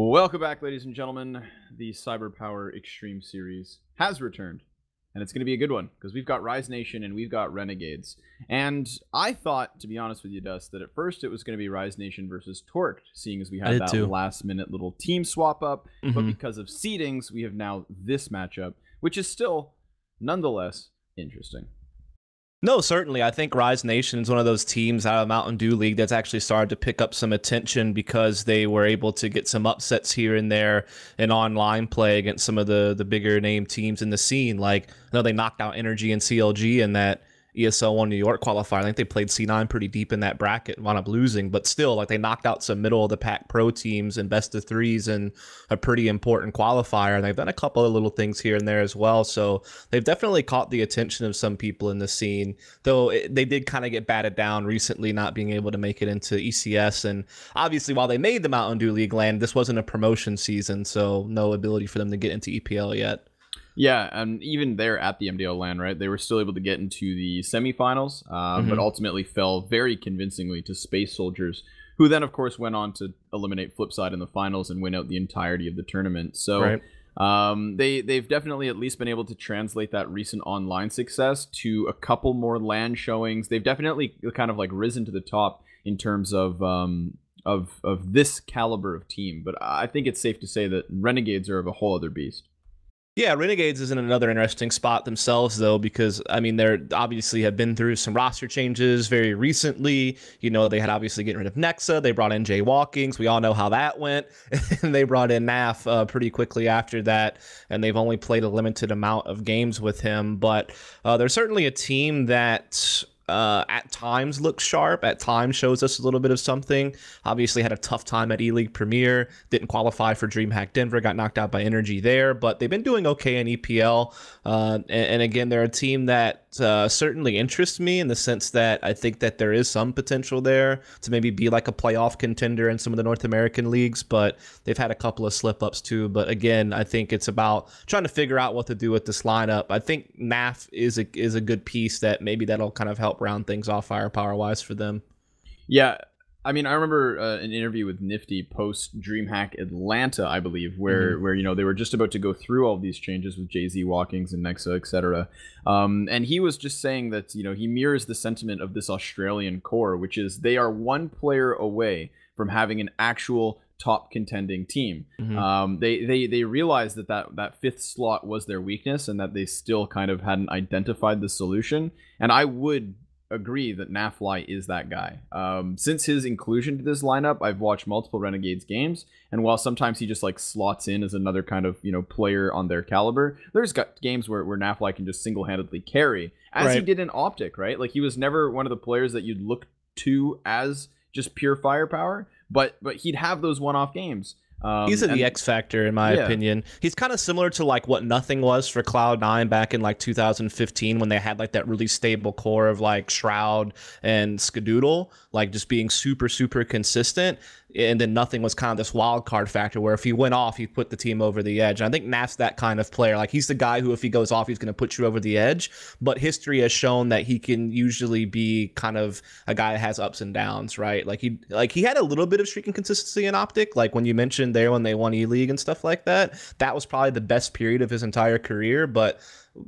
Welcome back, ladies and gentlemen. The Cyber Power Extreme Series has returned, and it's going to be a good one because we've got Rise Nation and we've got Renegades. And I thought, to be honest with you, Dust, that at first it was going to be Rise Nation versus Torqued, seeing as we had that last-minute little team swap up. But because of seedings, we have now this matchup, which is still, nonetheless, interesting. No, certainly. I think Rise Nation is one of those teams out of Mountain Dew League that's actually started to pick up some attention because they were able to get some upsets here and there in online play against some of the bigger name teams in the scene. Like, I know they knocked out Energy and CLG in that ESL 1 New York qualifier. I think they played C9 pretty deep in that bracket and wound up losing, but still, like, they knocked out some middle of the pack pro teams and best of threes in a pretty important qualifier. And they've done a couple of little things here and there as well. So they've definitely caught the attention of some people in the scene, though they did kind of get batted down recently, not being able to make it into ECS. And obviously, while they made the Mountain Dew League land, this wasn't a promotion season, so no ability for them to get into EPL yet. Yeah, and even there at the MDL LAN, right, they were still able to get into the semifinals, but ultimately fell very convincingly to Space Soldiers, who then, of course, went on to eliminate Flipside in the finals and win out the entirety of the tournament. So they've definitely at least been able to translate that recent online success to a couple more LAN showings. They've definitely kind of like risen to the top in terms of this caliber of team. But I think it's safe to say that Renegades are of a whole other beast. Yeah, Renegades is in another interesting spot themselves, though, because, I mean, they're obviously have been through some roster changes very recently. You know, they had obviously getting rid of Nexa. They brought in Jay Walkings. We all know how that went. And they brought in Naf pretty quickly after that, and they've only played a limited amount of games with him. But they're certainly a team that at times looks sharp, at times shows us a little bit of something. Obviously had a tough time at E-League Premier, didn't qualify for DreamHack Denver, got knocked out by Energy there, but they've been doing okay in EPL. And again, they're a team that certainly interests me in the sense that I think that there is some potential there to maybe be like a playoff contender in some of the North American leagues, but they've had a couple of slip-ups too. But again, I think it's about trying to figure out what to do with this lineup. I think NAF is a good piece that maybe that'll kind of help round things off firepower-wise for them. Yeah, I mean, I remember an interview with Nifty post DreamHack Atlanta, I believe, where you know, they were just about to go through all these changes with Jay-Z Walkings and Nexa, etc. And he was just saying that, you know, he mirrors the sentiment of this Australian core, which is they are one player away from having an actual top contending team. They realized that fifth slot was their weakness and that they still kind of hadn't identified the solution. And I would agree that Nafly is that guy. Since his inclusion to this lineup, I've watched multiple Renegades games, and while sometimes he just like slots in as another kind of, you know, player on their caliber, there's got games where Nafly can just single-handedly carry, as he did in Optic, right? Like, he was never one of the players that you'd look to as just pure firepower, but he'd have those one-off games. He's the X factor in my opinion. He's kind of similar to like what Nothing was for Cloud9 back in like 2015 when they had like that really stable core of like Shroud and Skadoodle, like just being super consistent. And then Nothing was kind of this wild card factor where if he went off, he put the team over the edge. And I think Naf's that kind of player. Like, he's the guy who, if he goes off, he's going to put you over the edge. But history has shown that he can usually be kind of a guy that has ups and downs, right? Like he had a little bit of streaking consistency in Optic. Like when you mentioned there when they won E-League and stuff like that, that was probably the best period of his entire career. But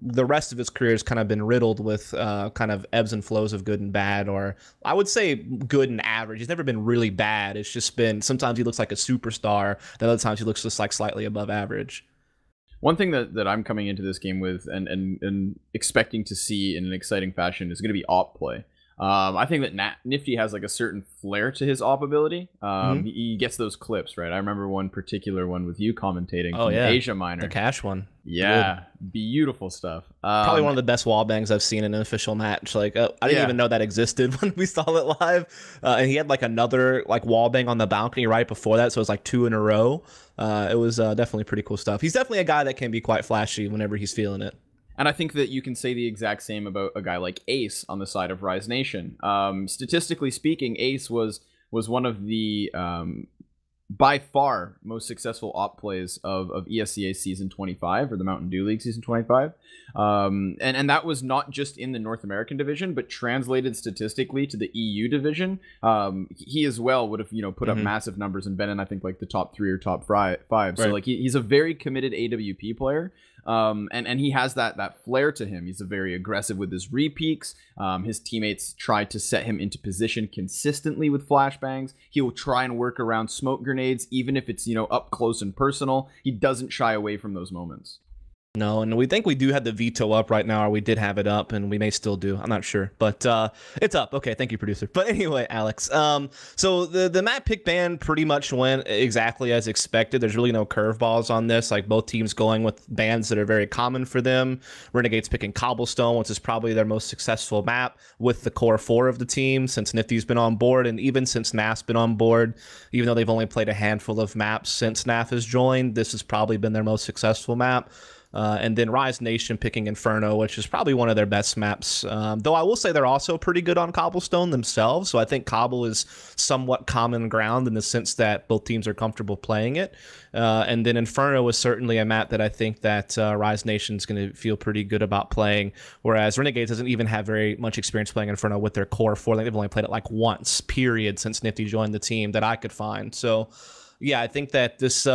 the rest of his career has kind of been riddled with kind of ebbs and flows of good and bad, or I would say good and average. He's never been really bad. It's just been sometimes he looks like a superstar, then other times he looks just like slightly above average. One thing that I'm coming into this game with and expecting to see in an exciting fashion is going to be op play. I think that Nifty has like a certain flair to his op ability. He gets those clips, right? I remember one particular one with you commentating from Asia Minor. The cash one. Yeah, beautiful stuff. Probably one of the best wall bangs I've seen in an official match. Like, I didn't even know that existed when we saw it live. And he had like another like wall bang on the balcony right before that, so it was like 2 in a row. It was definitely pretty cool stuff. He's definitely a guy that can be quite flashy whenever he's feeling it. And I think that you can say the exact same about a guy like Ace on the side of Rise Nation. Statistically speaking, Ace was one of the by far most successful op plays of ESCA Season 25, or the Mountain Dew League Season 25. And that was not just in the North American division, but translated statistically to the EU division. He as well would have, put up massive numbers and been in, I think, like the top 3 or top 5. Right. So like he's a very committed AWP player. And he has that flair to him. He's a very aggressive with his repeaks. His teammates try to set him into position consistently with flashbangs. He will try and work around smoke grenades, even if it's, up close and personal. He doesn't shy away from those moments. No, and we think we do have the veto up right now, or we did have it up, and we may still do. I'm not sure, but it's up. Okay, thank you, producer. But anyway, Alex, so the map pick ban pretty much went exactly as expected. There's really no curveballs on this. Like, both teams going with bans that are very common for them. Renegades picking Cobblestone, which is probably their most successful map with the core 4 of the team since Nifty's been on board, and even since NAF's been on board. Even though they've only played a handful of maps since NAF has joined, this has probably been their most successful map. And then Rise Nation picking Inferno, which is probably one of their best maps. Though I will say they're also pretty good on Cobblestone themselves. So I think Cobble is somewhat common ground in the sense that both teams are comfortable playing it. And then Inferno is certainly a map that I think that Rise Nation's going to feel pretty good about playing. Whereas Renegades doesn't even have very much experience playing Inferno with their core 4. I think they've only played it like once, period, since Nifty joined the team that I could find. So yeah, I think that this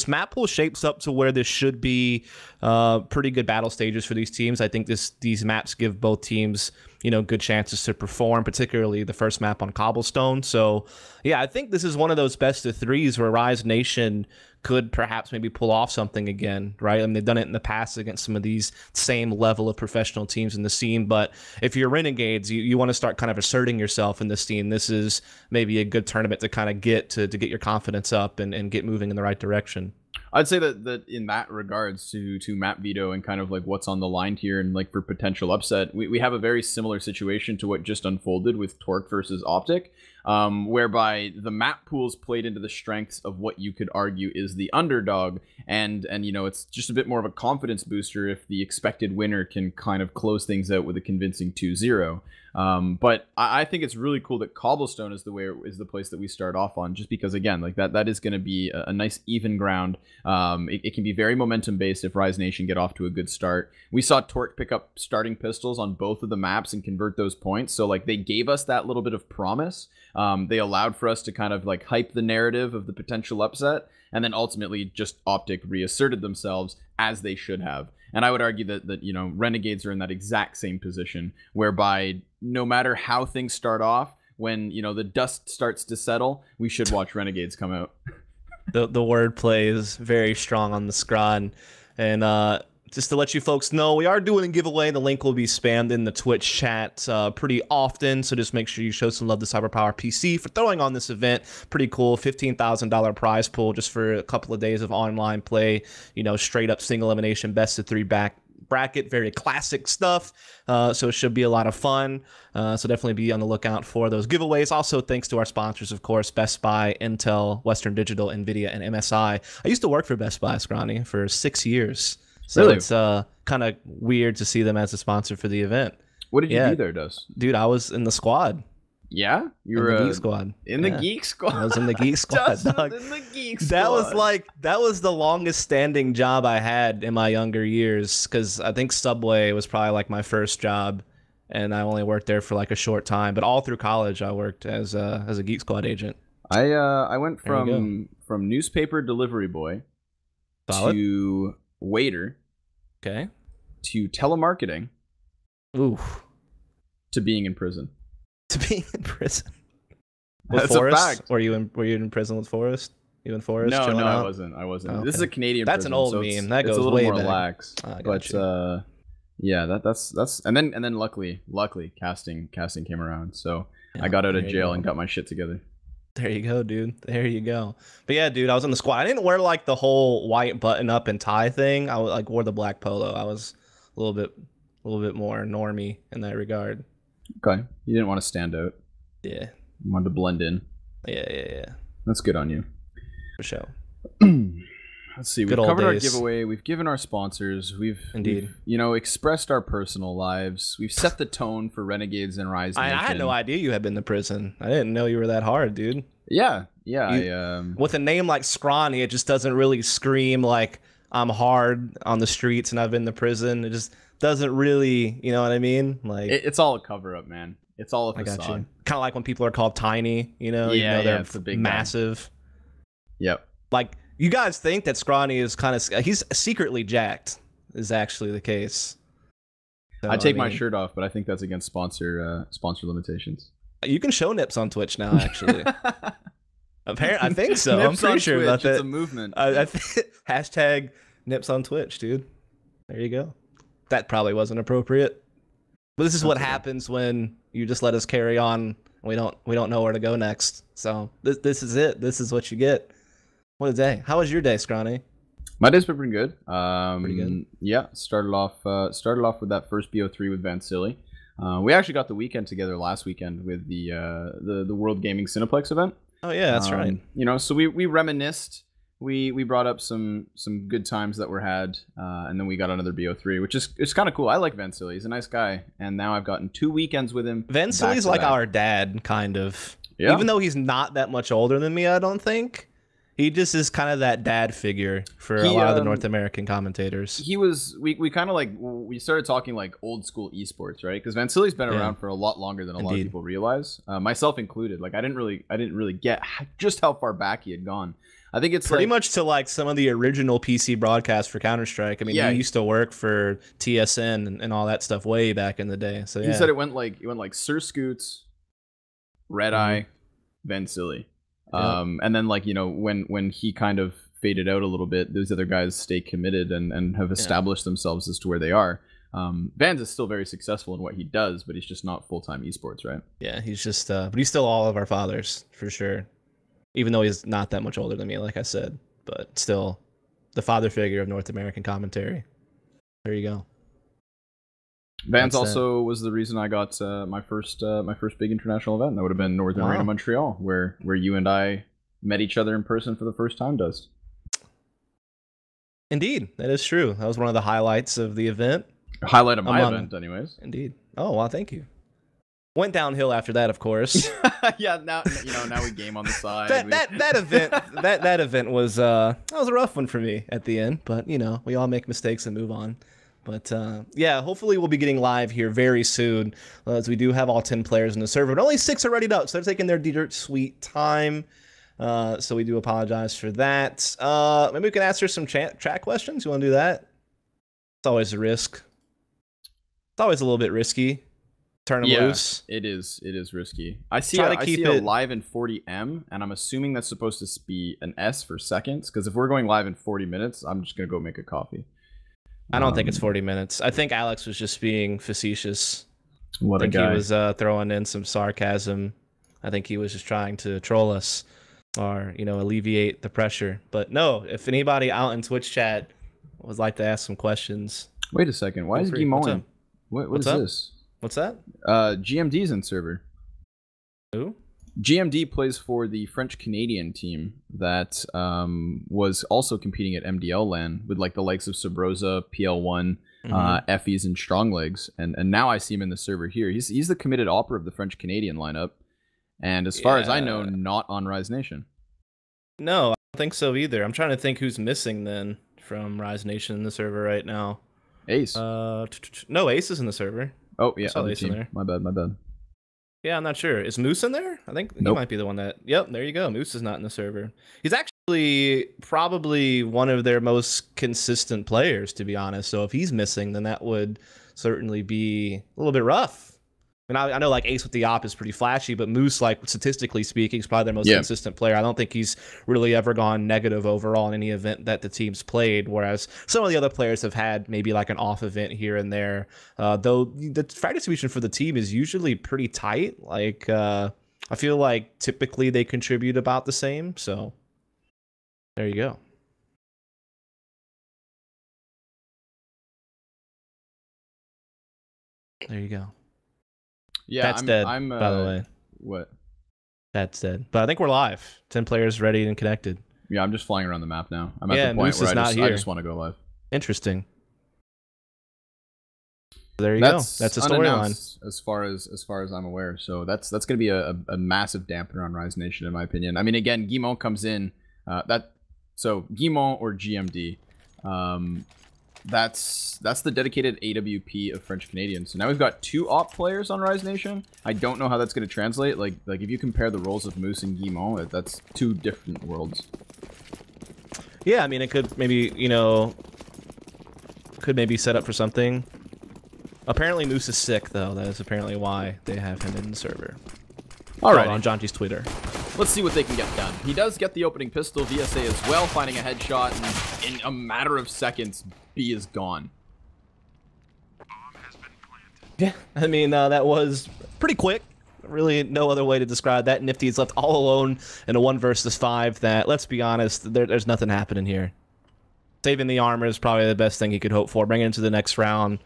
map pool shapes up to where this should be pretty good battle stages for these teams. I think these maps give both teams, good chances to perform, particularly the first map on Cobblestone. So yeah, I think this is one of those best of 3s where Rise Nation could perhaps maybe pull off something again, right? I mean, they've done it in the past against some of these same level of professional teams in the scene. But if you're Renegades, you want to start kind of asserting yourself in this scene. This is maybe a good tournament to kind of get your confidence up and get moving in the right direction. I'd say that in that regards to map veto and kind of like what's on the line here and like for potential upset, we have a very similar situation to what just unfolded with Torque versus Optic, whereby the map pools played into the strengths of what you could argue is the underdog, and it's just a bit more of a confidence booster if the expected winner can kind of close things out with a convincing 2-0. But I think it's really cool that Cobblestone is the place that we start off on, just because, again, like that is going to be a nice even ground. It can be very momentum based if Rise Nation get off to a good start. We saw Torque pick up starting pistols on both of the maps and convert those points, so like they gave us that little bit of promise. They allowed for us to kind of like hype the narrative of the potential upset, and then ultimately just Optic reasserted themselves as they should have. And I would argue that Renegades are in that exact same position, whereby no matter how things start off, when the dust starts to settle, we should watch Renegades come out. The wordplay is very strong on the scrod, and just to let you folks know, we are doing a giveaway. The link will be spammed in the Twitch chat pretty often, so just make sure you show some love to CyberPowerPC for throwing on this event. Pretty cool, $15,000 prize pool just for a couple of days of online play. Straight up single elimination, best of 3 bracket, very classic stuff. So it should be a lot of fun. So definitely be on the lookout for those giveaways. Also, thanks to our sponsors, of course, Best Buy, Intel, Western Digital, Nvidia, and MSI. I used to work for Best Buy, Scrawny, for 6 years. So really? It's kind of weird to see them as a sponsor for the event. What did you do there, Dos? Dude, I was in the squad. Yeah? You were in the Geek Squad. In the Geek Squad? I was in the Geek Squad, dog. In the Geek Squad. That was the longest standing job I had in my younger years, because I think Subway was probably like my first job, and I only worked there for like a short time. But all through college, I worked as a Geek Squad agent. I went from newspaper delivery boy to waiter. Okay. To telemarketing. Ooh. To being in prison. To being in prison. With That's Forrest? a fact. Were you in prison with Forrest? You and Forrest? No, out? I wasn't. Oh, okay. This is a Canadian That's prison. An old so meme. That goes it's a little way more back. Lax. But yeah, that's and then luckily casting came around. So yeah, I got out of jail and got my shit together. There you go, dude. There you go. But yeah, dude, I was in the squad. I didn't wear like the whole white button up and tie thing. I like wore the black polo. I was a little bit more normie in that regard. Okay. You didn't want to stand out. Yeah. You wanted to blend in. Yeah. That's good on you. For sure. Let's see. We've covered our giveaway. We've given our sponsors. We've expressed our personal lives. We've set the tone for Renegades and Rise Nation. I had no idea you had been to prison. I didn't know you were that hard, dude. Yeah. Yeah, with a name like Scrawny, it just doesn't really scream like I'm hard on the streets and I've been to prison. It just doesn't really, you know what I mean? Like it's all a cover up, man. It's all a facade. I got you. Kind of like when people are called tiny, you know, even though they're it's a big massive. Guy. Yep. Like you guys think that Scrawny is kind of he's secretly jacked is actually the case. So, I take my shirt off, but I think that's against sponsor limitations. You can show nips on Twitch now, actually. Apparently, I think so. I'm pretty sure Twitch, about that. It's a movement. Hashtag nips on Twitch, dude. There you go. That probably wasn't appropriate. But this is what happens when you just let us carry on. We don't know where to go next. So this is it. This is what you get. What a day. How was your day, Scrawny? My day's been pretty good. Pretty good. Yeah, started off with that first BO3 with Vansili. We actually got the weekend together last weekend with the World Gaming Cineplex event. Oh yeah, that's right. You know, so we reminisced. We brought up some good times that were had, and then we got another BO3, which is it's kind of cool. I like Vansili. He's a nice guy, and now I've gotten 2 weekends with him. Vansili's like our dad, kind of. Yeah. Even though he's not that much older than me, I don't think. He just is kind of that dad figure for a lot of the North American commentators. He was we kind of like we started talking like old school esports, right? Because Vansili's been around for a lot longer than a lot of people realize, myself included. Like I didn't really get just how far back he had gone. I think it's pretty much to like some of the original PC broadcasts for Counter-Strike. I mean, he used to work for TSN and all that stuff way back in the day. So he said it went like Sir Scoots, Red Eye, Vansili. And then like, you know, when he kind of faded out a little bit, those other guys stay committed and have established themselves as to where they are. Vans is still very successful in what he does, but he's just not full-time esports, right? Yeah, he's just but he's still all of our fathers for sure. Even though he's not that much older than me, like I said, but still the father figure of North American commentary. There you go. Vans also was the reason I got my first big international event. That would have been Northern Arena Montreal, where you and I met each other in person for the first time, Dust. Indeed, that is true. That was one of the highlights of the event. Highlight of my event, anyways. Indeed. Oh, well, thank you. Went downhill after that, of course. Yeah, now we game on the side. That event was a rough one for me at the end, but you know, we all make mistakes and move on. But yeah, hopefully we'll be getting live here very soon, as we do have all 10 players in the server, but only 6 are readied up, so they're taking their dirt sweet time. So we do apologize for that. Maybe we can answer some chat questions. You want to do that? It's always a risk. It's always a little bit risky. Turn them loose. It is risky. I see it live in 40M, and I'm assuming that's supposed to be an S for seconds, because if we're going live in 40 minutes, I'm just going to go make a coffee. I don't think it's 40 minutes. I think Alex was just being facetious. What a guy. He was throwing in some sarcasm. I think he was just trying to troll us or, you know, alleviate the pressure. But no, if anybody out in Twitch chat would like to ask some questions. Wait a second. Why is Guimon? What is this? What's that? GMD's in server. Who? GMD plays for the French-Canadian team that was also competing at MDL LAN with like the likes of Subrosa, PL1, Effies, and Stronglegs. And now I see him in the server here. He's the committed opera of the French-Canadian lineup. And as far as I know, not on Rise Nation. No, I don't think so either. I'm trying to think who's missing then from Rise Nation in the server right now. Ace. No, Ace is in the server. Oh, yeah, Ace in there. My bad. Yeah, I'm not sure. Is Moose in there? I think he might be the one that... Yep, there you go. Moose is not in the server. He's actually probably one of their most consistent players, to be honest. So if he's missing, then that would certainly be a little bit rough. I mean, I know like Ace with the op is pretty flashy, but Moose, like statistically speaking, is probably their most consistent player. I don't think he's really ever gone negative overall in any event that the team's played, whereas some of the other players have had maybe like an off event here and there. Though the frag distribution for the team is usually pretty tight. Like I feel like typically they contribute about the same. So there you go. There you go. Yeah, that's dead, by the way. What? That's dead. But I think we're live. 10 players ready and connected. Yeah, I'm just flying around the map now. I'm at the point where I just want to go live. Interesting. there you go. That's a storyline. As far as I'm aware. So that's going to be a massive dampener on Rise Nation, in my opinion. I mean, again, Guimont comes in. So Guimont or GMD. That's the dedicated AWP of French Canadians. So now we've got 2 op players on Rise Nation. I don't know how that's going to translate. Like if you compare the roles of Moose and Guimont, that's 2 different worlds. Yeah, I mean, it could maybe, could maybe set up for something. Apparently Moose is sick, though. That is apparently why they have him in the server. All right, on Jonty's Twitter. Let's see what they can get done. He does get the opening pistol, VSA as well, finding a headshot, and in a matter of seconds, B is gone. Yeah, I mean, that was pretty quick. Really no other way to describe that. Nifty is left all alone in a 1 versus 5 that, let's be honest, there's nothing happening here. Saving the armor is probably the best thing he could hope for. Bring it into the next round.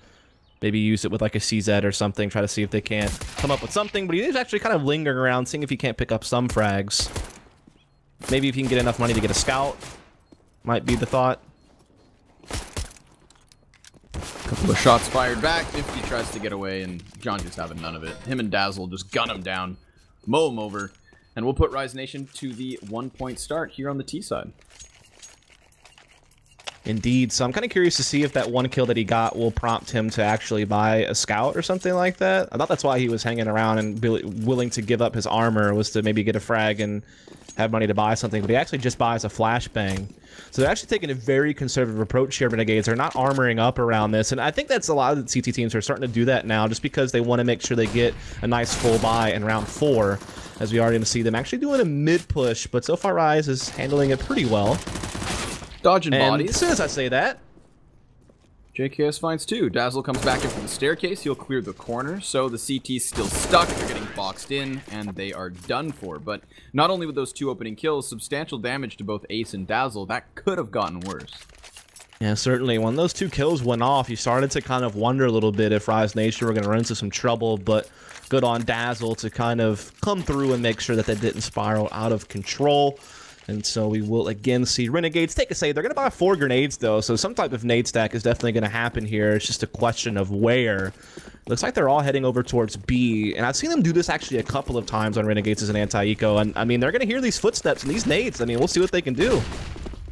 Maybe use it with like a CZ or something. Try to see if they can't come up with something. But he is actually kind of lingering around, seeing if he can't pick up some frags. Maybe if he can get enough money to get a scout. Might be the thought. Couple of shots fired back. Nifty tries to get away, and John just having none of it. Him and Dazzle just gun him down, mow him over, and we'll put Rise Nation to the 1-point start here on the T side. Indeed. So I'm kind of curious to see if that 1 kill that he got will prompt him to actually buy a scout or something like that. I thought that's why he was hanging around and willing to give up his armor, was to maybe get a frag and have money to buy something. But he actually just buys a flashbang. So they're actually taking a very conservative approach here, Renegades. They're not armoring up around this. And I think that's a lot of the CT teams are starting to do that now, just because they want to make sure they get a nice full buy in round 4, as we already going to see them actually doing a mid push. But so far, Rise is handling it pretty well. Dodging bodies. As soon as I say that, JKS finds 2. Dazzle comes back in from the staircase. He'll clear the corner. So the CT's still stuck. They're getting boxed in, and they are done for. But not only with those 2 opening kills, substantial damage to both Ace and Dazzle. That could have gotten worse. Yeah, certainly. When those 2 kills went off, you started to kind of wonder a little bit if Rise Nation were going to run into some trouble. But good on Dazzle to kind of come through and make sure that they didn't spiral out of control. And so we will again see Renegades take a save. They're going to buy 4 grenades, though, so some type of nade stack is definitely going to happen here. It's just a question of where. Looks like they're all heading over towards B, and I've seen them do this actually a couple of times on Renegades as an anti-eco, and I mean, they're going to hear these footsteps and these nades. I mean, we'll see what they can do.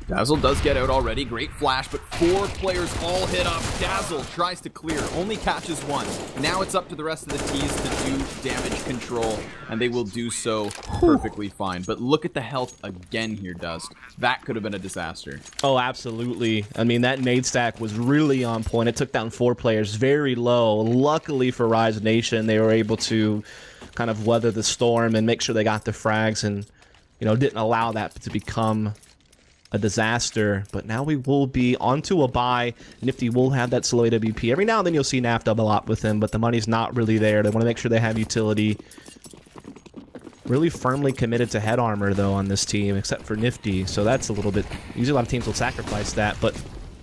Dazzle does get out already. Great flash, but 4 players all hit up. Dazzle tries to clear, only catches 1. Now it's up to the rest of the T's to do damage control, and they will do so perfectly fine. But look at the health again here, Dust. That could have been a disaster. Oh, absolutely. I mean, that nade stack was really on point. It took down 4 players very low. Luckily for Rise Nation, they were able to kind of weather the storm and make sure they got the frags and, didn't allow that to become a disaster. But now we will be onto a buy. Nifty will have that slow AWP. Every now and then you'll see NAF double up with him, but the money's not really there. They want to make sure they have utility. Really firmly committed to head armor, though, on this team, except for Nifty. So that's a little bit... Usually a lot of teams will sacrifice that, but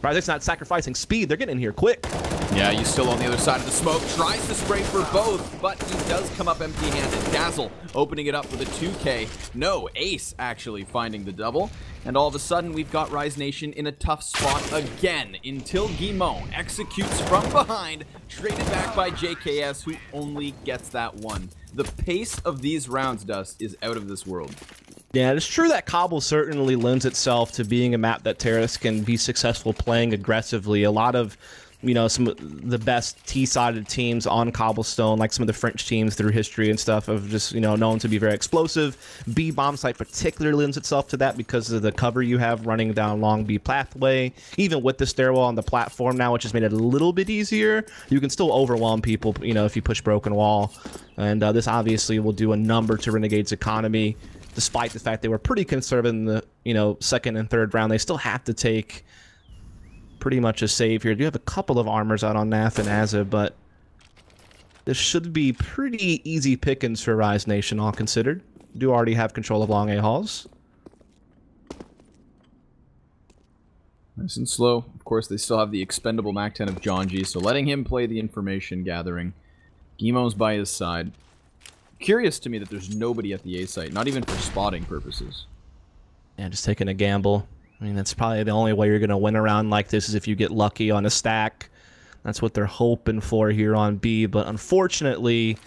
Rise not sacrificing speed. They're getting in here quick. Yeah, he's still on the other side of the smoke. Tries to spray for both, but he does come up empty-handed. Dazzle opening it up with a 2K. No, Ace actually finding the double. And all of a sudden, we've got Rise Nation in a tough spot again until Guimont executes from behind, traded back by JKS, who only gets that 1. The pace of these rounds, Dust, is out of this world. Yeah, it's true that Cobble certainly lends itself to being a map that terrorists can be successful playing aggressively. A lot of, some of the best T-sided teams on Cobblestone, like some of the French teams through history and stuff, have just, known to be very explosive. B bomb site particularly lends itself to that because of the cover you have running down long B pathway. Even with the stairwell on the platform now, which has made it a little bit easier, you can still overwhelm people, if you push broken wall. And this obviously will do a number to Renegade's economy. Despite the fact they were pretty conservative in the, second and third round, they still have to take pretty much a save here. Do have a couple of armors out on NAF and Azza, but this should be pretty easy pickings for Rise Nation, all considered. Do already have control of long A halls. Nice and slow. Of course, they still have the expendable MAC-10 of John G, so letting him play the information gathering. Guimont's by his side. Curious to me that there's nobody at the A site, not even for spotting purposes. Yeah, just taking a gamble. I mean, that's probably the only way you're going to win around like this is if you get lucky on a stack. That's what they're hoping for here on B, but unfortunately,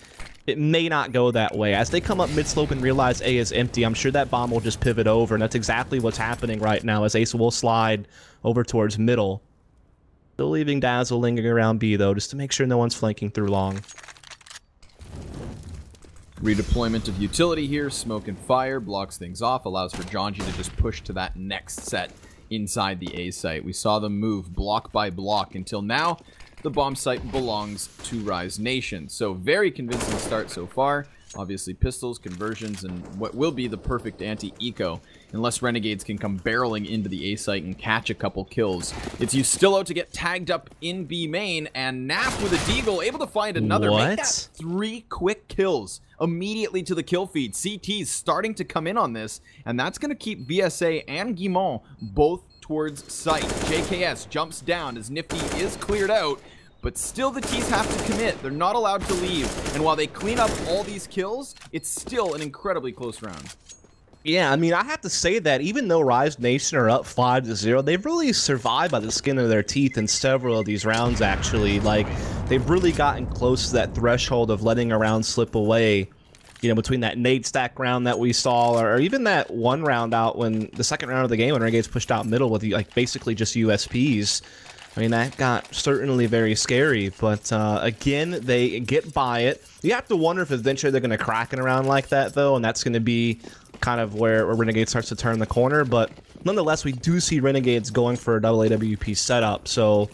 it may not go that way. As they come up mid-slope and realize A is empty, I'm sure that bomb will just pivot over, and that's exactly what's happening right now as Ace will slide over towards middle. Still leaving Dazzle lingering around B, though, just to make sure no one's flanking through long. Redeployment of utility here. Smoke and fire blocks things off, allows for Jonji to just push to that next set inside the A site. We saw them move block by block until now the bomb site belongs to Rise Nation. So very convincing start so far. Obviously pistols, conversions, and what will be the perfect anti-eco, unless Renegades can come barreling into the A site and catch a couple kills. It's Ustillo to get tagged up in B main, and Naf with a deagle able to find another. What? Make that 3 quick kills immediately to the kill feed. CT's starting to come in on this, and that's going to keep VSA and Guimont both towards site. JKS jumps down as Nifty is cleared out, but still the T's have to commit. They're not allowed to leave. And while they clean up all these kills, it's still an incredibly close round. Yeah, I mean, I have to say that even though Rise Nation are up 5-0, they've really survived by the skin of their teeth in several of these rounds, actually. Like, they've really gotten close to that threshold of letting a round slip away. You know, between that nade stack round that we saw, or even that one round out when the second round of the game when Renegades pushed out middle with, like, basically just USPs. I mean, that got certainly very scary, but again, they get by it. You have to wonder if eventually they're going to crack it around like that, though, and that's going to be kind of where Renegades starts to turn the corner. But nonetheless, we do see Renegades going for a double AWP setup, so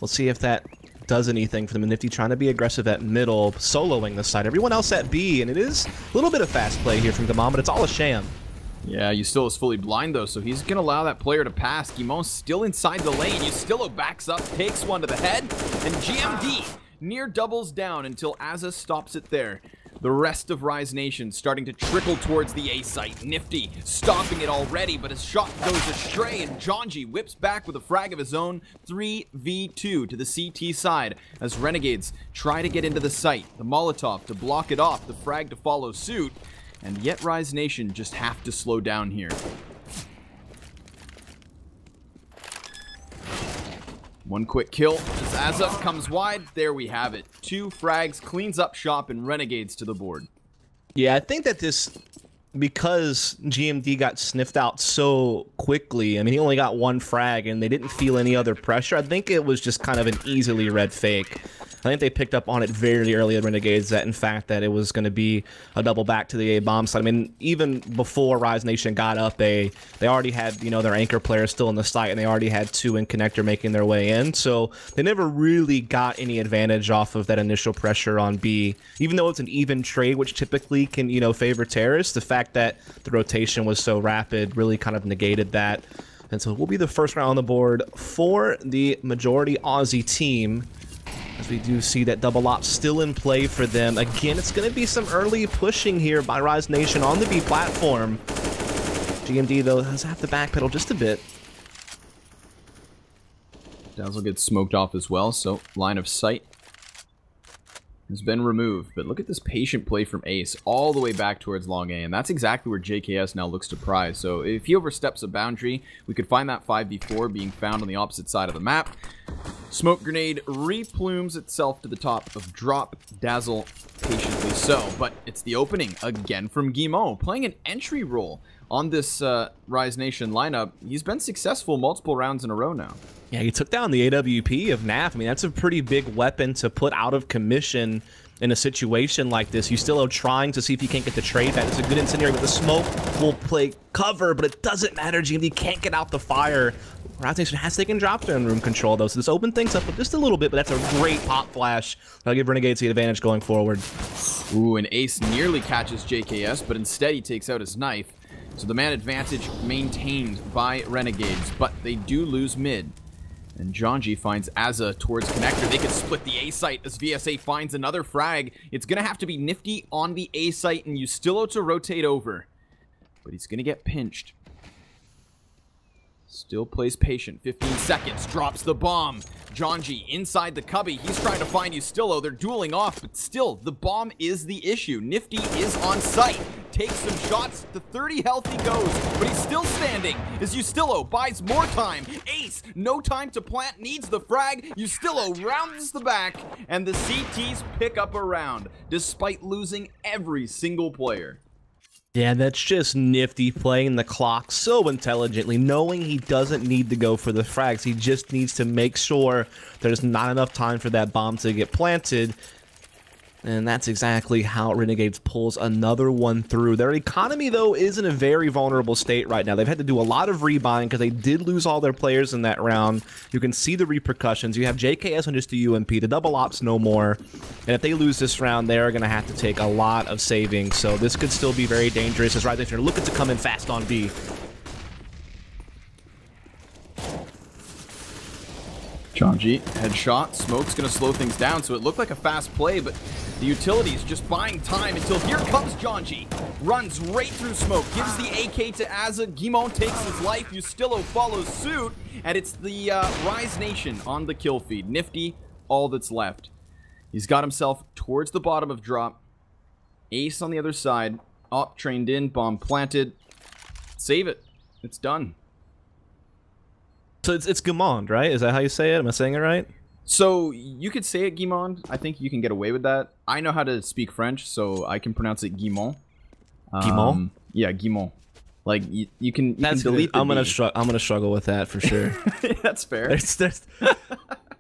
we'll see if that does anything for them. And Nifty trying to be aggressive at middle, soloing the side. Everyone else at B, and it is a little bit of fast play here from Gamon, but it's all a sham. Yeah, Ustillo is fully blind, though, so he's going to allow that player to pass. Guimont's still inside the lane. Ustillo backs up, takes one to the head, and GMD near doubles down until Azza stops it there. The rest of Rise Nation starting to trickle towards the A site. Nifty stopping it already, but his shot goes astray, and Jonji whips back with a frag of his own. 3v2 to the CT side as Renegades try to get into the site. The Molotov to block it off, the frag to follow suit. And yet Rise Nation just have to slow down here. One quick kill as Azza comes wide. There we have it. 2 frags, cleans up shop, and Renegades to the board. Yeah, I think that this, because GMD got sniffed out so quickly, I mean, he only got 1 frag and they didn't feel any other pressure. I think it was just kind of an easily read fake. I think they picked up on it very early at Renegades that, in fact, that it was going to be a double back to the A bomb site. I mean, even before Rise Nation got up A, they already had, you know, their anchor players still in the site, and they already had 2 in connector making their way in. So they never really got any advantage off of that initial pressure on B. Even though it's an even trade, which typically can, you know, favor terrorists, the fact that the rotation was so rapid really kind of negated that. And so it will be the first round on the board for the majority Aussie team, as we do see that double op still in play for them. Again, it's going to be some early pushing here by Rise Nation on the B platform. GMD, though, does have to backpedal just a bit. Dazzle gets smoked off as well, so line of sight has been removed. But look at this patient play from Ace all the way back towards long A, and that's exactly where JKS now looks to prize. So if he oversteps a boundary, we could find that 5v4 being found on the opposite side of the map. Smoke grenade replumes itself to the top of drop. Dazzle patiently so, but it's the opening again from Guimont, playing an entry role on this Rise Nation lineup. He's been successful multiple rounds in a row now. Yeah, he took down the AWP of NAF. I mean, that's a pretty big weapon to put out of commission in a situation like this. Ustillo trying to see if he can't get the trade back. It's a good incendiary, but the smoke will play cover, but it doesn't matter. GMD can't get out the fire. Rise Nation has taken drop down room control, though, so this opened things up just a little bit, but that's a great pop flash. That'll give Renegades the advantage going forward. Ooh, and Ace nearly catches JKS, but instead he takes out his knife. So the man advantage maintained by Renegades, but they do lose mid. And Jonji finds Azza towards connector. They could split the A site as VSA finds another frag. It's going to have to be Nifty on the A site and Ustillo to rotate over. But he's going to get pinched. Still plays patient. 15 seconds. Drops the bomb. Jonji inside the cubby. He's trying to find Ustillo. They're dueling off, but still, the bomb is the issue. Nifty is on site. takes some shots. To 30 health he goes, but he's still standing as Ustillo buys more time. Ace, no time to plant, needs the frag. Ustillo rounds the back, and the CTs pick up a round, despite losing every single player. Yeah, that's just Nifty playing the clock so intelligently, knowing he doesn't need to go for the frags. He just needs to make sure there's not enough time for that bomb to get planted. And that's exactly how Renegades pulls another one through. Their economy, though, is in a very vulnerable state right now. They've had to do a lot of rebuying because they did lose all their players in that round. You can see the repercussions. You have JKS on just a UMP. The double ops no more. And if they lose this round, they're going to have to take a lot of savings. So this could still be very dangerous as Ro8 are looking to come in fast on B. Janji, headshot. Smoke's going to slow things down, so it looked like a fast play, but the utility's just buying time until here comes Janji. Runs right through Smoke, gives the AK to Azza. Guimon takes his life. Ustillo follows suit, and it's the Rise Nation on the kill feed. Nifty, all that's left. He's got himself towards the bottom of drop. Ace on the other side. Op trained in, bomb planted. Save it. It's done. So it's Guimond, right? Is that how you say it? Am I saying it right? So you could say it Guimond. I think you can get away with that. I know how to speak French, so I can pronounce it Guimond. Guimond? Yeah, Guimond. Like you can delete the I'm gonna struggle with that for sure. That's fair.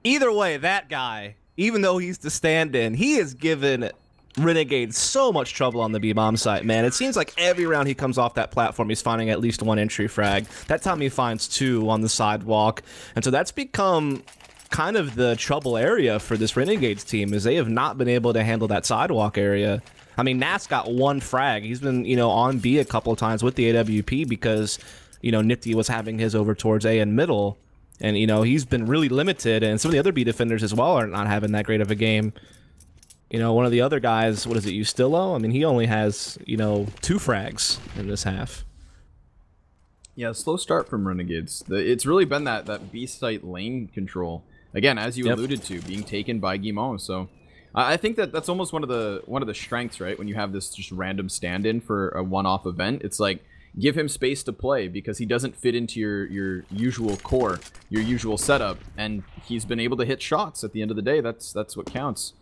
Either way, that guy, even though he's the stand-in, he has given Renegades so much trouble on the B-bomb site, man. It seems like every round he comes off that platform, he's finding at least one entry frag. That time he finds two on the sidewalk. And so that's become kind of the trouble area for this Renegades team, is they have not been able to handle that sidewalk area. I mean, Nas got one frag. He's been, you know, on B a couple of times with the AWP because, you know, Nifty was having his over towards A and middle. And, you know, he's been really limited. And some of the other B defenders as well are not having that great of a game. You know, one of the other guys, what is it, Ustillo? I mean, he only has, you know, 2 frags in this half. Yeah, slow start from Renegades. It's really been that B-site lane control. Again, as you alluded to, being taken by Guimond. So I think that's almost one of the strengths, right? When you have this just random stand-in for a one-off event, it's like, give him space to play because he doesn't fit into your usual core, your usual setup, and he's been able to hit shots at the end of the day. That's what counts.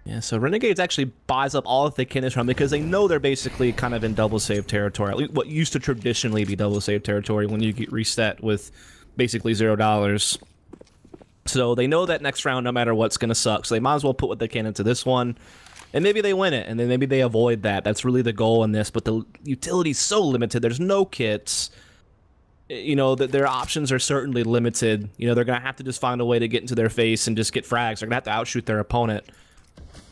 Yeah, so Renegades actually buys up all that they can this round because they know they're basically kind of in double save territory. At least what used to traditionally be double save territory when you get reset with basically $0. So they know that next round, no matter what's going to suck. So they might as well put what they can into this one. And maybe they win it, and then maybe they avoid that. That's really the goal in this. But the utility's so limited. There's no kits. You know, that their options are certainly limited. You know, they're going to have to just find a way to get into their face and just get frags. They're going to have to outshoot their opponent.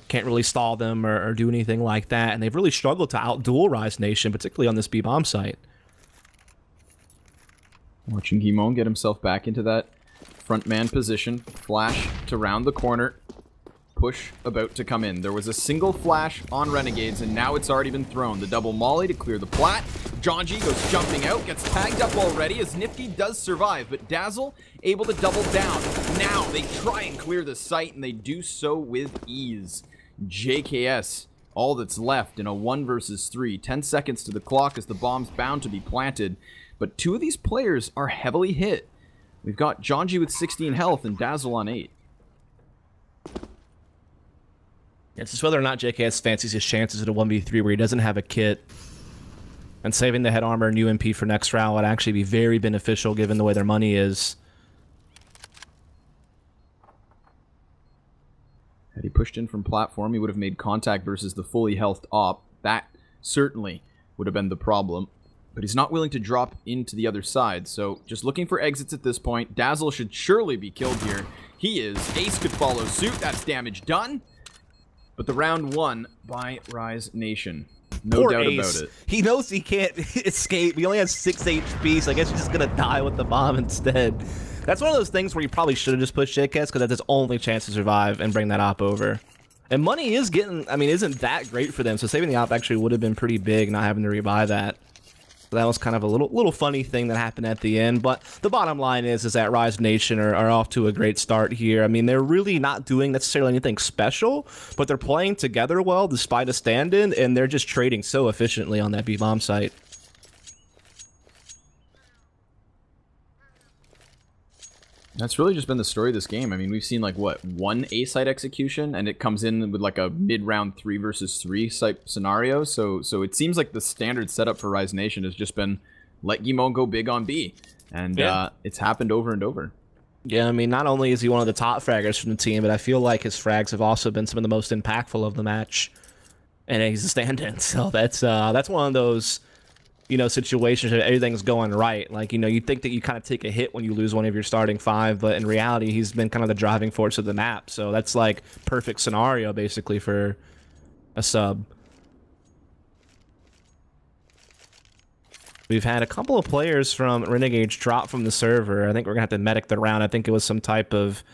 Can't really stall them or do anything like that. And they've really struggled to out-duel Rise Nation, particularly on this B-bomb site. Watching Guimond get himself back into that front man position. Flash to round the corner. Push about to come in. There was a single flash on Renegades, and now it's already been thrown. The double molly to clear the plat. Janji goes jumping out, gets tagged up already as Nifty does survive, but Dazzle able to double down. Now they try and clear the site, and they do so with ease. JKS, all that's left in a 1 versus 3. 10 seconds to the clock as the bomb's bound to be planted, but 2 of these players are heavily hit. We've got Janji with 16 health and Dazzle on 8. It's just whether or not JKS fancies his chances at a 1v3 where he doesn't have a kit. And saving the head armor and UMP for next round would actually be very beneficial given the way their money is. Had he pushed in from platform, he would have made contact versus the fully healthed op. That certainly would have been the problem. But he's not willing to drop into the other side, so just looking for exits at this point. Dazzle should surely be killed here. He is. Ace could follow suit. That's damage done. But the round won by Rise Nation. No Poor doubt Ace. about it. He knows he can't escape. He only has 6 HP, so I guess he's just going to die with the bomb instead. That's one of those things where you probably should have just pushed JKS because that's his only chance to survive and bring that op over. And money is getting, I mean, isn't that great for them, so saving the op actually would have been pretty big, not having to rebuy that. So So that was kind of a little funny thing that happened at the end. But the bottom line is that Rise Nation are off to a great start here. I mean, they're really not doing necessarily anything special, but they're playing together well despite a stand-in, and they're just trading so efficiently on that B-bomb site. That's really just been the story of this game. I mean, we've seen, like, what, one A-site execution, and it comes in with, like, a mid-round 3 versus 3 site scenario. So it seems like the standard setup for Rise Nation has just been let Guimond go big on B. And it's happened over and over. Yeah, I mean, not only is he one of the top fraggers from the team, but I feel like his frags have also been some of the most impactful of the match. And he's a stand-in, so that's one of those, you know, situations where everything's going right. Like, you know, you think that you kind of take a hit when you lose one of your starting 5, but in reality, he's been kind of the driving force of the map. So that's like perfect scenario, basically, for a sub. We've had a couple of players from Renegades drop from the server. I think we're going to have to medic the round. I think it was some type of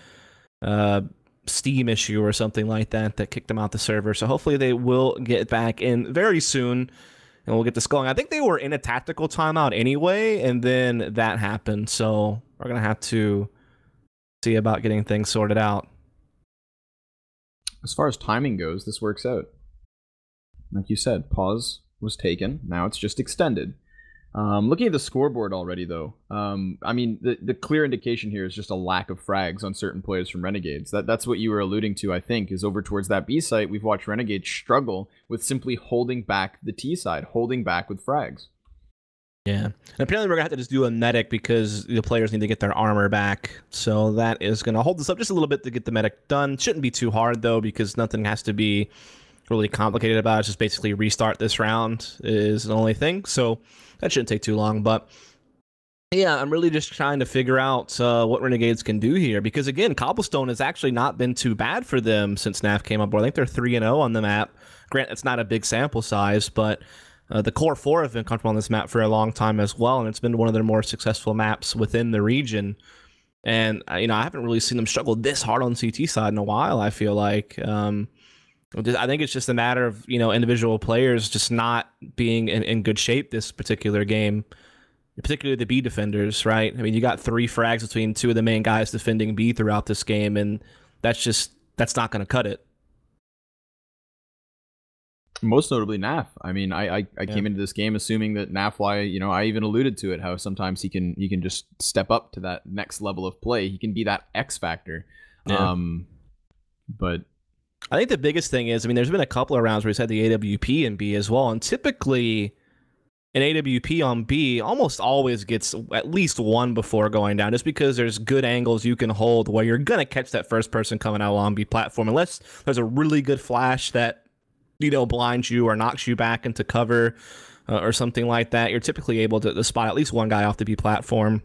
Steam issue or something like that that kicked them out the server. So hopefully they will get back in very soon. And we'll get this going. I think they were in a tactical timeout anyway, and then that happened. So we're going to have to see about getting things sorted out. As far as timing goes, this works out. Like you said, pause was taken. Now it's just extended. Looking at the scoreboard already, though, I mean, the clear indication here is just a lack of frags on certain players from Renegades. That's what you were alluding to, I think, is over towards that B site. We've watched Renegades struggle with simply holding back the T side, holding back with frags. Yeah, and apparently we're going to have to just do a medic because the players need to get their armor back. So that is going to hold this up just a little bit to get the medic done. Shouldn't be too hard, though, because nothing has to be really complicated about it. It's just basically restart this round is the only thing. So that shouldn't take too long, but yeah, I'm really just trying to figure out what Renegades can do here, because again, Cobblestone has actually not been too bad for them since NAF came on board. I think they're 3-0 on the map. Grant, it's not a big sample size, but the core 4 have been comfortable on this map for a long time as well, and it's been one of their more successful maps within the region. And you know, I haven't really seen them struggle this hard on CT side in a while, I feel like. I think it's just a matter of, you know, individual players just not being in good shape this particular game, particularly the B defenders, right? I mean, you got 3 frags between 2 of the main guys defending B throughout this game, and that's not going to cut it. Most notably NAF. I mean, I came into this game assuming that NAF, you know, I even alluded to it, how sometimes he can just step up to that next level of play. He can be that X factor. Yeah. But I think the biggest thing is, I mean, there's been a couple of rounds where he's had the AWP in B as well, and typically an AWP on B almost always gets at least 1 before going down, just because there's good angles you can hold where you're going to catch that first person coming out on B platform, unless there's a really good flash that, you know, blinds you or knocks you back into cover or something like that. You're typically able to spot at least 1 guy off the B platform,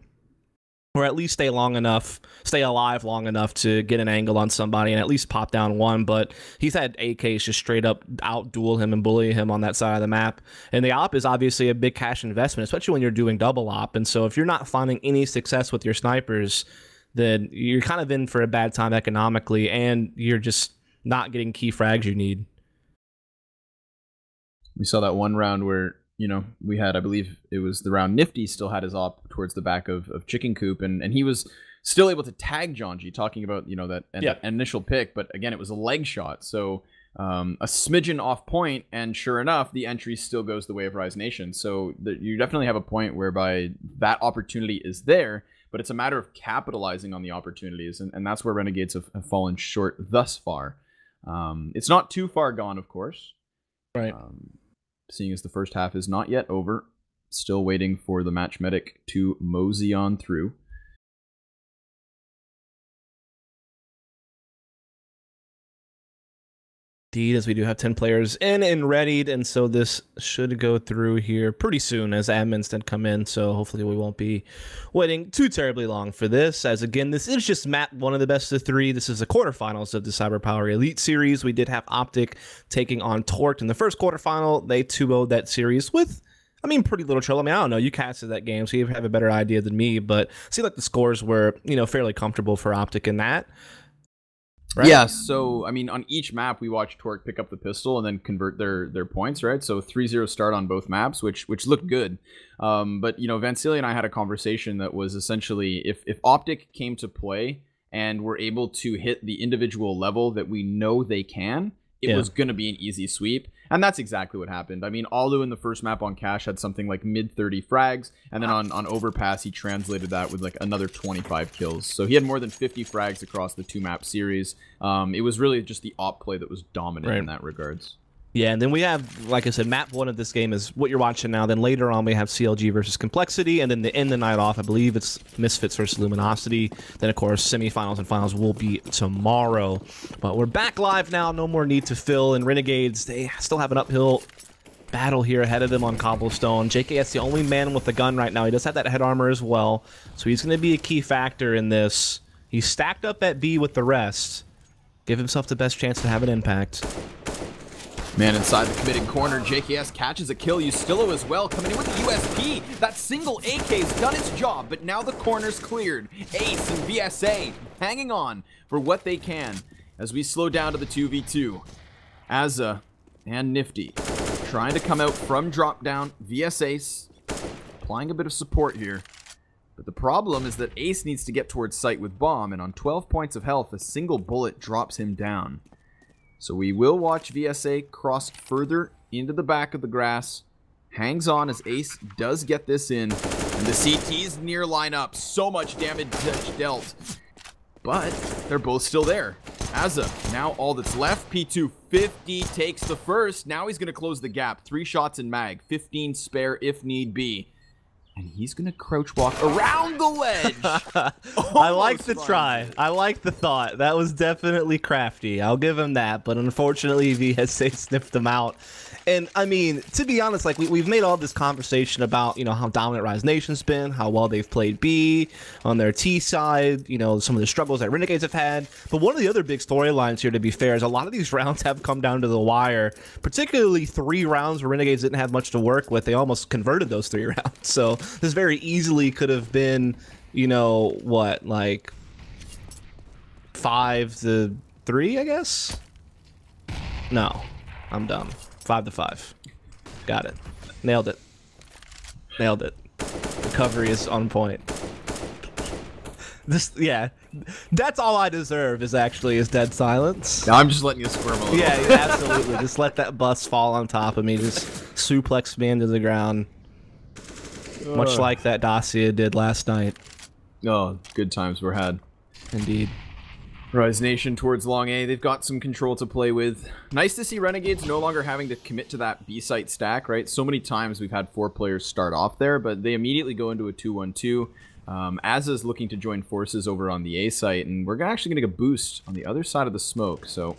or at least stay alive long enough to get an angle on somebody and at least pop down 1. But he's had AKs just straight up out-duel him and bully him on that side of the map. And the op is obviously a big cash investment, especially when you're doing double op. And so if you're not finding any success with your snipers, then you're kind of in for a bad time economically, and you're just not getting key frags you need. We saw that one round where, you know, we had, I believe it was the round Nifty still had his op towards the back of Chicken Coop, and he was still able to tag Jonji, talking about, you know, that initial pick, but again, it was a leg shot, so a smidgen off point, and sure enough, the entry still goes the way of Rise Nation. So you definitely have a point whereby that opportunity is there, but it's a matter of capitalizing on the opportunities, and that's where Renegades have fallen short thus far. It's not too far gone, of course. Right. Seeing as the first half is not yet over, still waiting for the match medic to mosey on through. Indeed, as we do have 10 players in and readied, and so this should go through here pretty soon as admins then come in, so hopefully we won't be waiting too terribly long for this, as again, this is just map 1 of the best of 3. This is the quarterfinals of the CyberPower Elite Series. We did have Optic taking on Torqued in the first quarterfinal. They 2-0'd that series with, I mean, pretty little trouble. I mean, I don't know, you casted that game, so you have a better idea than me, but it seemed like the scores were, you know, fairly comfortable for Optic in that. right? Yeah, so I mean, on each map we watched Torque pick up the pistol and then convert their points, right? So 3-0 start on both maps, which looked good. But you know, Vansili and I had a conversation that was essentially if Optic came to play and were able to hit the individual level that we know they can, it was going to be an easy sweep. And that's exactly what happened. I mean, Alu in the first map on Cash had something like mid-30 frags, and then on Overpass, he translated that with like another 25 kills. So he had more than 50 frags across the 2-map series. It was really just the op play that was dominant in that regards. Yeah, and then we have, like I said, map 1 of this game is what you're watching now. Then later on, we have CLG versus Complexity, and then to end the night off, I believe it's Misfits versus Luminosity. Then, of course, semifinals and finals will be tomorrow. But we're back live now. No more need to fill. And Renegades, they still have an uphill battle here ahead of them on Cobblestone. JKS the only man with the gun right now. He does have that head armor as well, so he's going to be a key factor in this. He's stacked up at B with the rest. Give himself the best chance to have an impact. Man inside the committed corner, JKS catches a kill. Ustillo as well, coming in with the USP. That single AK's done its job, but now the corner's cleared. Ace and VSA hanging on for what they can as we slow down to the 2v2. Azza and Nifty trying to come out from drop down. VS Ace applying a bit of support here. But the problem is that Ace needs to get towards site with bomb, and on 12 points of health, a single bullet drops him down. So we will watch VSA cross further into the back of the grass. Hangs on as Ace does get this in. And the CT's near lineup. So much damage dealt. But they're both still there. Azza, now all that's left. P250 takes the first. Now he's going to close the gap. 3 shots in mag. 15 spare if need be. And he's going to crouch walk around the ledge. I like the try. I like the thought. That was definitely crafty. I'll give him that. But unfortunately, VSA sniffed him out. And, I mean, to be honest, like, we've made all this conversation about, you know, how dominant Rise Nation's been, how well they've played B on their T side, you know, some of the struggles that Renegades have had. But one of the other big storylines here, to be fair, is a lot of these rounds have come down to the wire, particularly 3 rounds where Renegades didn't have much to work with. They almost converted those 3 rounds. So this very easily could have been, you know, what, like 5-3, I guess? No, I'm dumb. 5-5. Got it. Nailed it. Nailed it. Recovery is on point. This, yeah, that's all I deserve is dead silence. Now I'm just letting you squirm a little. Yeah, absolutely. Just let that bus fall on top of me. Just suplex me into the ground. Much like that Dacia did last night. Oh, good times were had. Indeed. Rise Nation towards Long A. They've got some control to play with. Nice to see Renegades no longer having to commit to that B-site stack, right? So many times we've had 4 players start off there, but they immediately go into a 2-1-2. Azza's looking to join forces over on the A site, and we're actually going to get a boost on the other side of the smoke. So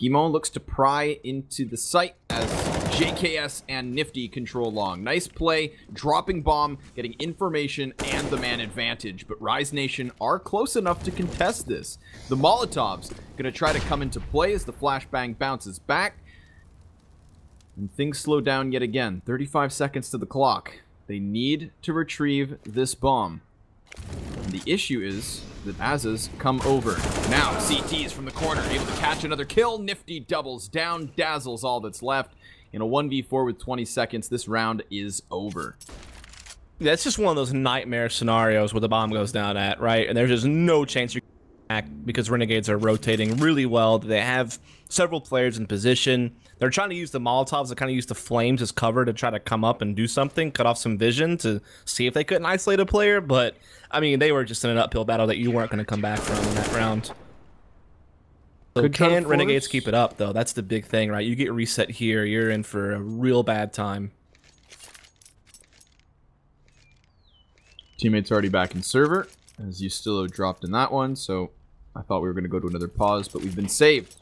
Guimond looks to pry into the site as JKS and Nifty control long. Nice play, dropping bomb, getting information and the man advantage. But Rise Nation are close enough to contest this. The Molotovs going to try to come into play as the flashbang bounces back. And things slow down yet again. 35 seconds to the clock. They need to retrieve this bomb. And the issue is that Azza's come over. Now CTs from the corner, able to catch another kill. Nifty doubles down, dazzles all that's left. In a 1v4 with 20 seconds, this round is over. Yeah, it's just one of those nightmare scenarios where the bomb goes down at, right? And there's just no chance you're back because Renegades are rotating really well. They have several players in position. They're trying to use the Molotovs to kind of use the flames as cover to try to come up and do something, cut off some vision to see if they couldn't isolate a player. But, I mean, they were just in an uphill battle that you weren't going to come back from in that round. So can Renegades keep it up, though? That's the big thing, right? You get reset here, you're in for a real bad time. Teammates already back in server, as Ustillo dropped in that one, so I thought we were going to go to another pause, but we've been saved.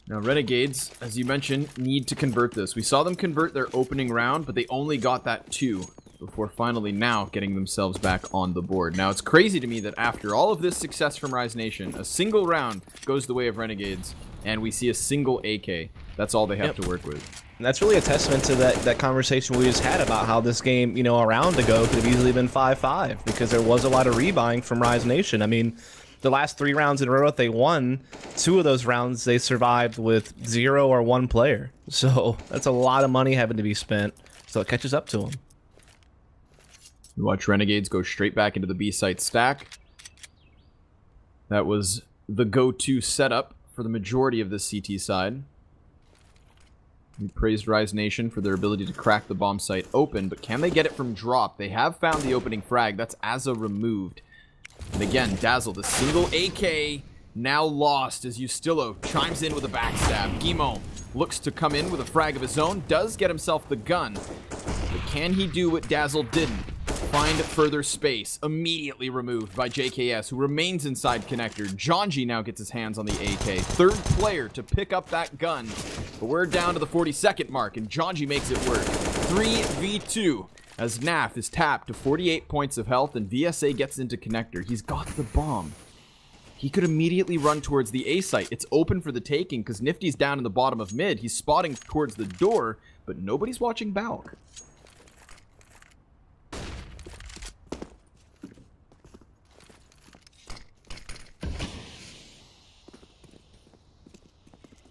Now, Renegades, as you mentioned, need to convert this. We saw them convert their opening round, but they only got that 2 before finally now getting themselves back on the board. Now, it's crazy to me that after all of this success from Rise Nation, a single round goes the way of Renegades, and we see a single AK. That's all they have to work with. And that's really a testament to that conversation we just had about how this game, you know, a round ago could have easily been 5-5 because there was a lot of rebuying from Rise Nation. I mean, the last 3 rounds in a row that they won, 2 of those rounds they survived with 0 or 1 player. So that's a lot of money having to be spent. So it catches up to them. You watch Renegades go straight back into the B site stack. That was the go-to setup for the majority of this CT side. We praised Rise Nation for their ability to crack the bomb site open, but can they get it from drop? They have found the opening frag. That's Azza removed. And again, Dazzle, the single AK now lost as Ustillo chimes in with a backstab. Guimont looks to come in with a frag of his own, does get himself the gun. But can he do what Dazzle didn't? Find further space. Immediately removed by JKS, who remains inside connector. Jonji now gets his hands on the AK. Third player to pick up that gun. But we're down to the 40-second mark, and Jonji makes it work. 3v2 as Naf is tapped to 48 points of health, and VSA gets into connector. He's got the bomb. He could immediately run towards the A site. It's open for the taking because Nifty's down in the bottom of mid. He's spotting towards the door, but nobody's watching Balk.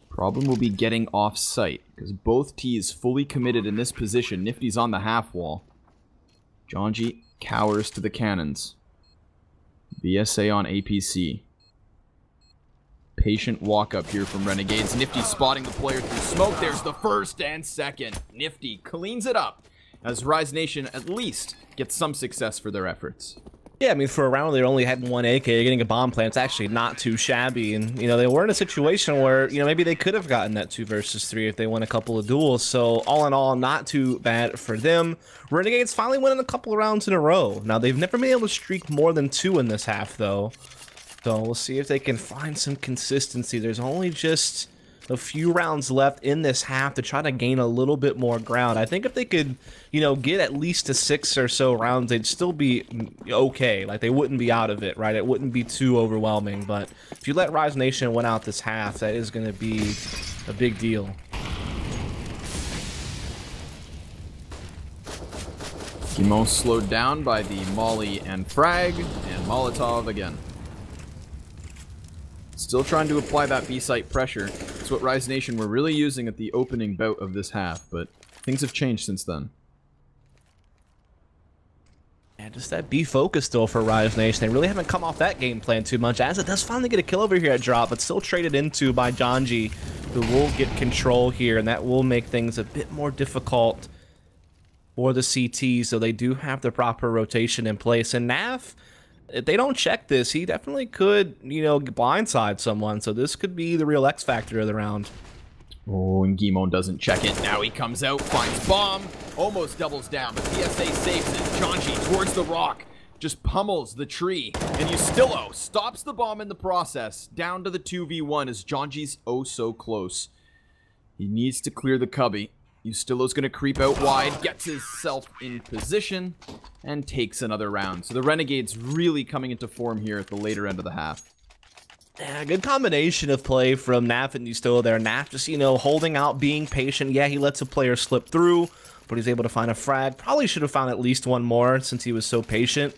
Problem will be getting off site because both T's fully committed in this position. Nifty's on the half wall. Jonji cowers to the cannons. VSA on APC. Patient walk up here from Renegades. Nifty spotting the player through smoke. There's the first and second. Nifty cleans it up as Rise Nation at least gets some success for their efforts. Yeah, I mean, for a round they only had 1 AK, getting a bomb plant, it's actually not too shabby. And, you know, they were in a situation where, you know, maybe they could have gotten that 2 versus 3 if they won a couple of duels. So, all in all, not too bad for them. Renegades finally winning a couple of rounds in a row. Now, they've never been able to streak more than 2 in this half, though. So, we'll see if they can find some consistency. There's only just a few rounds left in this half to try to gain a little bit more ground. I think if they could, you know, get at least to 6 or so rounds, they'd still be okay. Like, they wouldn't be out of it, right? It wouldn't be too overwhelming. But if you let Rise Nation win out this half, that is going to be a big deal. Guimont slowed down by the Molly and Frag, and Molotov again. Still trying to apply that B-site pressure. It's what Rise Nation were really using at the opening bout of this half, but things have changed since then. Yeah, just that B focus still for Rise Nation. They really haven't come off that game plan too much, as it does finally get a kill over here at drop, but still traded into by Jonji, who will get control here, and that will make things a bit more difficult for the CT, so they do have the proper rotation in place. And Naf, if they don't check this, he definitely could, you know, blindside someone. So this could be the real X factor of the round. Oh, and Guimont doesn't check it. Now he comes out, finds bomb, almost doubles down, but PSA saves it. Jonji towards the rock, just pummels the tree, and Ustillo stops the bomb in the process. Down to the 2v1 as Jonji's oh so close. He needs to clear the cubby. Ustillo's going to creep out wide, gets himself in position, and takes another round. So the Renegades really coming into form here at the later end of the half. Yeah, good combination of play from Naf and Ustillo there. Naf just, you know, holding out, being patient. Yeah, he lets a player slip through, but he's able to find a frag. Probably should have found at least one more since he was so patient.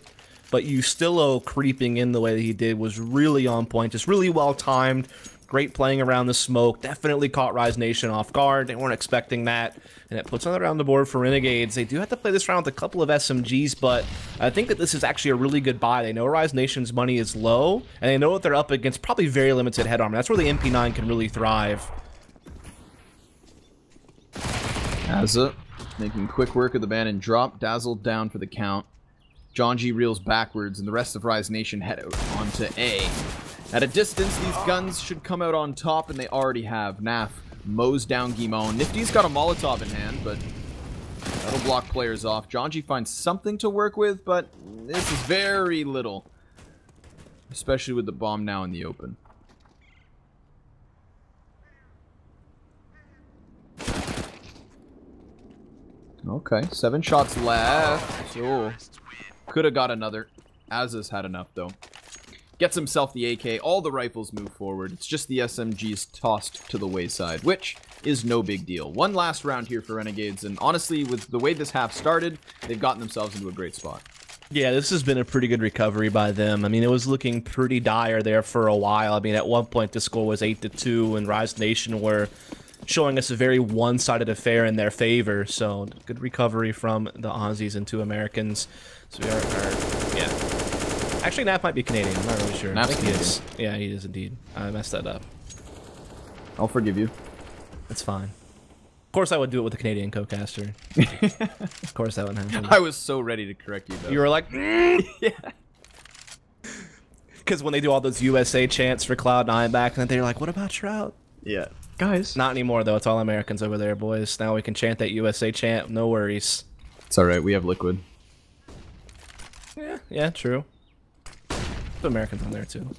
But Ustillo creeping in the way that he did was really on point, just really well timed. Great playing around the smoke. Definitely caught Rise Nation off guard. They weren't expecting that. And it puts another round on the board for Renegades. They do have to play this round with a couple of SMGs, but I think that this is actually a really good buy. They know Rise Nation's money is low, and they know what they're up against. Probably very limited head armor. That's where the MP9 can really thrive. Azza making quick work of the ban and drop. Dazzled down for the count. Jonji reels backwards, and the rest of Rise Nation head out onto A. At a distance, these guns should come out on top, and they already have. Naf mows down Guimont. Nifty's got a Molotov in hand, but that'll block players off. Jonji finds something to work with, but this is very little. Especially with the bomb now in the open. Okay, 7 shots left. Oh, could have got another. Azza's had enough, though. Gets himself the AK. All the rifles move forward. It's just the SMGs tossed to the wayside, which is no big deal. One last round here for Renegades, and honestly, with the way this half started, they've gotten themselves into a great spot. Yeah, this has been a pretty good recovery by them. I mean, it was looking pretty dire there for a while. I mean, at one point the score was 8-2, and Rise Nation were showing us a very one-sided affair in their favor. So good recovery from the Aussies and 2 Americans. So we are yeah. Actually, Nap might be Canadian. I'm not really sure. Nap's I think he is. Canadian. Yeah, he is indeed. I messed that up. I'll forgive you. It's fine. Of course, I would do it with the Canadian co-caster. Of course, that would happen. I was so ready to correct you, though. You were like, yeah. Because when they do all those USA chants for Cloud9 back, and then they're like, what about Shroud? Yeah. Guys. Not anymore, though. It's all Americans over there, boys. Now we can chant that USA chant. No worries. It's all right. We have Liquid. Yeah, true. The Americans on there, too.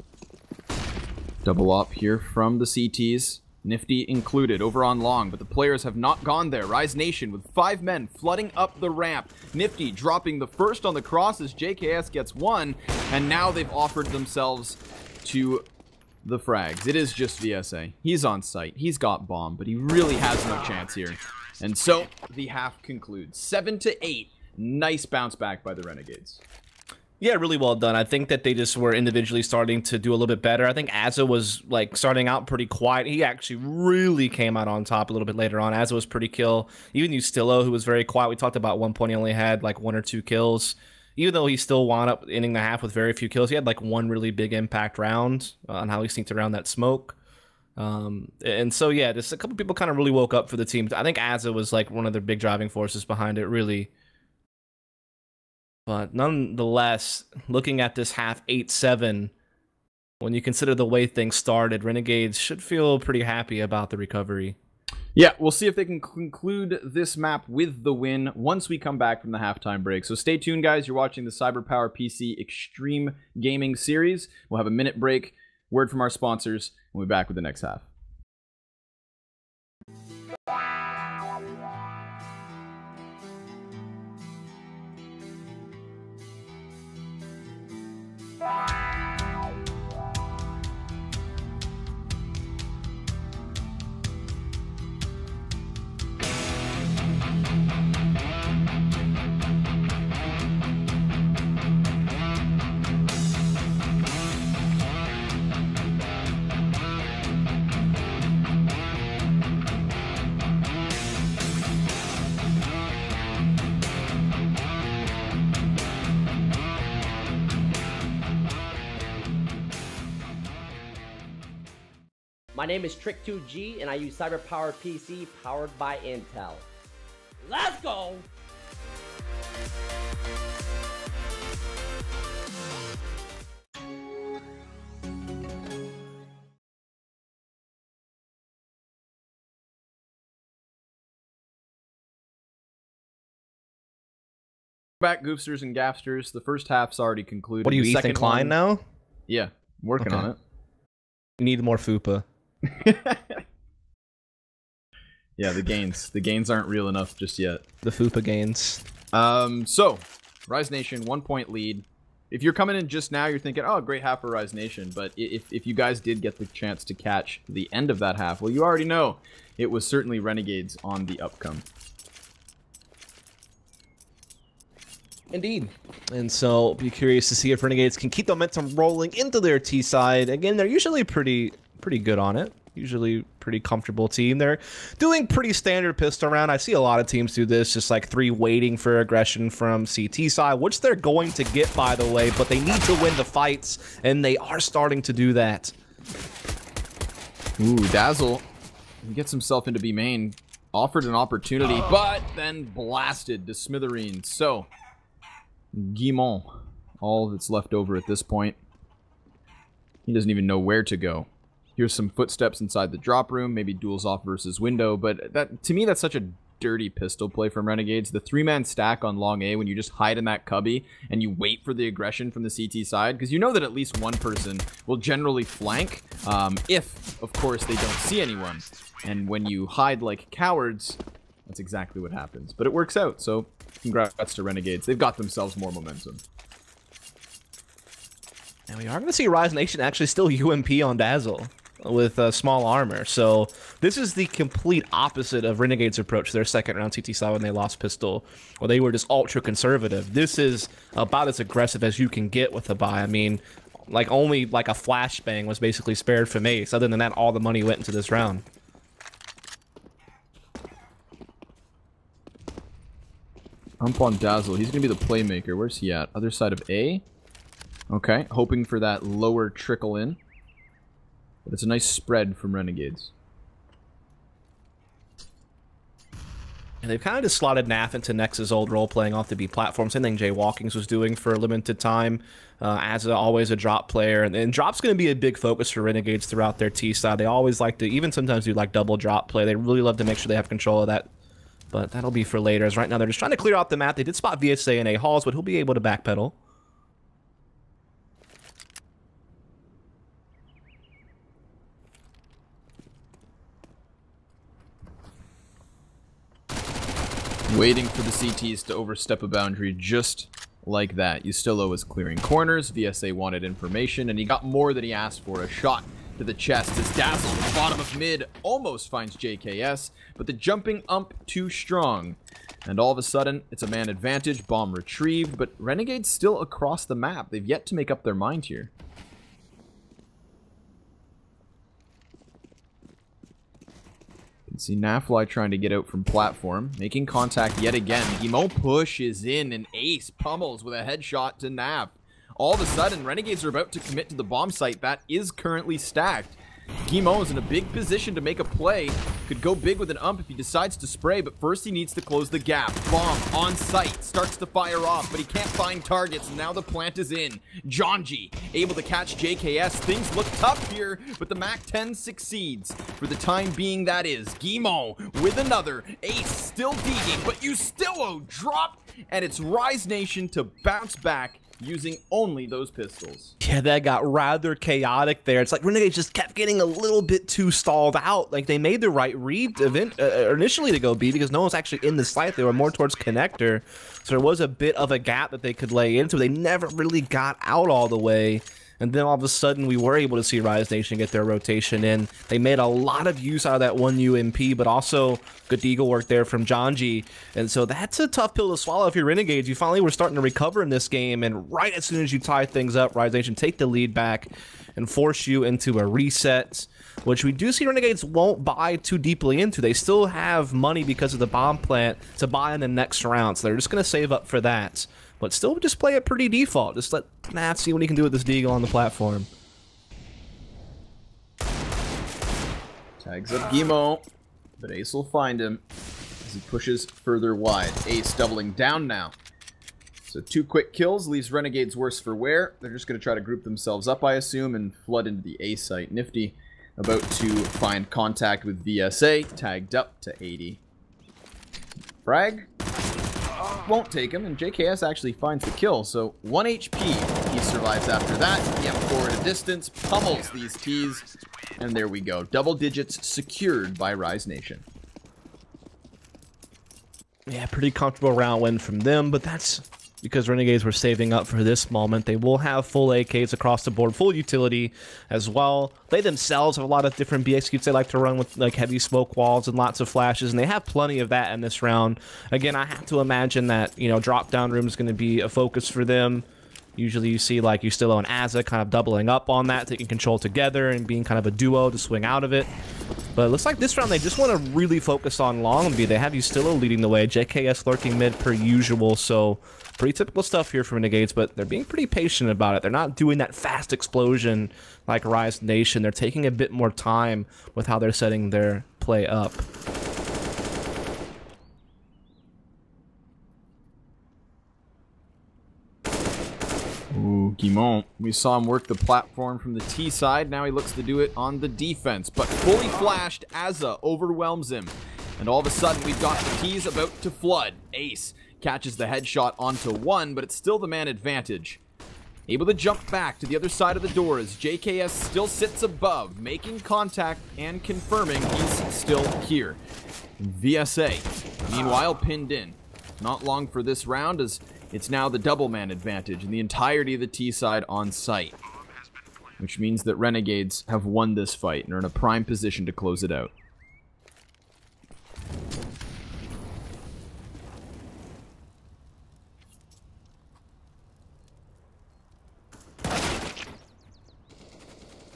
Double op here from the CTs. Nifty included over on long, but the players have not gone there. Rise Nation with 5 men flooding up the ramp. Nifty dropping the first on the cross as JKS gets 1, and now they've offered themselves to the frags. It is just VSA. He's on site. He's got bomb, but he really has no chance here. And so the half concludes 7-8. Nice bounce back by the Renegades. Yeah, really well done. I think that they just were individually starting to do a little bit better. I think Azza was like starting out pretty quiet. He actually really came out on top a little bit later on. Azza was pretty kill. Even Ustillo, who was very quiet. We talked about at one point he only had like 1 or 2 kills. Even though he still wound up ending the half with very few kills, he had like 1 really big impact round on how he sneaked around that smoke. And so yeah, just a couple people kind of really woke up for the team. I think Azza was like one of the big driving forces behind it, really. But nonetheless, looking at this half 8-7, when you consider the way things started, Renegades should feel pretty happy about the recovery. Yeah, we'll see if they can conclude this map with the win once we come back from the halftime break. So stay tuned, guys. You're watching the CyberPowerPC Extreme Gaming Series. We'll have a minute break, word from our sponsors, and we'll be back with the next half. My name is Trick2G, and I use CyberPowerPC powered by Intel. Let's go! Back, Goofsters and Gaffsters. The first half's already concluded. What are you, The Ethan second Klein one, now? Yeah, working Okay. on it. You need more FUPA. Yeah, the gains aren't real enough just yet. The FUPA gains. So Rise Nation 1-point lead. If you're coming in just now, you're thinking, oh, great half for Rise Nation. But if you guys did get the chance to catch the end of that half, well, you already know it was certainly Renegades on the upcome. Indeed. And so be curious to see if Renegades can keep the momentum rolling into their T side. Again, they're usually pretty good on it. Usually pretty comfortable team. They're doing pretty standard pistol round. I see a lot of teams do this, just like 3 waiting for aggression from CT side, which they're going to get, by the way, but they need to win the fights, and they are starting to do that. Ooh, Dazzle gets himself into B main, offered an opportunity, but then blasted to smithereens. So Guimont, all that's left over at this point. He doesn't even know where to go. Here's some footsteps inside the drop room, maybe duels off versus window, but that, to me, that's such a dirty pistol play from Renegades. The 3-man stack on long A when you just hide in that cubby and you wait for the aggression from the CT side, because you know that at least one person will generally flank, if, of course, they don't see anyone. And when you hide like cowards, that's exactly what happens. But it works out, so congrats to Renegades. They've got themselves more momentum. And we are going to see Rise Nation actually still UMP on Dazzle. with small armor. So this is the complete opposite of Renegade's approach to their second round CT side when they lost pistol, where they were just ultra conservative. This is about as aggressive as you can get with a buy. I mean, like only like a flashbang was basically spared from Ace. Other than that, all the money went into this round. Hump on Dazzle. He's going to be the playmaker. Where's he at? Other side of A? Okay, hoping for that lower trickle in. But it's a nice spread from Renegades. And they've kind of just slotted Naf into Nex's old role, playing off the B platform. Same thing Jay Walkings was doing for a limited time, as always a drop player. And drop's going to be a big focus for Renegades throughout their T side. They always like to, even sometimes do like double drop play. They really love to make sure they have control of that. But that'll be for later, as right now they're just trying to clear out the map. They did spot VSA in A halls, but he'll be able to backpedal. Waiting for the CTs to overstep a boundary just like that. Ustillo was clearing corners. VSA wanted information, and he got more than he asked for. A shot to the chest as Dazzle, the bottom of mid, almost finds JKS, but the jumping ump too strong. And all of a sudden, it's a man advantage, bomb retrieved, but Renegade's still across the map. They've yet to make up their mind here. You can see Nafly trying to get out from platform, making contact yet again. Guimont pushes in, and Ace pummels with a headshot to Naf. All of a sudden, Renegades are about to commit to the bomb site that is currently stacked. Guimont is in a big position to make a play. Could go big with an ump if he decides to spray, but first he needs to close the gap. Bomb on site, starts to fire off, but he can't find targets. Now the plant is in. Jonji able to catch JKS. Things look tough here, but the MAC-10 succeeds. For the time being, that is. Guimont with another. Ace still digging, but Ustillo dropped, and it's Rise Nation to bounce back using only those pistols. Yeah, that got rather chaotic there. It's like Renegades just kept getting a little bit too stalled out. Like, they made the right read initially to go B because no one's actually in the site. They were more towards connector. So there was a bit of a gap that they could lay into. They never really got out all the way. And then all of a sudden, we were able to see Rise Nation get their rotation in. They made a lot of use out of that one UMP, but also good eagle work there from Jonji. And so that's a tough pill to swallow if you're Renegades. You finally were starting to recover in this game, and right as soon as you tie things up, Rise Nation take the lead back and force you into a reset, which we do see Renegades won't buy too deeply into. They still have money because of the bomb plant to buy in the next round, so they're just going to save up for that. But still just play it pretty default. Just let Naf see what he can do with this deagle on the platform. Tags up Guimont, but Ace will find him as he pushes further wide. Ace doubling down now. So 2 quick kills leaves Renegades worse for wear. They're just going to try to group themselves up, I assume, and flood into the A site. Nifty about to find contact with VSA, tagged up to 80. Frag won't take him, and JKS actually finds the kill, so 1 HP. He survives after that. The M4 at a distance pummels these T's, and there we go. Double digits secured by Rise Nation. Yeah, pretty comfortable round win from them, but that's because Renegades were saving up for this moment. They will have full AKs across the board, full utility as well. They themselves have a lot of different BXQs they like to run with, like heavy smoke walls and lots of flashes, and they have plenty of that in this round. Again, I have to imagine that, you know, drop down room is going to be a focus for them. Usually you see like Ustillo and Azza kind of doubling up on that, taking control together and being kind of a duo to swing out of it. But it looks like this round they just want to really focus on long B. They have Ustillo leading the way, JKS lurking mid per usual, so pretty typical stuff here for Renegades, but they're being pretty patient about it. They're not doing that fast explosion like Rise Nation. They're taking a bit more time with how they're setting their play up. Ooh, Guimont. We saw him work the platform from the T side. Now he looks to do it on the defense. But fully flashed, Azza overwhelms him. And all of a sudden, we've got the T's about to flood. Ace catches the headshot onto 1, but it's still the man advantage. Able to jump back to the other side of the door as JKS still sits above, making contact and confirming he's still here. VSA, meanwhile, pinned in. Not long for this round as it's now the double man advantage and the entirety of the T side on site. which means that Renegades have won this fight and are in a prime position to close it out.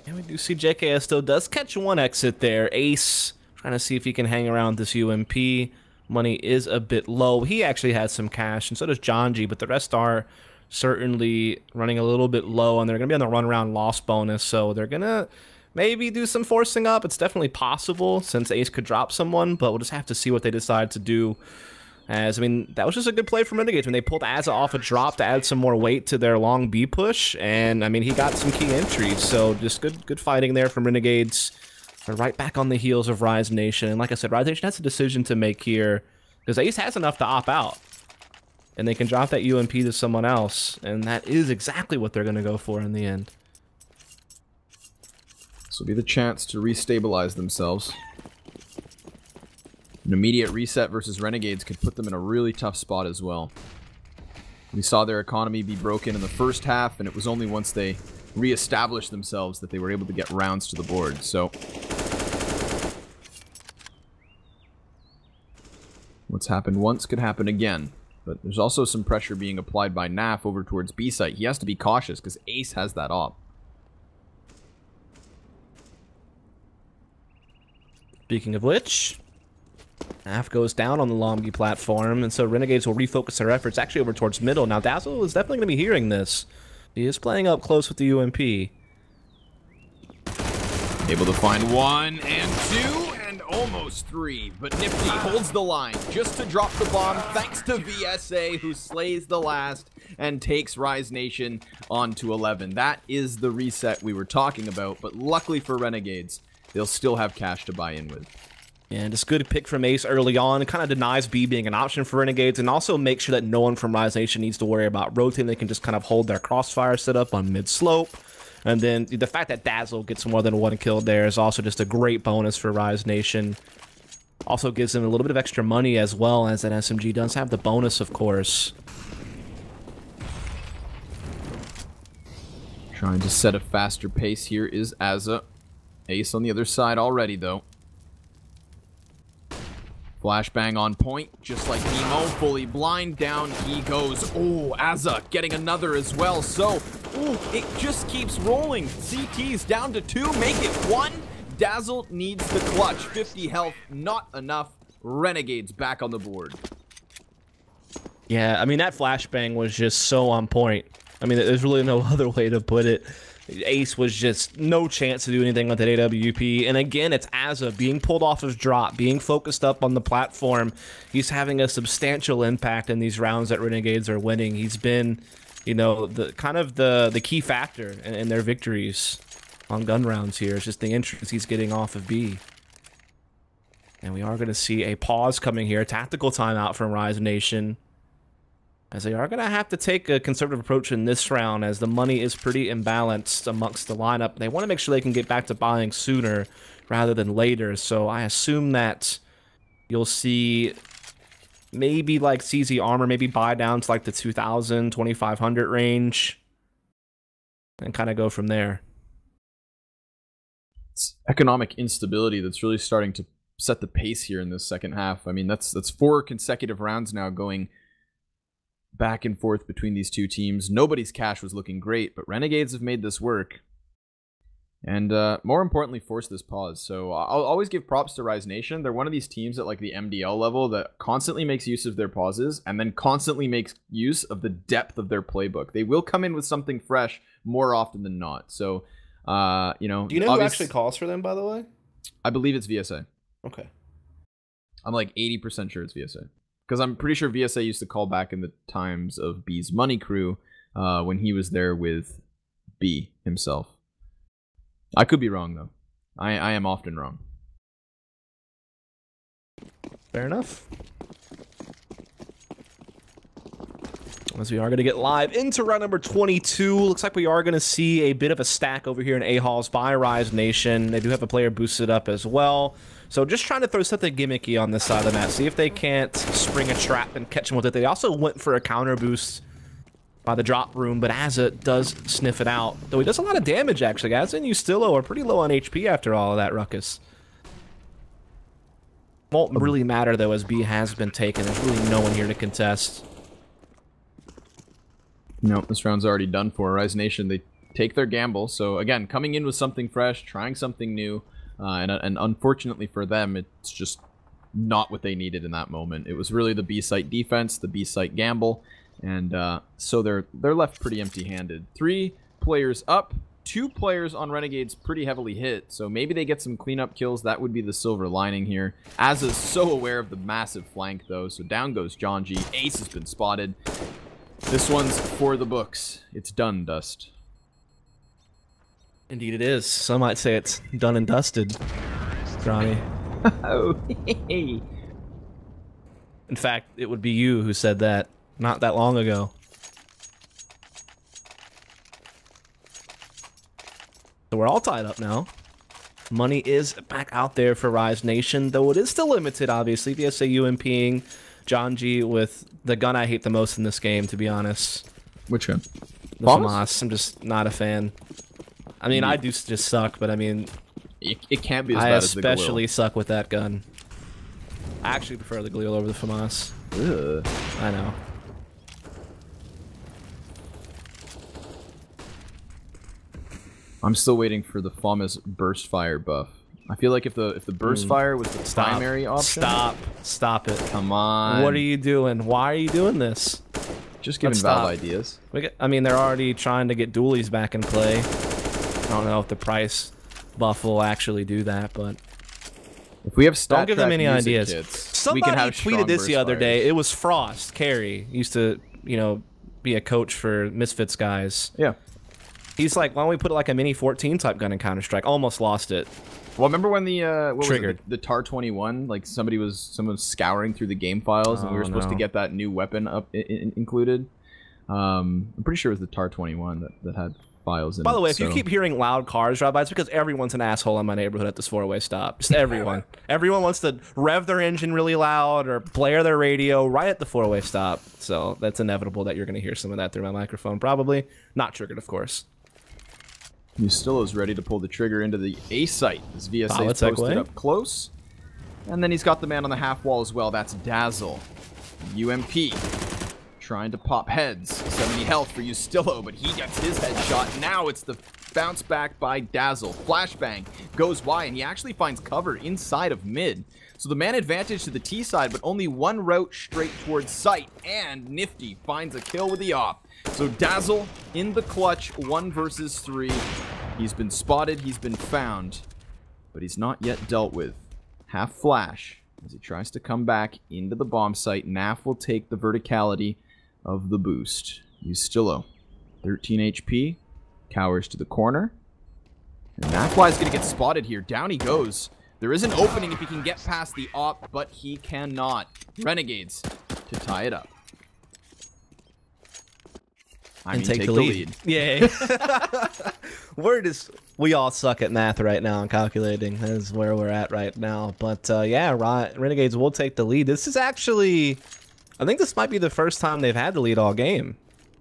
And we do see JKS still does catch one exit there. Ace trying to see if he can hang around this UMP. Money is a bit low. He actually has some cash, and so does John G, but the rest are certainly running a little bit low, and they're going to be on the run around loss bonus, so they're going to maybe do some forcing up. It's definitely possible since Ace could drop someone, but we'll just have to see what they decide to do. As, I mean, that was just a good play from Renegades when they pulled Azza off a drop to add some more weight to their long B push, and, I mean, he got some key entries, so just good fighting there from Renegades. They're right back on the heels of Rise Nation, and like I said, Rise Nation has a decision to make here, because Ace has enough to opt out, and they can drop that UMP to someone else, and that is exactly what they're going to go for in the end. This will be the chance to restabilize themselves. An immediate reset versus Renegades could put them in a really tough spot as well. We saw their economy be broken in the first half, and it was only once they re-established themselves that they were able to get rounds to the board. So, what's happened once could happen again. But there's also some pressure being applied by Naf over towards B site. He has to be cautious because Ace has that op. Speaking of which, Naf goes down on the Lomgi platform, and so Renegades will refocus their efforts actually over towards middle. Now, Dazzle is definitely going to be hearing this. He is playing up close with the UMP. Able to find 1 and 2 and almost 3, but Nifty holds the line just to drop the bomb thanks to VSA, who slays the last and takes Rise Nation on to 11. That is the reset we were talking about, but luckily for Renegades, they'll still have cash to buy in with. And it's a good pick from Ace early on. It kind of denies B being an option for Renegades, and also make sure that no one from Rise Nation needs to worry about rotating. They can just kind of hold their crossfire set up on mid-slope. And then the fact that Dazzle gets more than 1 kill there is also just a great bonus for Rise Nation. Also gives them a little bit of extra money as well, as that SMG does have the bonus, of course. Trying to set a faster pace here is Azza. Ace on the other side already, though. Flashbang on point, just like Nemo, fully blind, down he goes. Oh, Azza getting another as well, so, it just keeps rolling. CT's down to 2, make it 1. Dazzle needs the clutch, 50 health, not enough. Renegades back on the board. Yeah, I mean, that flashbang was just so on point. I mean, there's really no other way to put it. Ace was just no chance to do anything with that AWP. And again, it's Azza being pulled off his drop, being focused up on the platform. He's having a substantial impact in these rounds that Renegades are winning. He's been, you know, the key factor in their victories on gun rounds here. It's just the entries he's getting off of B. And we are going to see a pause coming here. Tactical timeout from Rise Nation, as they are going to have to take a conservative approach in this round, as the money is pretty imbalanced amongst the lineup. They want to make sure they can get back to buying sooner rather than later, so I assume that you'll see maybe like CZ Armor maybe buy down to like the 2,000, 2,500 range, and kind of go from there. It's economic instability that's really starting to set the pace here in this second half. I mean, that's 4 consecutive rounds now going back and forth between these two teams. Nobody's cash was looking great, but Renegades have made this work. And more importantly, force this pause. So I'll always give props to Rise Nation. They're one of these teams at like the MDL level that constantly makes use of their pauses and then constantly makes use of the depth of their playbook. They will come in with something fresh more often than not. So, you know... Do you know who actually calls for them, by the way? I believe it's VSA. Okay. I'm like 80% sure it's VSA. Because I'm pretty sure VSA used to call back in the times of B's Money Crew when he was there with B himself. I could be wrong, though. I am often wrong. Fair enough. As we are going to get live into round number 22. Looks like we are going to see a bit of a stack over here in A-Halls by Rise Nation. They do have a player boosted up as well. So just trying to throw something gimmicky on this side of the map. See if they can't spring a trap and catch them with it. They also went for a counter boost by the drop room, but Azza does sniff it out. Though he does a lot of damage, actually. Azza and Ustillo are pretty low on HP after all of that ruckus. Won't really matter, though, as B has been taken. There's really no one here to contest. No, this round's already done for. Rise Nation, they take their gamble. So, again, coming in with something fresh, trying something new. And unfortunately for them, it's just not what they needed in that moment. It was really the B-site defense, the B-site gamble. And so they're left pretty empty-handed. 3 players up. 2 players on Renegades pretty heavily hit, so maybe they get some cleanup kills. That would be the silver lining here. Azza's so aware of the massive flank, though, so down goes John G. Ace has been spotted. This one's for the books. It's done, Dust. Indeed it is. Some might say it's done and dusted, Ronnie. Oh, hey. In fact, it would be you who said that not that long ago. So we're all tied up now. Money is back out there for Rise Nation, though it is still limited, obviously. The SAU MPing John G with the gun I hate the most in this game, to be honest. Which one? The FAMAS. I'm just not a fan. I mean, I do just suck, but I mean... It can't be as bad I as the Galil. especially suck with that gun. I actually prefer the Galil over the FAMAS. Ugh. I know. I'm still waiting for the FAMAS burst fire buff. I feel like if the burst fire was the primary option... Stop it. Come on. What are you doing? Why are you doing this? Just giving Valve ideas. I mean, they're already trying to get dualies back in play. I don't know if the price buff will actually do that, but... If we have stat don't give them any ideas. Kits, somebody we can have tweeted this the other fires. day. It was Frost Carey. Used to, you know, be a coach for Misfits guys. Yeah. He's like, why don't we put like a mini 14 type gun in Counter-Strike? Almost lost it. Well, remember when the what Triggered. was it, the TAR 21? Like someone was scouring through the game files, and we were supposed to get that new weapon up included. I'm pretty sure it was the TAR 21 that had files in it. By the way, if you keep hearing loud cars drive by, it's because everyone's an asshole in my neighborhood at this 4-way stop. Just everyone. Everyone wants to rev their engine really loud or blare their radio right at the 4-way stop. So that's inevitable that you're going to hear some of that through my microphone. Probably not triggered, of course. Ustillo's ready to pull the trigger into the A site. This VSA is posted up close. And then he's got the man on the half wall as well. That's Dazzle. UMP. Trying to pop heads. 70 health for Ustillo, but he gets his head shot. Now it's the bounce back by Dazzle. Flashbang goes wide, and he actually finds cover inside of mid. So the man advantage to the T side, but only one route straight towards site. And Nifty finds a kill with the op. So Dazzle in the clutch, 1 versus 3. He's been spotted, he's been found, but he's not yet dealt with. Half flash as he tries to come back into the bomb site. Naf will take the verticality of the boost. Ustillo, 13 HP, cowers to the corner. And Nafly is going to get spotted here. Down he goes. There is an opening if he can get past the op, but he cannot. Renegades to tie it up. And take the lead. Yay. We all suck at math right now and calculating. That is where we're at right now. But yeah, Renegades will take the lead. This is actually, I think this might be the first time they've had the lead all game.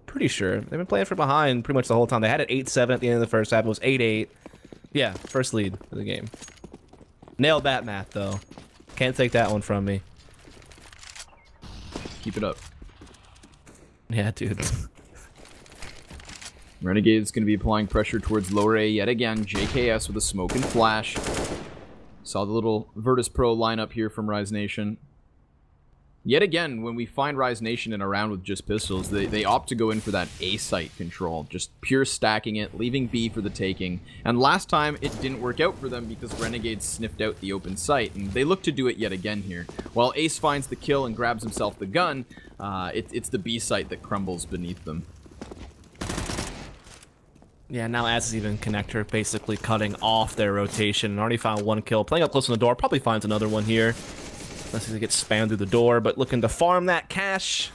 Pretty sure. They've been playing from behind pretty much the whole time. They had it 8-7 at the end of the first half. It was 8-8. Yeah, first lead of the game. Nailed that math, though. Can't take that one from me. Keep it up. Yeah, dude. Renegades going to be applying pressure towards lower A yet again. JKS with a smoke and flash. Saw the little Virtus Pro lineup here from Rise Nation. Yet again, when we find Rise Nation in a round with just pistols, they opt to go in for that A site control. Just pure stacking it, leaving B for the taking. And last time, it didn't work out for them because Renegades sniffed out the open site. And they look to do it yet again here. While Ace finds the kill and grabs himself the gun, it's the B site that crumbles beneath them. Yeah, now Az's even connector, basically cutting off their rotation. And already found 1 kill. Playing up close on the door, probably finds another one here. Unless he gets spammed through the door, but looking to farm that cash.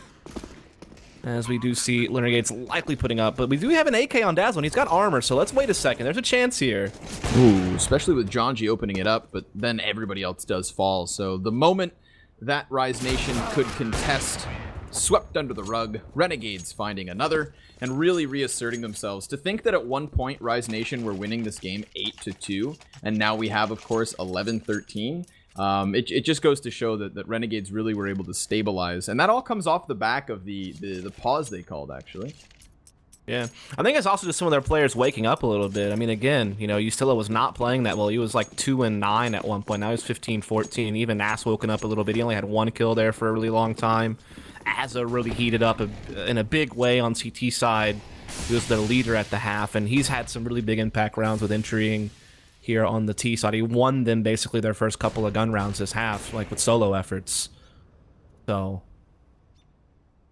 As we do see Renegades likely putting up, but we do have an AK on Dazzle, and he's got armor, so let's wait a second. There's a chance here. Ooh, especially with John G opening it up, but then everybody else does fall. So the moment that Rise Nation could contest swept under the rug, Renegades finding another, and really reasserting themselves. To think that at one point Rise Nation were winning this game 8-2, and now we have, of course, 11-13. It just goes to show that Renegades really were able to stabilize, and that all comes off the back of the pause they called, actually. Yeah, I think it's also just some of their players waking up a little bit. I mean, again, you know, Ustilla was not playing that well. He was like 2-9 at one point. Now he's 15-14. Even Nass woken up a little bit. He only had 1 kill there for a really long time. Azza really heated up in a big way on CT side. He was their leader at the half, and he's had some really big impact rounds with entering here on the T side. He won them basically their first couple of gun rounds this half, like with solo efforts. So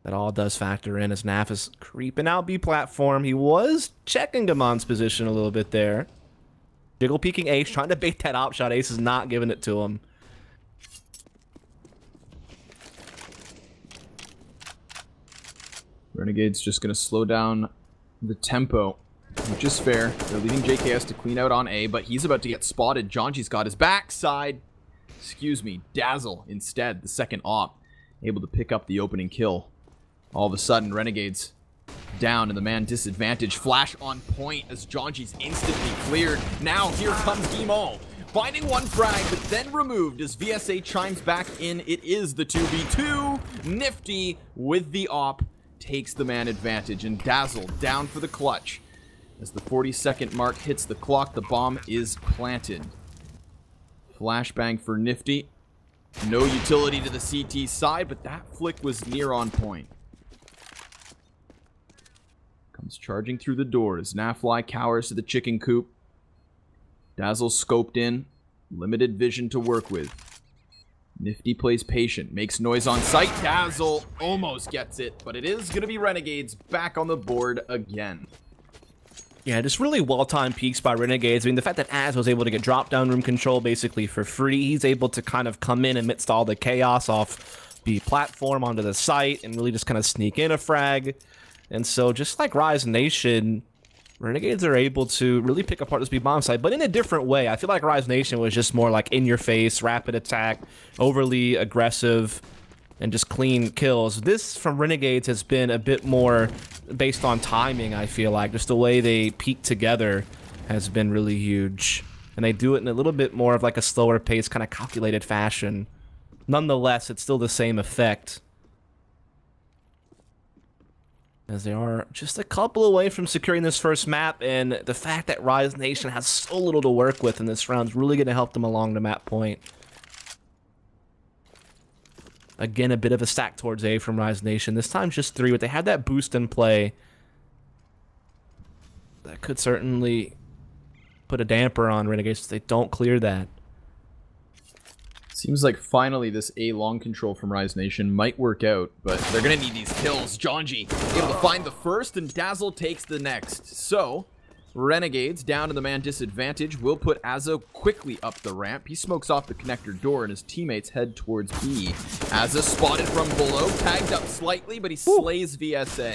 that all does factor in as Naf is creeping out B platform. He was checking Gamon's position a little bit there. Jiggle peeking Ace, trying to bait that op shot. Ace is not giving it to him. Renegades just going to slow down the tempo, which is fair. They're leaving JKS to clean out on A, but he's about to get spotted. Jonji's got his backside. Excuse me, Dazzle instead, the second op, able to pick up the opening kill. All of a sudden, Renegades down and the man disadvantage. Flash on point as Jonji's instantly cleared. Now here comes Guimont, finding one frag, but then removed as VSA chimes back in. It is the 2v2. Nifty with the op takes the man advantage, and Dazzle down for the clutch. As the 40-second mark hits the clock, the bomb is planted. Flashbang for Nifty. No utility to the CT side, but that flick was near on point. Comes charging through the door as Nafly cowers to the chicken coop. Dazzle scoped in. Limited vision to work with. Nifty plays patient. Makes noise on sight. Dazzle almost gets it, but it is going to be Renegades back on the board again. Yeah, just really well-timed peaks by Renegades. I mean, the fact that Az was able to get drop-down room control basically for free, he's able to kind of come in amidst all the chaos off the platform onto the site and really just kind of sneak in a frag. And so, just like Rise Nation, Renegades are able to really pick apart this B-bomb site, but in a different way. I feel like Rise Nation was just more like in-your-face, rapid attack, overly aggressive, and just clean kills. This from Renegades has been a bit more based on timing, I feel like. Just the way they peak together has been really huge. And they do it in a little bit more of like a slower pace, kind of calculated fashion. Nonetheless, it's still the same effect, as they are just a couple away from securing this first map, and the fact that Rise Nation has so little to work with in this round is really going to help them along the map point. Again, a bit of a stack towards A from Rise Nation. This time just 3, but they had that boost in play. That could certainly put a damper on Renegades if they don't clear that. Seems like finally this A long control from Rise Nation might work out, but they're going to need these kills. Jonji able to find the first, and Dazzle takes the next. So, Renegades down to the man disadvantage will put Azza quickly up the ramp. He smokes off the connector door, and his teammates head towards B. Azza spotted from below, tagged up slightly, but he slays VSA.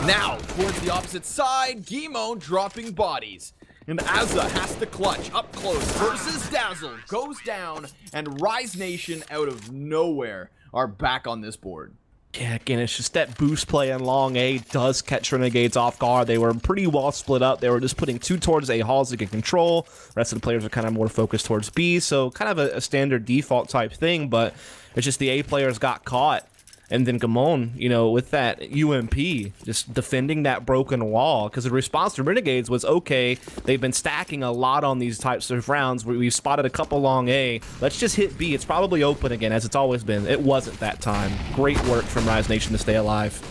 Now, towards the opposite side, Guimont dropping bodies. And Azza has to clutch up close versus Dazzle. Goes down, and Rise Nation out of nowhere are back on this board. Yeah, again, it's just that boost play in long A does catch Renegades off guard. They were pretty well split up. They were just putting 2 towards A halls to get control. The rest of the players are kind of more focused towards B, so kind of a standard default type thing, but it's just the A players got caught. And then Gamon, you know, with that UMP, just defending that broken wall. Because the response to Renegades was, okay, they've been stacking a lot on these types of rounds. We've spotted a couple long A. Let's just hit B. It's probably open again, as it's always been. It wasn't that time. Great work from Rise Nation to stay alive.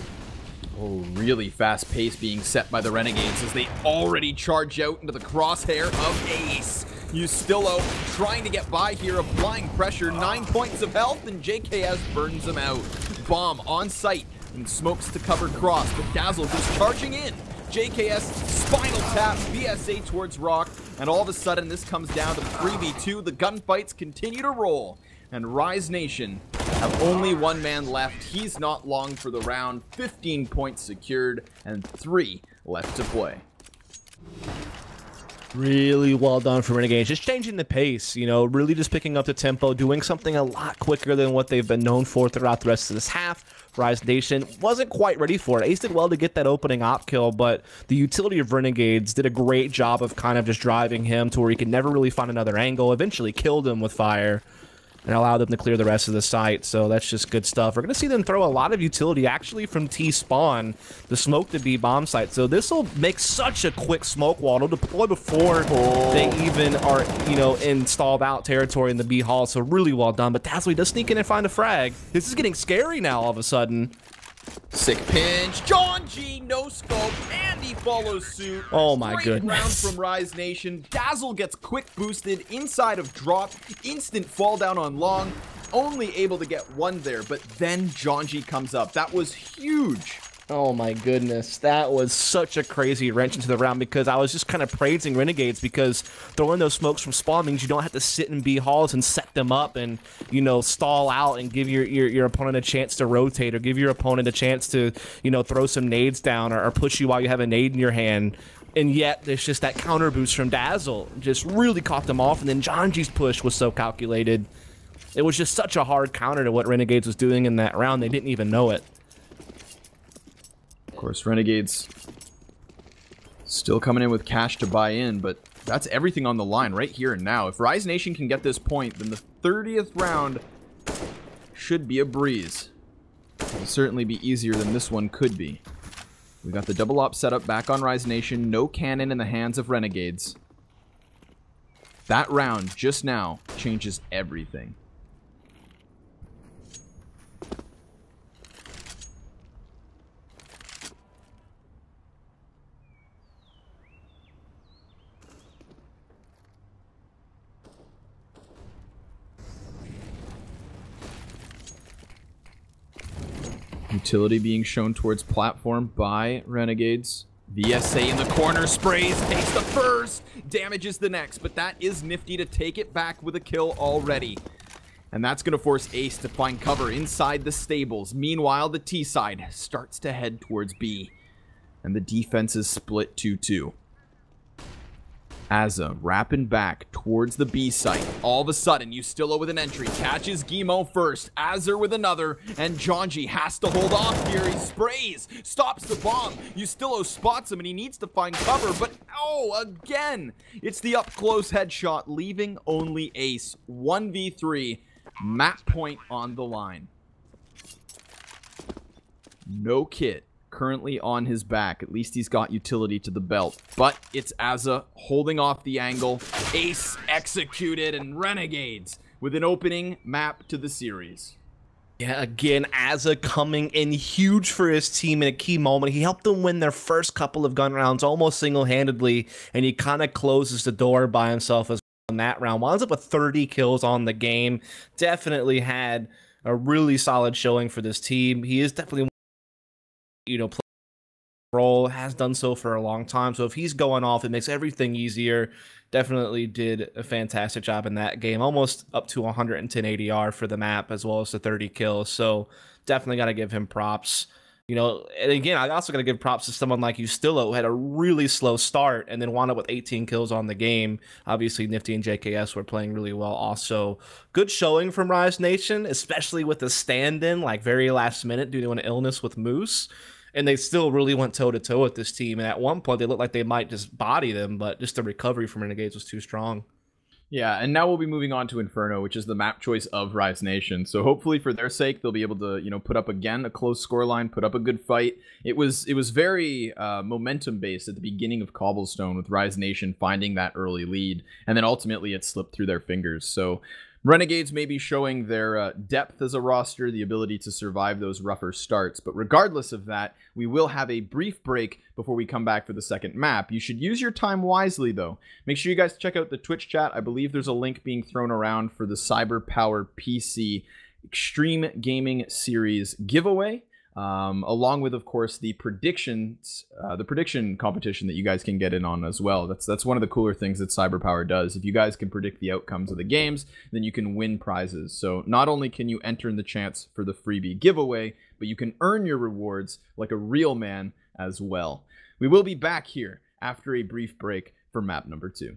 Oh, really fast pace being set by the Renegades as they already charge out into the crosshair of Ace. Ustillo trying to get by here, applying pressure, 9 points of health, and JKS burns him out. Bomb on site, and smokes to cover cross, but Dazzle just charging in. JKS, spinal tap, VSA towards Rock, and all of a sudden this comes down to 3v2. The gunfights continue to roll, and Rise Nation have only 1 man left. He's not long for the round. 15 points secured, and 3 left to play. Really well done for Renegades. Just changing the pace, you know, really just picking up the tempo, doing something a lot quicker than what they've been known for throughout the rest of this half. Rise Nation wasn't quite ready for it. Ace did well to get that opening op kill, but the utility of Renegades did a great job of kind of just driving him to where he could never really find another angle. Eventually killed him with fire and allowed them to clear the rest of the site, so that's just good stuff. We're going to see them throw a lot of utility, actually, from T-spawn to smoke the B bomb site, so this will make such a quick smoke wall. It'll deploy before they even are, you know, installed out territory in the B hall, so really well done. But Dazzly does sneak in and find a frag. This is getting scary now all of a sudden. Sick pinch, John G, no scope, and he follows suit. Oh my Great goodness. round from Rise Nation. Dazzle gets quick boosted inside of drop, instant fall down on long, only able to get one there, but then John G comes up. That was huge. Oh my goodness, that was such a crazy wrench into the round, because I was just kind of praising Renegades because throwing those smokes from spawn means you don't have to sit in B halls and set them up and, you know, stall out and give your opponent a chance to rotate, or give your opponent a chance to, you know, throw some nades down, or push you while you have a nade in your hand. And yet there's just that counter boost from Dazzle just really caught them off, and then John G's push was so calculated. It was just such a hard counter to what Renegades was doing in that round. They didn't even know it. Of course, Renegades still coming in with cash to buy in, but that's everything on the line right here and now. If Rise Nation can get this point, then the 30th round should be a breeze. It'll certainly be easier than this one could be. We got the double op setup back on Rise Nation. No cannon in the hands of Renegades. That round just now changes everything. Utility being shown towards platform by Renegades. VSA in the corner, sprays, takes the first, damages the next, but that is nifty to take it back with a kill already. And that's going to force Ace to find cover inside the stables. Meanwhile, the T side starts to head towards B. And the defense is split 2-2. Azza wrapping back towards the B site. All of a sudden, Ustillo with an entry. Catches Gimo first. Azzer with another. And Jonji has to hold off here. He sprays. Stops the bomb. Ustillo spots him and he needs to find cover. But, oh, again. It's the up-close headshot, leaving only Ace. 1v3. Map point on the line. No kit currently on his back. At least he's got utility to the belt. But it's Azza holding off the angle. Ace executed, and Renegades with an opening map to the series. Yeah, again, Azza coming in huge for his team in a key moment. He helped them win their first couple of gun rounds almost single-handedly, and he kind of closes the door by himself as well in that round. Winds up with 30 kills on the game. Definitely had a really solid showing for this team. He is definitely, you know, role, has done so for a long time, so if he's going off, it makes everything easier. Definitely did a fantastic job in that game, almost up to 110 ADR for the map, as well as the 30 kills, so definitely got to give him props. You know, and again, I also got to give props to someone like Ustillo, who had a really slow start and then wound up with 18 kills on the game. Obviously, Nifty and JKS were playing really well also. Good showing from Rise Nation, especially with the stand-in, like very last minute due to an illness with Moose. And they still really went toe-to-toe with this team. And at one point, they looked like they might just body them, but just the recovery from Renegades was too strong. Yeah, and now we'll be moving on to Inferno, which is the map choice of Rise Nation. So hopefully for their sake, they'll be able to, you know, put up again a close scoreline, put up a good fight. It was very momentum-based at the beginning of Cobblestone, with Rise Nation finding that early lead, and then ultimately it slipped through their fingers. So Renegades may be showing their depth as a roster, the ability to survive those rougher starts. But regardless of that, we will have a brief break before we come back for the second map. You should use your time wisely, though. Make sure you guys check out the Twitch chat. I believe there's a link being thrown around for the CyberPowerPC Extreme Gaming Series giveaway. Along with, of course, the prediction competition that you guys can get in on as well. That's one of the cooler things that CyberPower does. If you guys can predict the outcomes of the games, then you can win prizes. So not only can you enter in the chance for the freebie giveaway, but you can earn your rewards like a real man as well. We will be back here after a brief break for map number 2.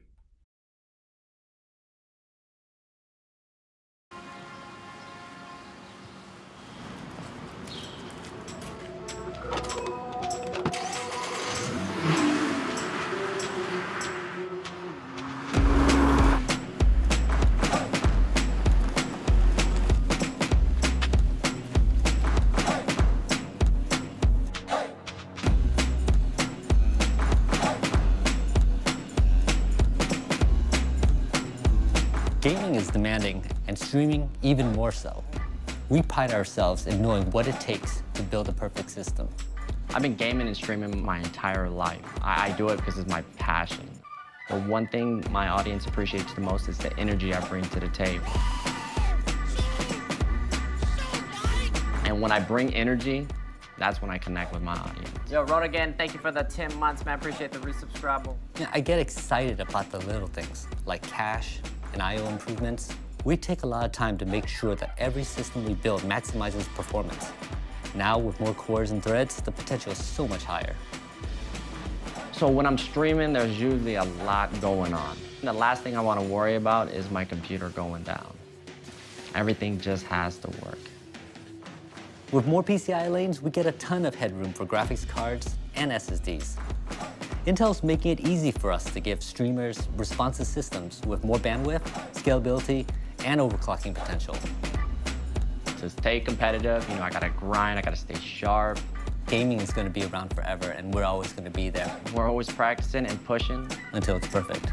Gaming is demanding, and streaming even more so. We pride ourselves in knowing what it takes to build a perfect system. I've been gaming and streaming my entire life. I do it because it's my passion. The one thing my audience appreciates the most is the energy I bring to the table. And when I bring energy, that's when I connect with my audience. Yo, Ro8 again, thank you for the 10 months, man. Appreciate the resubscribe. Yeah, I get excited about the little things, like cache and I/O improvements. We take a lot of time to make sure that every system we build maximizes performance. Now, with more cores and threads, the potential is so much higher. So when I'm streaming, there's usually a lot going on. The last thing I want to worry about is my computer going down. Everything just has to work. With more PCI lanes, we get a ton of headroom for graphics cards and SSDs. Intel's making it easy for us to give streamers responsive systems with more bandwidth, scalability, and overclocking potential. To stay competitive, I gotta grind, I gotta stay sharp. Gaming is going to be around forever, and we're always going to be there. We're always practicing and pushing until it's perfect.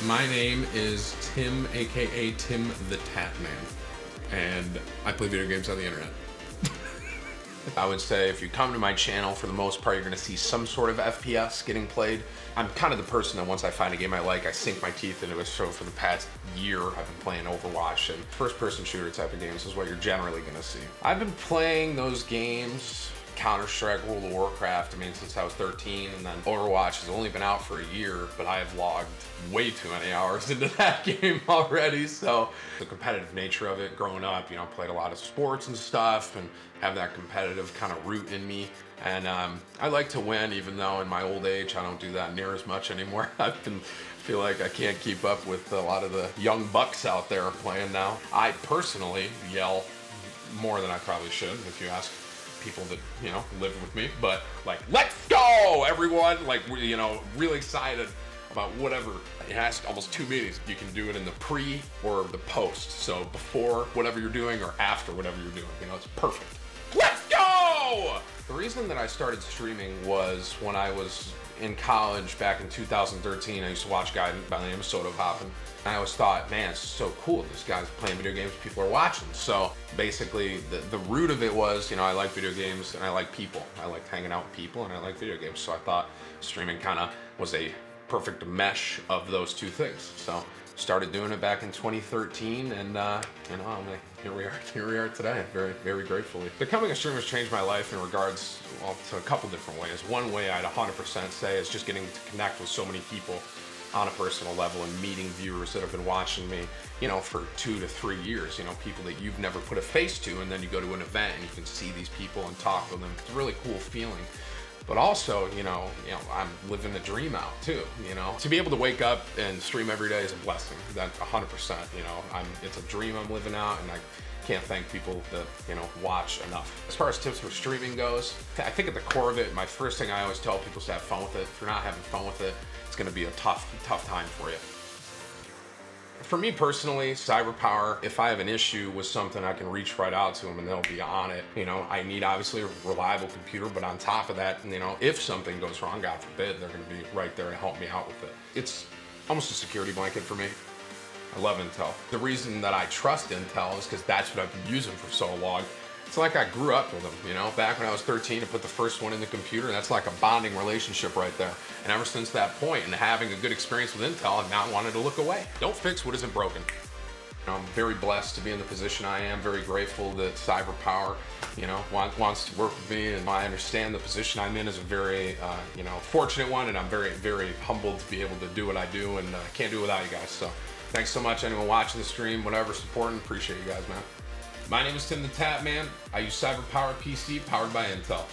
My name is Tim, aka Tim the Tatman, and I play video games on the internet. I would say if you come to my channel, for the most part, you're going to see some sort of FPS getting played. I'm kind of the person that once I find a game I like, I sink my teeth into it. So for the past year, I've been playing Overwatch, and first-person shooter type of games is what you're generally going to see. I've been playing those games, Counter-Strike, World of Warcraft, since I was 13, and then Overwatch has only been out for a year, but I have logged way too many hours into that game already. So the competitive nature of it, growing up, played a lot of sports and stuff, and have that competitive kind of root in me. And I like to win, even though in my old age, I don't do that near as much anymore. Feel like I can't keep up with a lot of the young bucks out there playing now. I personally yell more than I probably should, if you ask people that live with me, but like, let's go everyone, like, really excited about whatever. It has almost 2 meanings. You can do it in the pre or the post, so before whatever you're doing or after whatever you're doing, it's perfect. Let's go! The reason that I started streaming was when I was in college back in 2013. I used to watch a guy by the name of Soda Poppin'. I always thought, man, it's so cool. This guy's playing video games, people are watching. So basically, the root of it was, I like video games and I like people. I like hanging out with people and I like video games. So I thought streaming kind of was a perfect mesh of those two things. So started doing it back in 2013, and here we are today. Very, very gratefully. Becoming a streamer has changed my life in regards, well, to a couple different ways. One way I'd 100% say is just getting to connect with so many people on a personal level and meeting viewers that have been watching me, for 2 to 3 years, people that you've never put a face to, and then you go to an event and you can see these people and talk with them. It's a really cool feeling. but also, I'm living the dream out too, To be able to wake up and stream every day is a blessing. That 100%, it's a dream I'm living out, and I can't thank people that, watch enough. As far as tips for streaming goes, I think at the core of it, my first thing I always tell people is to have fun with it. If you're not having fun with it, it's gonna be a tough time for you. For me personally, CyberPower, if I have an issue with something, I can reach right out to them and they'll be on it. I need obviously a reliable computer, but on top of that, if something goes wrong, God forbid, they're gonna be right there to help me out with it. It's almost a security blanket for me. I love Intel. The reason that I trust Intel is because that's what I've been using for so long. It's like I grew up with them, Back when I was 13, I put the first one in the computer, and that's like a bonding relationship right there. And ever since that point, and having a good experience with Intel, I've not wanted to look away. Don't fix what isn't broken. I'm very blessed to be in the position I am, very grateful that CyberPower, wants to work with me, and I understand the position I'm in is a very, fortunate one, and I'm very, very humbled to be able to do what I do, and I can't do it without you guys. So thanks so much, anyone watching the stream, whatever, supporting, appreciate you guys, man. My name is Tim the Tap Man. I use CyberPowerPC powered by Intel.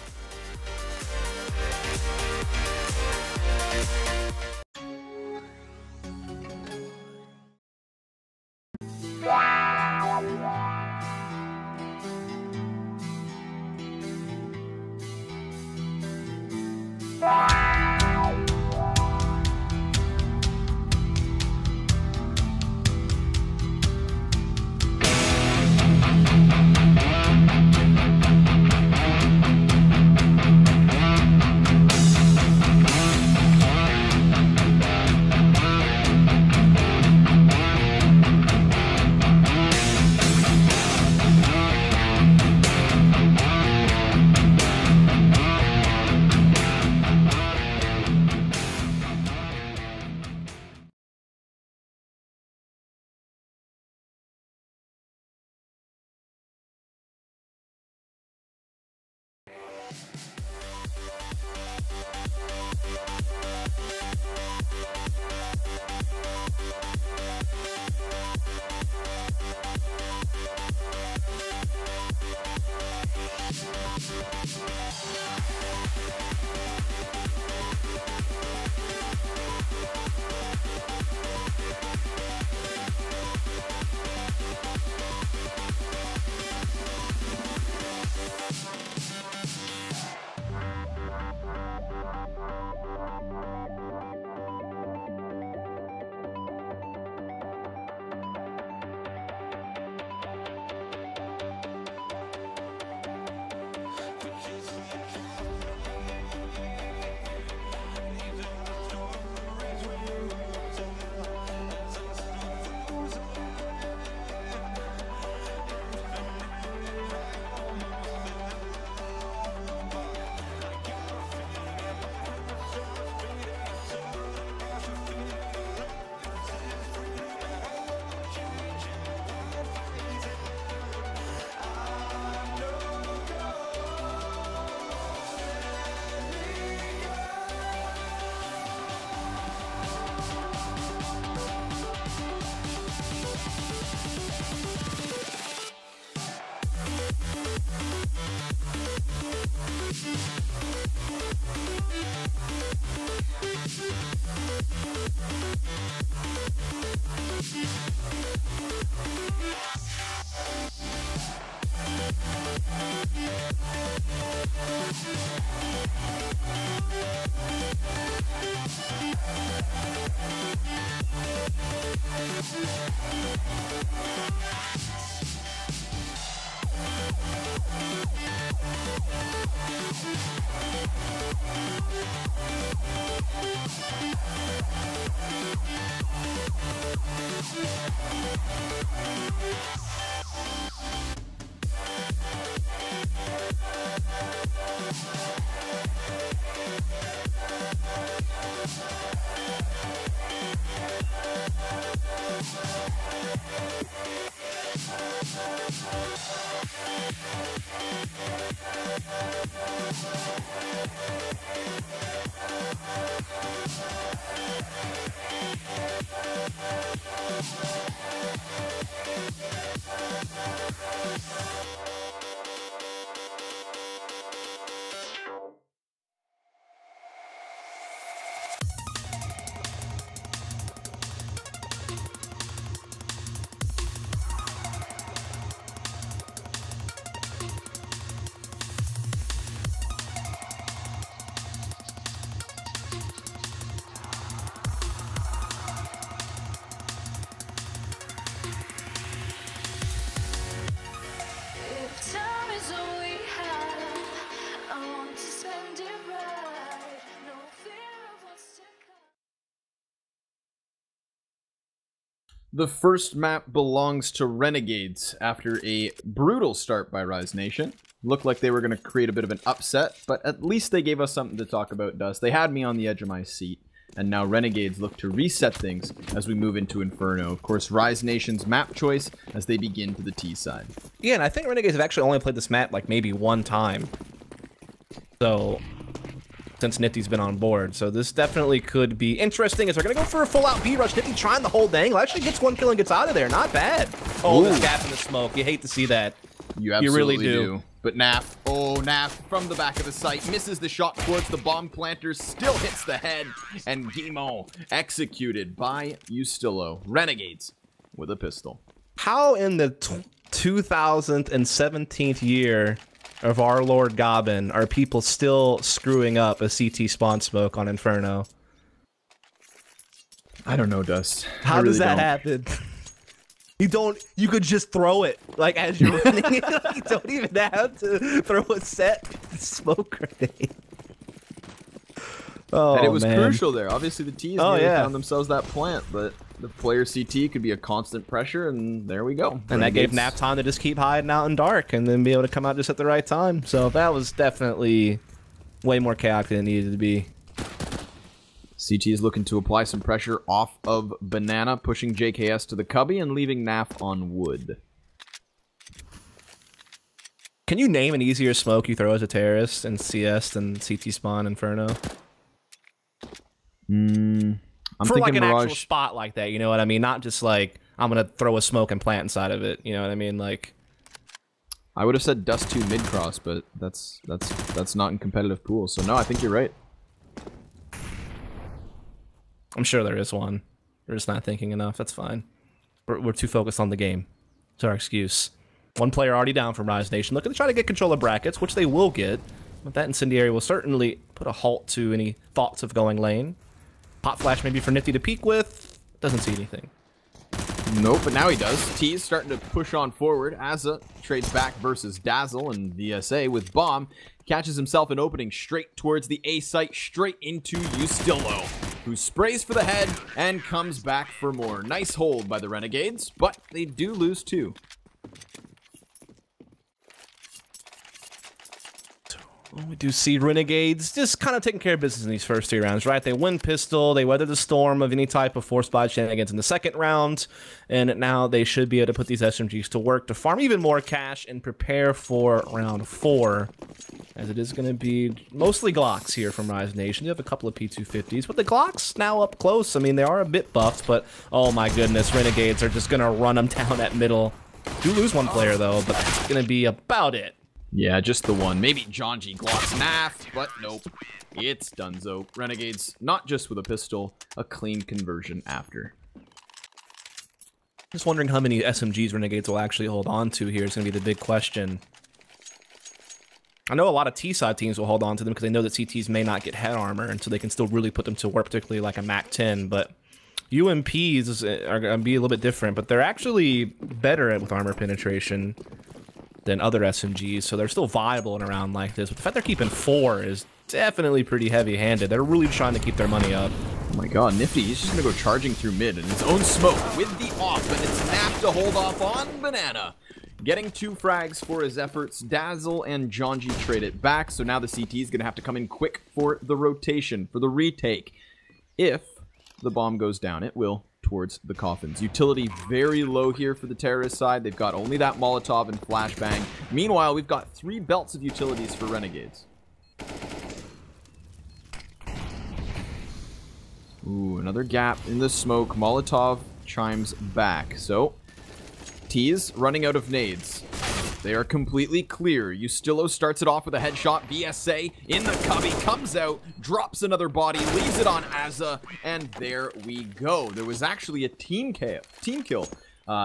The first map belongs to Renegades after a brutal start by Rise Nation. Looked like they were going to create a bit of an upset, but at least they gave us something to talk about, Dust. They had me on the edge of my seat, and now Renegades look to reset things as we move into Inferno. Of course, Rise Nation's map choice as they begin to the T side. Yeah, and I think Renegades have actually only played this map like maybe one time. So, since Nifty's been on board. So this definitely could be interesting as they're going to go for a full-out B-rush. Nifty trying to hold the angle. Actually gets one kill and gets out of there. Not bad. Oh, this gap in the smoke. You hate to see that. You absolutely really do. But Naf, Naf from the back of the site misses the shot towards the bomb planter, still hits the head, and Guimont executed by Ustillo. Renegades with a pistol. How in the 2017th year of our Lord Gobbin are people still screwing up a CT spawn smoke on Inferno? I don't know, Dust. How does that happen? You could just throw it, like, as you're running it. Like, you don't even have to throw a set smoke grenade. Oh, and it was man. crucial there. Obviously, the T's found themselves that plant, but the player CT could be a constant pressure, and there we go. And that gave Nap time to just keep hiding out in dark and then be able to come out just at the right time. So that was definitely way more chaotic than it needed to be. CT is looking to apply some pressure off of Banana, pushing JKS to the cubby and leaving Naf on wood. Can you name an easier smoke you throw as a terrorist in CS than CT spawn Inferno? I'm For like thinking an Mirage. actual spot like that, you know what I mean? Not just like, I'm gonna throw a smoke and plant inside of it, you know what I mean? Like, I would have said Dust 2 mid-cross, but that's not in competitive pools. So no, I think you're right. I'm sure there is one. We're just not thinking enough. That's fine. We're too focused on the game. It's our excuse. One player already down from Rise Nation. Looking to try to get control of brackets, which they will get. But that incendiary will certainly put a halt to any thoughts of going lane. Hot flash maybe for Nifty to peek with. Doesn't see anything. Nope, but now he does. T is starting to push on forward. Azza trades back versus Dazzle, and VSA with Bomb catches himself an opening straight towards the A site, straight into Ustillo, who sprays for the head and comes back for more. Nice hold by the Renegades, but they do lose two. We do see Renegades just kind of taking care of business in these first 3 rounds, right? They win pistol, they weather the storm of any type of force buy shenanigans in the second round, and now they should be able to put these SMGs to work to farm even more cash and prepare for round 4, as it is going to be mostly Glocks here from Rise Nation. You have a couple of P250s, but the Glocks now up close. I mean, they are a bit buffed, but oh my goodness, Renegades are just going to run them down at middle. Do lose one player, though, but that's going to be about it. Yeah, just the one. Maybe Jonji Glocks Naf, but nope. It's Dunzo. Renegades, not just with a pistol, a clean conversion after. Just wondering how many SMGs Renegades will actually hold on to here is going to be the big question. I know a lot of T-side teams will hold on to them because they know that CTs may not get head armor, and so they can still really put them to work, particularly like a MAC-10, but UMPs are going to be a little bit different, but they're actually better with armor penetration than other SMGs, so they're still viable in a round like this. But the fact they're keeping 4 is definitely pretty heavy-handed. They're really trying to keep their money up. Oh my god, Nifty, he's just going to go charging through mid in his own smoke with the off, and it's Nap to hold off on Banana. Getting 2 frags for his efforts. Dazzle and Jonji trade it back, so now the CT is going to have to come in quick for the rotation, for the retake. If the bomb goes down, it will, towards the coffins. Utility very low here for the terrorist side. They've got only that Molotov and Flashbang. Meanwhile, we've got 3 belts of utilities for Renegades. Ooh, another gap in the smoke. Molotov chimes back. So, T's running out of nades. They are completely clear. Ustillo starts it off with a headshot. VSA in the cubby, comes out, drops another body, leaves it on Azza, and there we go. There was actually a team kill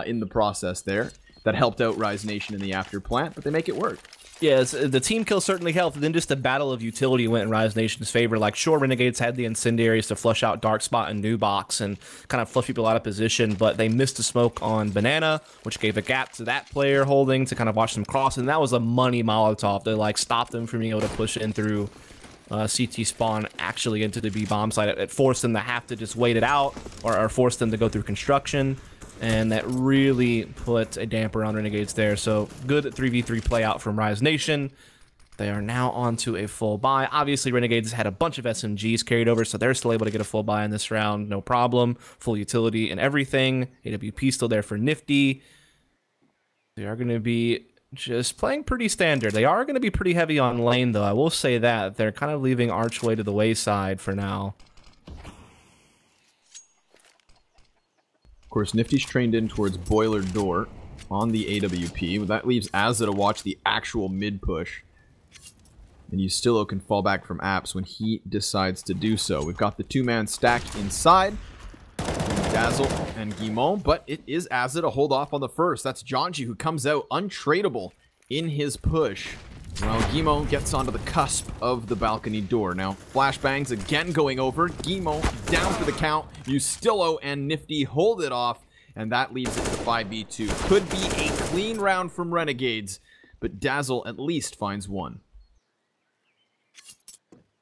in the process there that helped out Rise Nation in the after plant, but they make it work. Yeah, the team kill certainly helped. Then just the battle of utility went in Rise Nation's favor. Like, sure, Renegades had the incendiaries to flush out Dark Spot and New Box and kind of flush people out of position, but they missed a smoke on Banana, which gave a gap to that player holding to kind of watch them cross, and that was a money Molotov to, like, stop them from being able to push in through CT spawn actually into the B bomb site. It forced them to have to just wait it out or forced them to go through construction. and that really put a damper on Renegades there. So good 3v3 play out from Rise Nation. They are now onto a full buy. Obviously, Renegades had a bunch of SMGs carried over, so they're still able to get a full buy in this round, no problem. Full utility and everything. AWP still there for Nifty. They are going to be just playing pretty standard. They are going to be pretty heavy on lane, though. I will say that. They're kind of leaving Archway to the wayside for now. Of course, Nifty's trained in towards Boiler Door on the AWP. That leaves Azza to watch the actual mid push. And Ustillo can fall back from apps when he decides to do so. We've got the two-man stacked inside. Dazzle and Guimont, but it is Azza to hold off on the first. That's Janji who comes out untradeable in his push. While Guimont gets onto the cusp of the balcony door. Now, flashbangs again going over. Guimont down for the count. Ustillo and Nifty hold it off, and that leaves it to 5v2. Could be a clean round from Renegades, but Dazzle at least finds one.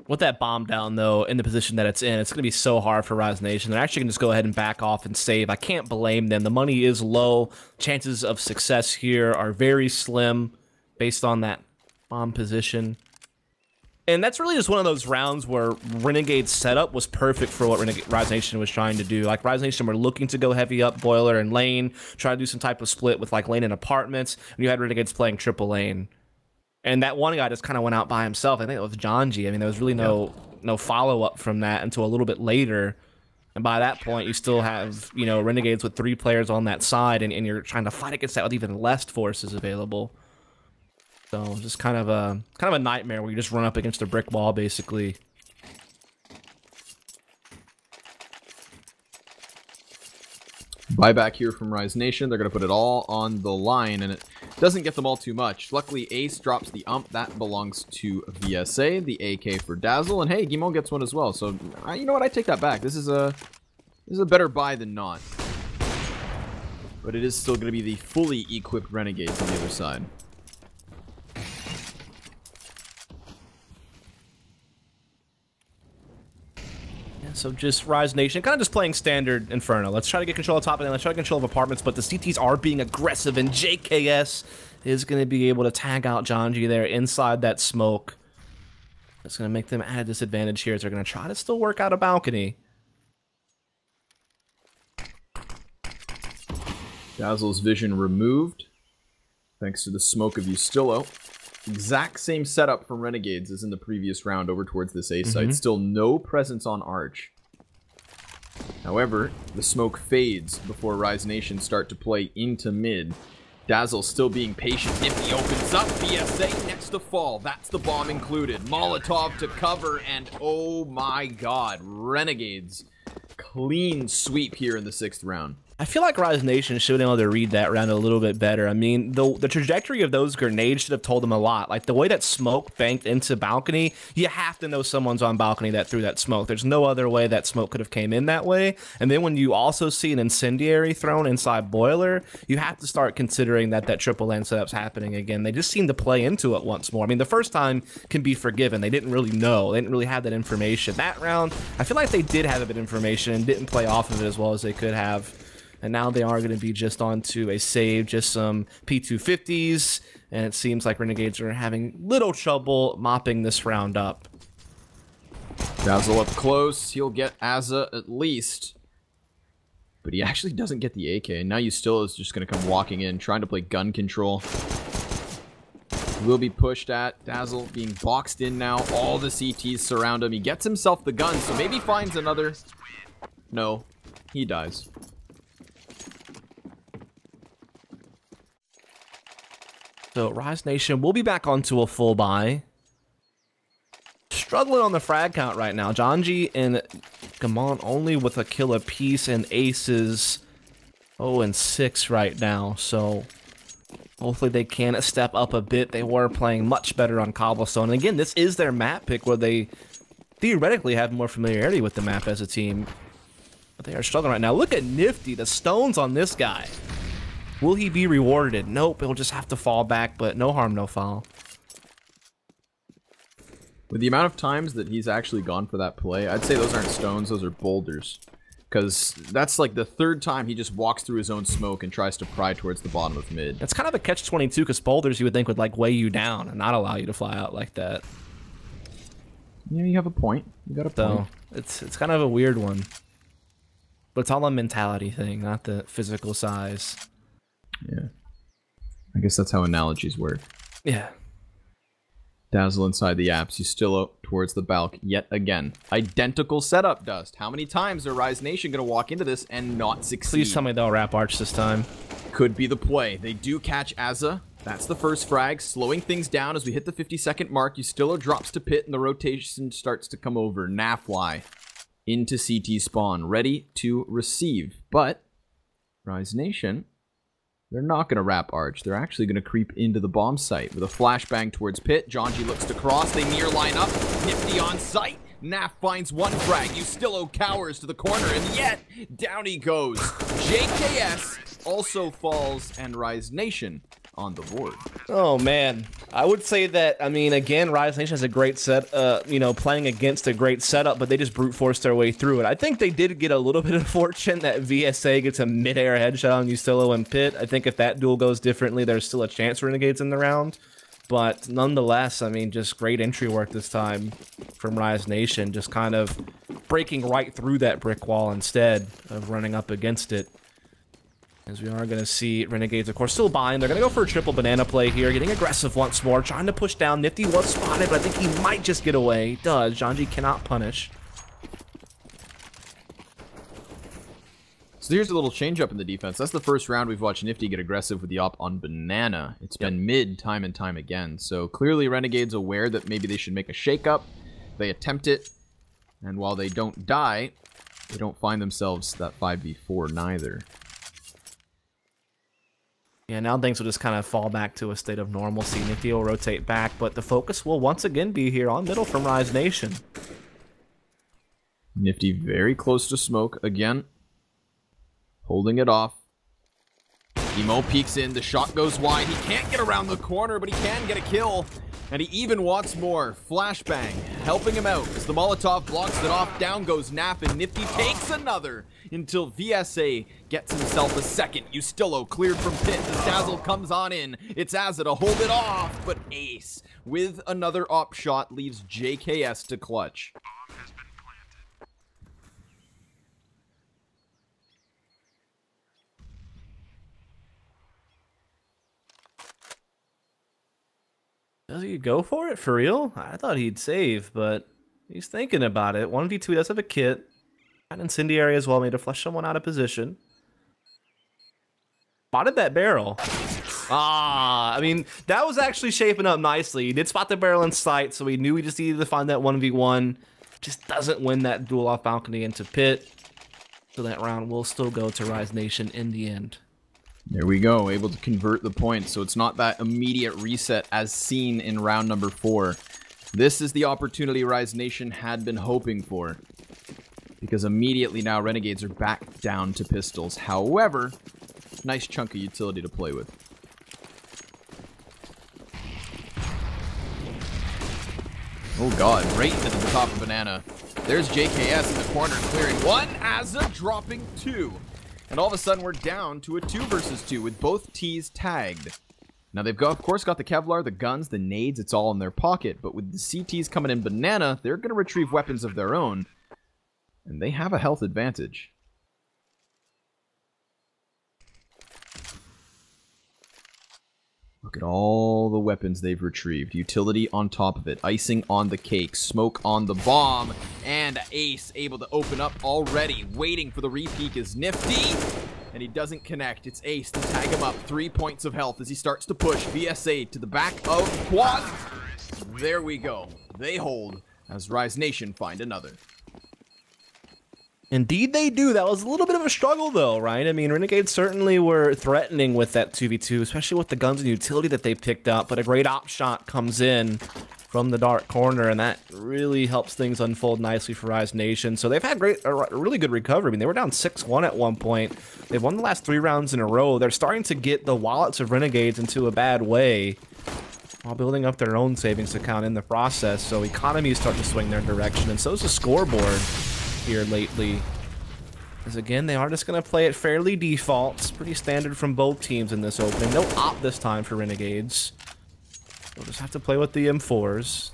With that bomb down, though, in the position that it's in, it's going to be so hard for Rise Nation. They're actually going to just go ahead and back off and save. I can't blame them. The money is low. Chances of success here are very slim based on that bomb position. And that's really just one of those rounds where Renegade's setup was perfect for what Rise Nation was trying to do. Like, Rise Nation were looking to go heavy up Boiler and lane, try to do some type of split with, like, lane and apartments, and you had Renegades playing triple lane. And that one guy just kind of went out by himself. I think it was Janji. I mean, there was really no follow-up from that until a little bit later. And by that point, you still have, you know, Renegades with 3 players on that side, and you're trying to fight against that with even less forces available. So just kind of a nightmare where you just run up against a brick wall, basically. Buyback here from Rise Nation. They're going to put it all on the line, and it doesn't get them all too much. Luckily, Ace drops the ump. That belongs to VSA, the AK for Dazzle, and hey, Guimont gets one as well. So, you know what? I take that back. This is a better buy than not. But it is still going to be the fully equipped Renegades on the other side. So just Rise Nation, kind of just playing standard Inferno. Let's try to get control of top and then let's try to control of apartments, but the CTs are being aggressive, and JKS is going to be able to tag out Janji there inside that smoke. That's going to make them at a disadvantage here as they're going to try to still work out a balcony. Dazzle's vision removed, thanks to the smoke of Ustillo. Exact same setup from Renegades as in the previous round over towards this A site. Still no presence on Arch. However, the smoke fades before Rise Nation start to play into mid. Dazzle still being patient. Nifty opens up. BSA next to fall. That's the bomb included. Molotov to cover, and oh my god, Renegades. Clean sweep here in the 6th round. I feel like Rise Nation should have been able to read that round a little bit better. I mean, the trajectory of those grenades should have told them a lot. Like, the way that smoke banked into balcony, you have to know someone's on balcony that threw that smoke. There's no other way that smoke could have came in that way. And then when you also see an incendiary thrown inside Boiler, you have to start considering that triple lane setup's happening again. They just seem to play into it once more. I mean, the first time can be forgiven. They didn't really know. They didn't really have that information. That round, I feel like they did have a bit of information and didn't play off of it as well as they could have. And now they are going to be just onto a save, just some P250s, and it seems like Renegades are having little trouble mopping this round up. Dazzle up close. He'll get Azza at least. But he actually doesn't get the AK. Now Ustillo is just going to come walking in, trying to play gun control. Will be pushed at. Dazzle being boxed in now. All the CTs surround him. He gets himself the gun, so maybe finds another. No, he dies. So Rise Nation will be back onto a full buy. Struggling on the frag count right now. Janji and Guimont only with a kill apiece, and Aces 0-6 right now. So hopefully they can step up a bit. They were playing much better on Cobblestone. And again, this is their map pick where they theoretically have more familiarity with the map as a team. But they are struggling right now. Look at Nifty, the stones on this guy. Will he be rewarded? Nope, he'll just have to fall back, but no harm, no foul. With the amount of times that he's actually gone for that play, I'd say those aren't stones, those are boulders. because that's like the third time he just walks through his own smoke and tries to pry towards the bottom of mid. It's kind of a catch-22 because boulders you would think would like weigh you down and not allow you to fly out like that. Yeah, you have a point. You got a point. So it's kind of a weird one. But it's all a mentality thing, not the physical size. Yeah. I guess that's how analogies work. Yeah. Dazzle inside the apps. You still out towards the balk yet again. Identical setup, Dust. How many times are Rise Nation going to walk into this and not succeed? Please tell me they'll wrap Arch this time. Could be the play. They do catch Azza. That's the first frag, slowing things down as we hit the 50-second mark. Yustillo drops to pit, and the rotation starts to come over. Nafly into CT spawn, ready to receive. But Rise Nation, they're not going to wrap Arch. They're actually going to creep into the bomb site with a flashbang towards pit. Jonji looks to cross. They near line up. Nifty on site. Naf finds one frag. Yustillo cowers to the corner, and yet down he goes. JKS also falls, and Rise Nation on the board. Oh man, I would say that, I mean, again, Rise Nation has a great set, playing against a great setup, but they just brute forced their way through it. I think they did get a little bit of fortune that VSA gets a mid-air headshot on Yustillo and Pit. I think if that duel goes differently, there's still a chance for Renegades in the round. But nonetheless, I mean, just great entry work this time from Rise Nation, just kind of breaking right through that brick wall instead of running up against it. As we are going to see Renegades, of course, still buying. They're going to go for a triple banana play here, getting aggressive once more, trying to push down. Nifty was spotted, but I think he might just get away. He does. Jonji cannot punish. So here's a little change up in the defense. That's the first round we've watched Nifty get aggressive with the op on banana. It's been mid time and time again. So clearly Renegades aware that maybe they should make a shakeup. They attempt it, and while they don't die, they don't find themselves that 5v4 neither. Yeah, now things will just kind of fall back to a state of normalcy. Nifty will rotate back, but the focus will once again be here on middle from Rise Nation. Nifty very close to smoke again. Holding it off. Emo peeks in, the shot goes wide. He can't get around the corner, but he can get a kill. And he even wants more. Flashbang, helping him out as the Molotov blocks it off. Down goes Naf, and Nifty takes another until VSA gets himself a second. Yustillo cleared from pit as Dazzle comes on in. It's Azza to hold it off, but Ace with another op shot leaves JKS to clutch. Does he go for it for real? I thought he'd save, but he's thinking about it. 1v2 does have a kit. An incendiary as well, made to flush someone out of position. Spotted that barrel. I mean, that was actually shaping up nicely. He did spot the barrel in sight, so he knew he just needed to find that 1v1. Just doesn't win that duel off balcony into pit. So that round will still go to Rise Nation in the end. There we go, able to convert the points, so it's not that immediate reset as seen in round number 4. This is the opportunity Rise Nation had been hoping for, because immediately now Renegades are back down to pistols. However, nice chunk of utility to play with. Oh god, right into the top of banana. There's JKS in the corner clearing one, Azza dropping 2. And all of a sudden, we're down to a 2 versus 2 with both T's tagged. Now, they've got, of course, got the Kevlar, the guns, the nades. It's all in their pocket. But with the CTs coming in banana, they're going to retrieve weapons of their own. And they have a health advantage. Look at all the weapons they've retrieved. Utility on top of it. Icing on the cake. Smoke on the bomb. And Ace able to open up already. Waiting for the repeak is Nifty. And he doesn't connect. It's Ace to tag him up. 3 points of health as he starts to push. VSA to the back of Quad. There we go. They hold as Rise Nation find another. Indeed they do. That was a little bit of a struggle though, right? I mean, Renegades certainly were threatening with that 2v2, especially with the guns and utility that they picked up, but a great op shot comes in from the dark corner, and that really helps things unfold nicely for Rise Nation. So they've had a really good recovery. I mean, they were down 6-1 at one point. They've won the last 3 rounds in a row. They're starting to get the wallets of Renegades into a bad way while building up their own savings account in the process. So economies start to swing their direction, and so is the scoreboard here lately. Because again, they are just going to play it fairly default. It's pretty standard from both teams in this opening. No op this time for Renegades. They'll just have to play with the M4s.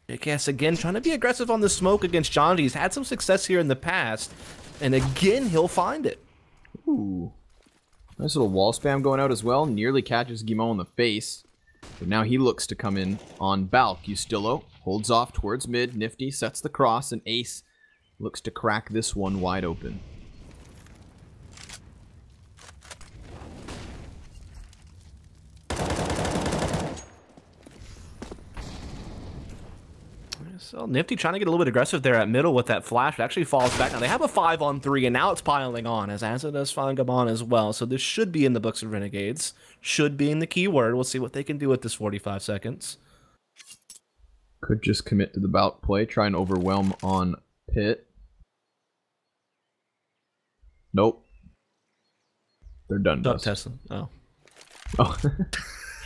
JKS again trying to be aggressive on the smoke against John. He's had some success here in the past. And again, he'll find it. Ooh. Nice little wall spam going out as well. Nearly catches Guimont in the face. But now he looks to come in on Balk. Ustillo holds off towards mid. Nifty sets the cross, and Ace looks to crack this one wide open. So Nifty trying to get a little bit aggressive there at middle with that flash. It actually falls back. Now they have a 5-on-3, and now it's piling on, as it does find Gabon as well. So this should be in the books of Renegades. Should be in the keyword. We'll see what they can do with this 45 seconds. Could just commit to the bout play. Try and overwhelm on Pit. Nope. They're done. Duck Tesla. Oh. Oh.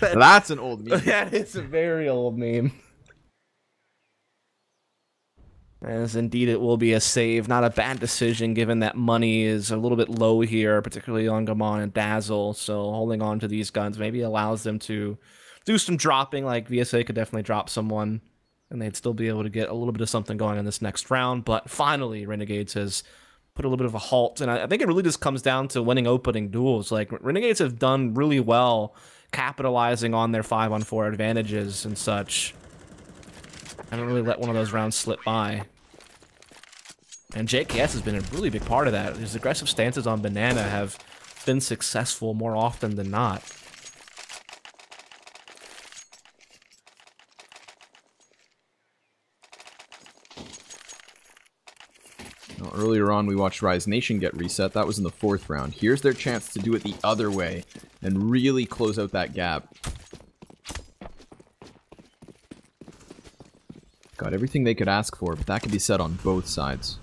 That's an old meme. That is a very old meme. As indeed it will be a save. Not a bad decision given that money is a little bit low here, particularly on Gamon and Dazzle. So holding on to these guns maybe allows them to do some dropping. Like VSA could definitely drop someone, and they'd still be able to get a little bit of something going in this next round. But finally, Renegades has put a little bit of a halt. And I think it really just comes down to winning opening duels. Like, Renegades have done really well capitalizing on their 5-on-4 advantages and such. I don't really let one of those rounds slip by. And JKS has been a really big part of that. His aggressive stances on Banana have been successful more often than not. Now, earlier on, we watched Rise Nation get reset. That was in the 4th round. Here's their chance to do it the other way and really close out that gap. Got everything they could ask for, but that could be said on both sides.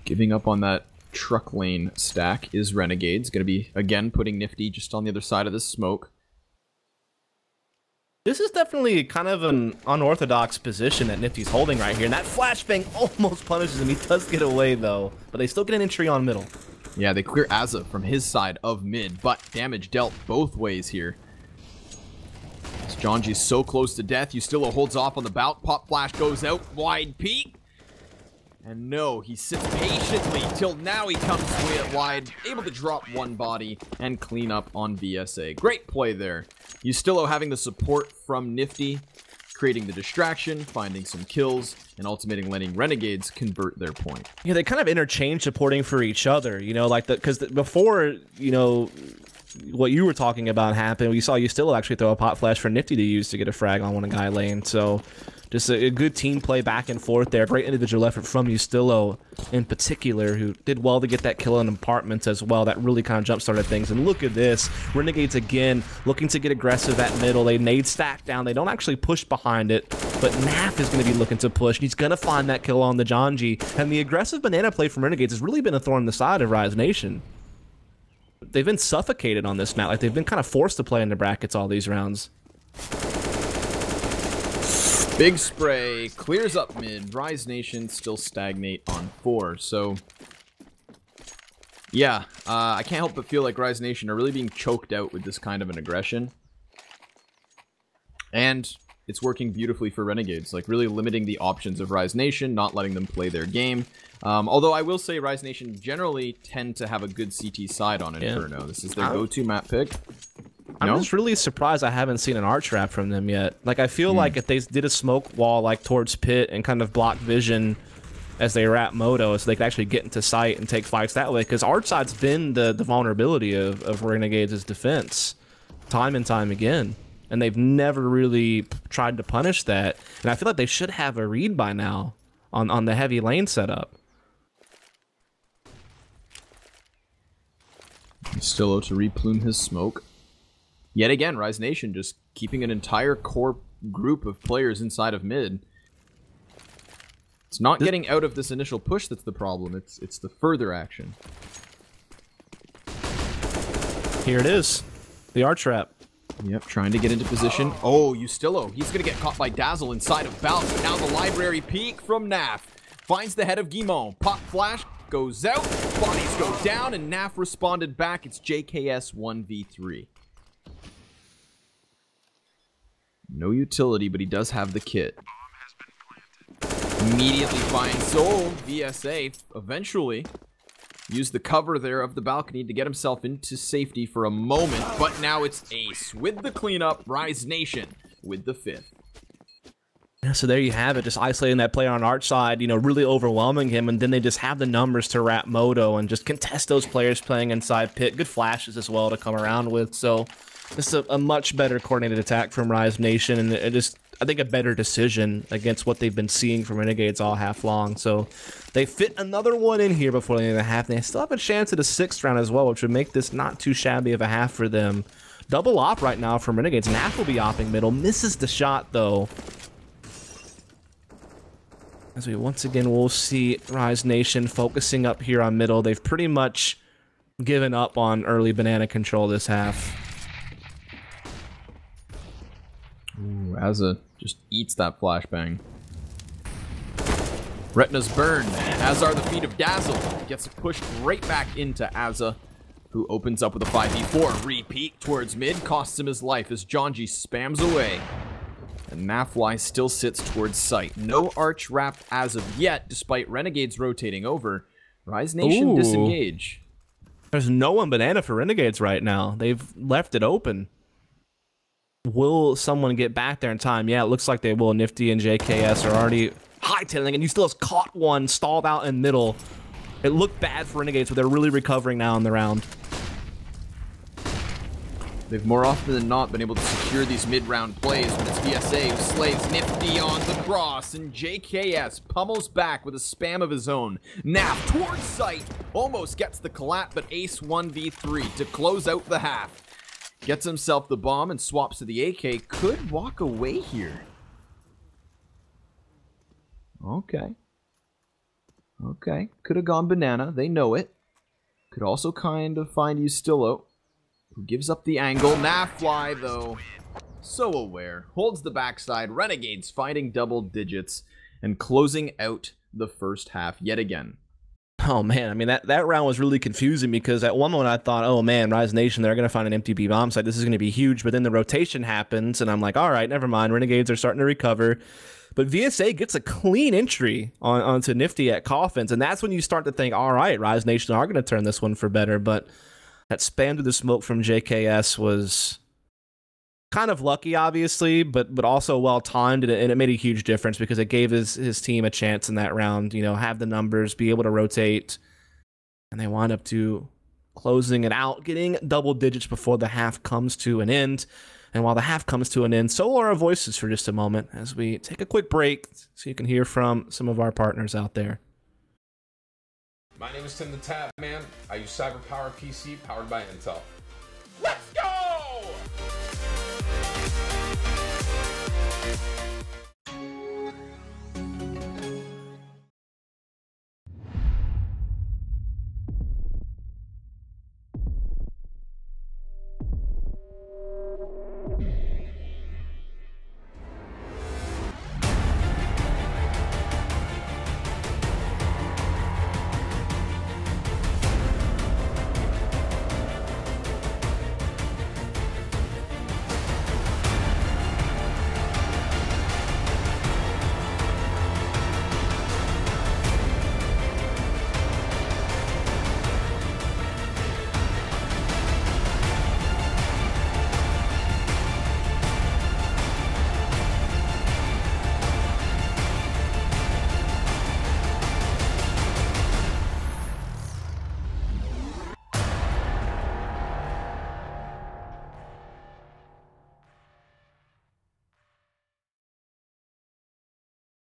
Giving up on that truck lane stack is Renegades. Going to be, again, putting Nifty just on the other side of the smoke. This is definitely kind of an unorthodox position that Nifty's holding right here. And that flashbang almost punishes him. He does get away, though. But they still get an entry on middle. Yeah, they clear Azza from his side of mid, but damage dealt both ways here. As Jonji's so close to death, Ustillo holds off on the bout. Pop flash goes out, wide peek. And no, he sits patiently till now he comes way up wide, able to drop one body and clean up on VSA. Great play there. Ustillo having the support from Nifty, creating the distraction, finding some kills, and ultimately letting Renegades convert their point. Yeah, they kind of interchange supporting for each other, you know, like because before, you know, what you were talking about happened, we saw Ustillo actually throw a pot flash for Nifty to use to get a frag on one guy lane, so just a good team play back and forth there. Great individual effort from Ustillo in particular, who did well to get that kill in apartments as well. That really kind of jump-started things. And look at this. Renegades again looking to get aggressive at middle. They nade stack down. They don't actually push behind it, but Naf is going to be looking to push. He's going to find that kill on the Jonji. And the aggressive banana play from Renegades has really been a thorn in the side of Rise Nation. They've been suffocated on this map. Like, they've been kind of forced to play in the brackets all these rounds. Big spray, clears up mid. Rise Nation still stagnate on 4. So, yeah, I can't help but feel like Rise Nation are really being choked out with this kind of an aggression. And it's working beautifully for Renegades, like really limiting the options of Rise Nation, not letting them play their game. Although I will say Rise Nation generally tend to have a good CT side on Inferno. This is their go-to map pick. I'm just really surprised I haven't seen an arch wrap from them yet. Like, I feel like if they did a smoke wall, like, towards pit and kind of block vision as they wrap Moto, so they could actually get into sight and take fights that way. Because arch side's been the vulnerability of Renegades' defense time and time again. And they've never really tried to punish that. And I feel like they should have a read by now on the heavy lane setup. Ustillo to replume his smoke. Yet again, Rise Nation just keeping an entire core group of players inside of mid. It's not getting out of this initial push that's the problem. It's the further action. Here it is. The R trap. Yep, trying to get into position. Oh, Ustillo. He's going to get caught by Dazzle inside of Balk. But now the library peek from Naf. Finds the head of Guimont. Pop flash goes out. Bodies go down, and Naf responded back. It's JKS 1v3. No utility, but he does have the kit. Immediately finds Soul. VSA eventually used the cover there of the balcony to get himself into safety for a moment, but now it's Ace with the cleanup, Rise Nation with the 5th. Yeah, so there you have it, just isolating that player on Arch side, you know, really overwhelming him, and then they just have the numbers to wrap Moto and just contest those players playing inside pit. Good flashes as well to come around with, so this is a much better coordinated attack from Rise Nation, and it just, I think, a better decision against what they've been seeing from Renegades all half long. So they fit another one in here before the end of the half. They still have a chance at a 6th round as well, which would make this not too shabby of a half for them. Double op right now from Renegades. Naf will be opping middle. Misses the shot, though. As we once again will see Rise Nation focusing up here on middle. They've pretty much given up on early banana control this half. Ooh, Azza just eats that flashbang. Retinas burn, as are the feet of Dazzle. Gets pushed right back into Azza, who opens up with a 5v4. Repeat towards mid, costs him his life as Jonji spams away. And Nafly still sits towards site. No arch wrap as of yet, despite Renegades rotating over. Rise Nation disengage. There's no one banana for Renegades right now. They've left it open. Will someone get back there in time? Yeah, it looks like they will. Nifty and JKS are already hightailing, and you still has caught one, stalled out in middle. It looked bad for Renegades, but they're really recovering now in the round. They've more often than not been able to secure these mid-round plays, but it's VSA who slays Nifty on the cross, and JKS pummels back with a spam of his own. Naf towards site, almost gets the collat, but Ace 1v3 to close out the half. Gets himself the bomb and swaps to the AK. Could walk away here. Okay. Okay. Could have gone banana. They know it. Could also kind of find Ustillo, who gives up the angle. Nafly, though, so aware. Holds the backside. Renegades fighting double digits and closing out the first half yet again. Oh, man. I mean, that round was really confusing because at one moment I thought, oh, man, Rise Nation, they're going to find an empty B bomb site. This is going to be huge. But then the rotation happens, and I'm like, all right, never mind. Renegades are starting to recover. But VSA gets a clean entry onto Nifty at Coffins, and that's when you start to think, all right, Rise Nation are going to turn this one for better. But that spam to the smoke from JKS was kind of lucky, obviously, but also well-timed, and it made a huge difference because it gave his team a chance in that round, you know, have the numbers, be able to rotate, and they wind up to closing it out, getting double digits before the half comes to an end. And while the half comes to an end, so are our voices for just a moment as we take a quick break so you can hear from some of our partners out there. My name is Tim the Tap Man. I use CyberPowerPC powered by Intel. Let's go!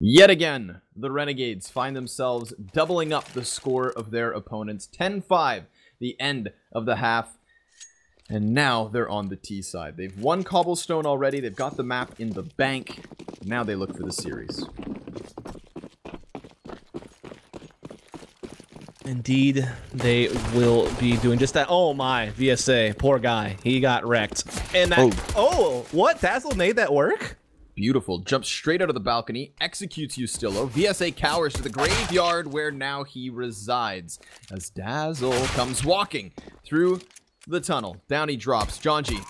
Yet again, the Renegades find themselves doubling up the score of their opponents. 10-5, the end of the half. And now they're on the T side. They've won Cobblestone already. They've got the map in the bank. Now they look for the series. Indeed, they will be doing just that. Oh my, VSA, poor guy. He got wrecked. And that, oh, what? Dazzle made that work? Beautiful. Jumps straight out of the balcony, executes Ustillo. VSA cowers to the graveyard where now he resides. As Dazzle comes walking through the tunnel. Down he drops. Jonji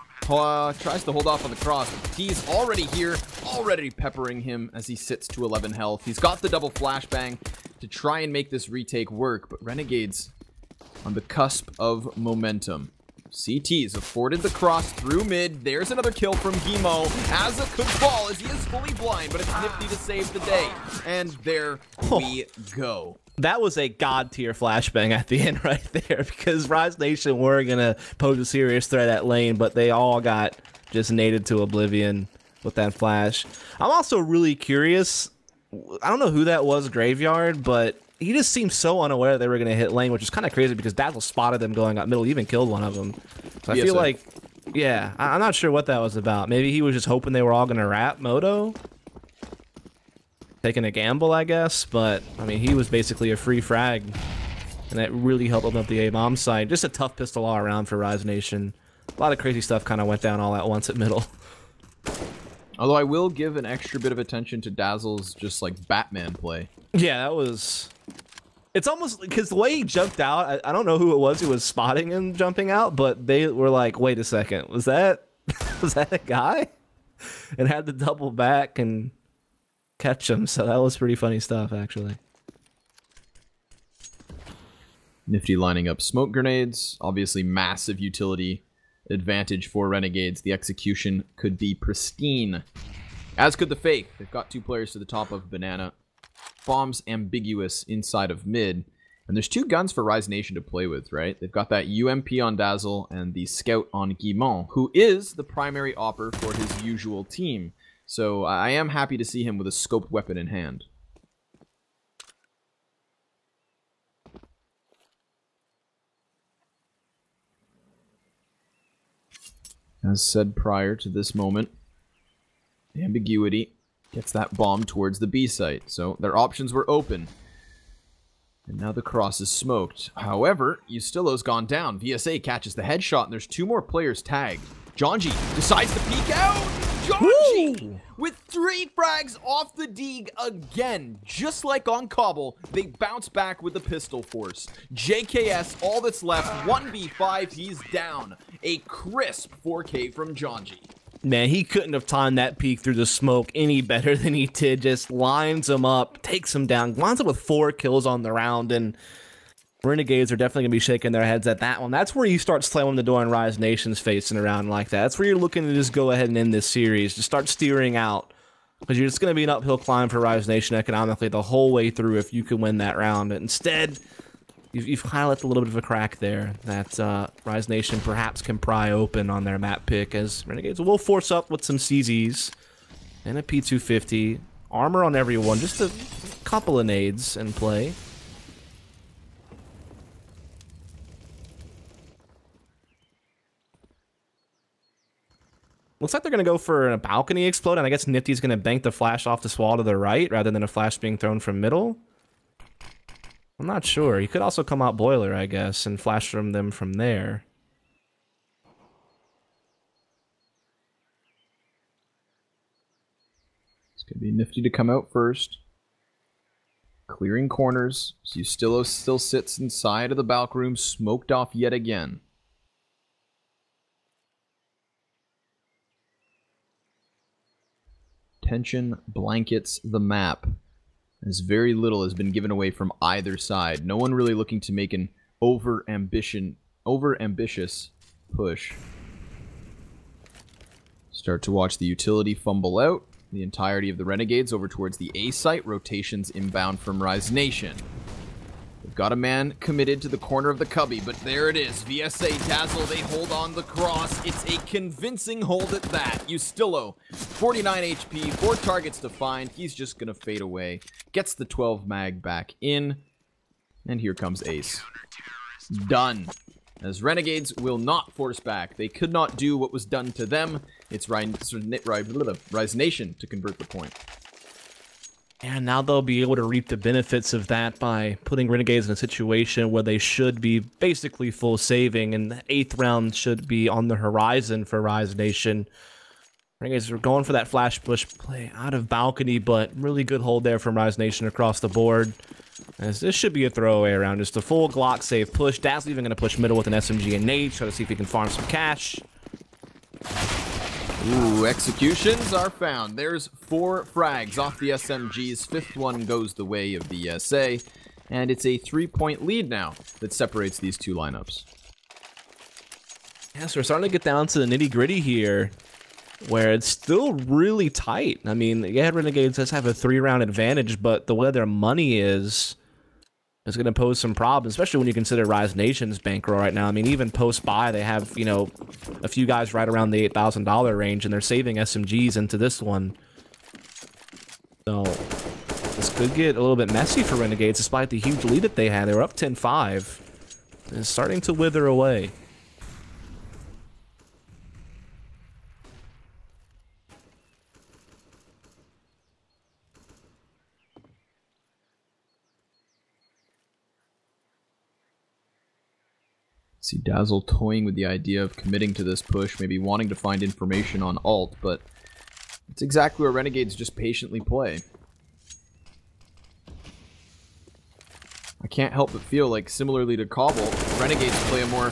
tries to hold off on the cross. He's already here, already peppering him as he sits to 11 health. He's got the double flashbang to try and make this retake work, but Renegades on the cusp of momentum. CT's afforded the cross through mid. There's another kill from Gimo. Asa could fall as he is fully blind, but it's Nifty to save the day. And there we go. That was a god tier flashbang at the end right there, because Rise Nation were going to pose a serious threat at lane, but they all got just naded to oblivion with that flash. I'm also really curious. I don't know who that was, Graveyard, but he just seemed so unaware they were going to hit lane, which is kind of crazy because Dazzle spotted them going up middle, even killed one of them. So I feel like, yeah, I'm not sure what that was about. Maybe he was just hoping they were all going to wrap Moto. Taking a gamble, I guess, but I mean, he was basically a free frag, and that really helped open up the A-bomb side. Just a tough pistol all around for Rise Nation. A lot of crazy stuff kind of went down all at once at middle. Although I will give an extra bit of attention to Dazzle's just like Batman play. Yeah, that was... It's almost because the way he jumped out, I don't know who it was who was spotting him jumping out, but they were like, wait a second, was that a guy? And had to double back and catch him, so that was pretty funny stuff, actually. Nifty lining up smoke grenades. Obviously massive utility advantage for Renegades. The execution could be pristine. As could the fake. They've got two players to the top of Banana. Bombs ambiguous inside of mid. And there's two guns for Rise Nation to play with, right? They've got that UMP on Dazzle and the Scout on Guimont, who is the primary opper for his usual team. So I am happy to see him with a scoped weapon in hand. As said prior to this moment, ambiguity gets that bomb towards the B site. So their options were open. And now the cross is smoked. However, Ustillo's gone down. VSA catches the headshot, and there's two more players tagged. Jonji decides to peek out. Jonji with 3 frags off the Deeg again. Just like on Cobble, they bounce back with the pistol force. JKS, all that's left, 1v5, he's down. A crisp 4K from Jonji. Man, he couldn't have timed that peek through the smoke any better than he did. Just lines him up, takes him down, winds up with 4 kills on the round, and Renegades are definitely going to be shaking their heads at that one. That's where you start slamming the door in Rise Nation's facing around like that. That's where you're looking to just go ahead and end this series. Just start steering out, because you're just going to be an uphill climb for Rise Nation economically the whole way through if you can win that round. But instead, you've kind of left a little bit of a crack there that Rise Nation perhaps can pry open on their map pick, as Renegades will force up with some CZs and a P250. Armor on everyone, just a couple of nades in play. Looks like they're going to go for a balcony explode, and I guess Nifty's going to bank the flash off this wall to the right rather than a flash being thrown from middle. I'm not sure. He could also come out boiler, I guess, and flash from them from there. It's going to be Nifty to come out first. Clearing corners. Ustillo still sits inside of the balc room, smoked off yet again. Tension blankets the map, as very little has been given away from either side. No one really looking to make an over-ambitious push. Start to watch the utility fumble out. The entirety of the Renegades over towards the A site. Rotations inbound from Rise Nation. They've got a man committed to the corner of the cubby, but there it is. VSA Dazzle, they hold on the cross. It's a convincing hold at that. Ustillo, 49 HP, 4 targets to find. He's just going to fade away. Gets the 12 mag back in. And here comes Ace. Done. As Renegades will not force back. They could not do what was done to them. It's Rise Nation to convert the point. And now they'll be able to reap the benefits of that by putting Renegades in a situation where they should be basically full saving, and the 8th round should be on the horizon for Rise Nation. Renegades are going for that flash push play out of balcony, but really good hold there from Rise Nation across the board. As this should be a throwaway around, just a full Glock save push. Dazzle even going to push middle with an SMG and nade, try to see if he can farm some cash. Ooh, executions are found. There's 4 frags off the SMGs. 5th one goes the way of the SA. And it's a 3-point lead now that separates these two lineups. Yeah, so we're starting to get down to the nitty-gritty here, where it's still really tight. I mean, yeah, Renegades does have a 3-round advantage, but the way their money is going to pose some problems, especially when you consider Rise Nation's bankroll right now. I mean, even post-buy, they have, you know, a few guys right around the $8,000 range, and they're saving SMGs into this one. So this could get a little bit messy for Renegades, despite the huge lead that they had. They were up 10-5. It's starting to wither away. See Dazzle toying with the idea of committing to this push, maybe wanting to find information on alt, but it's exactly where Renegades just patiently play. I can't help but feel like, similarly to Cobble, Renegades play a more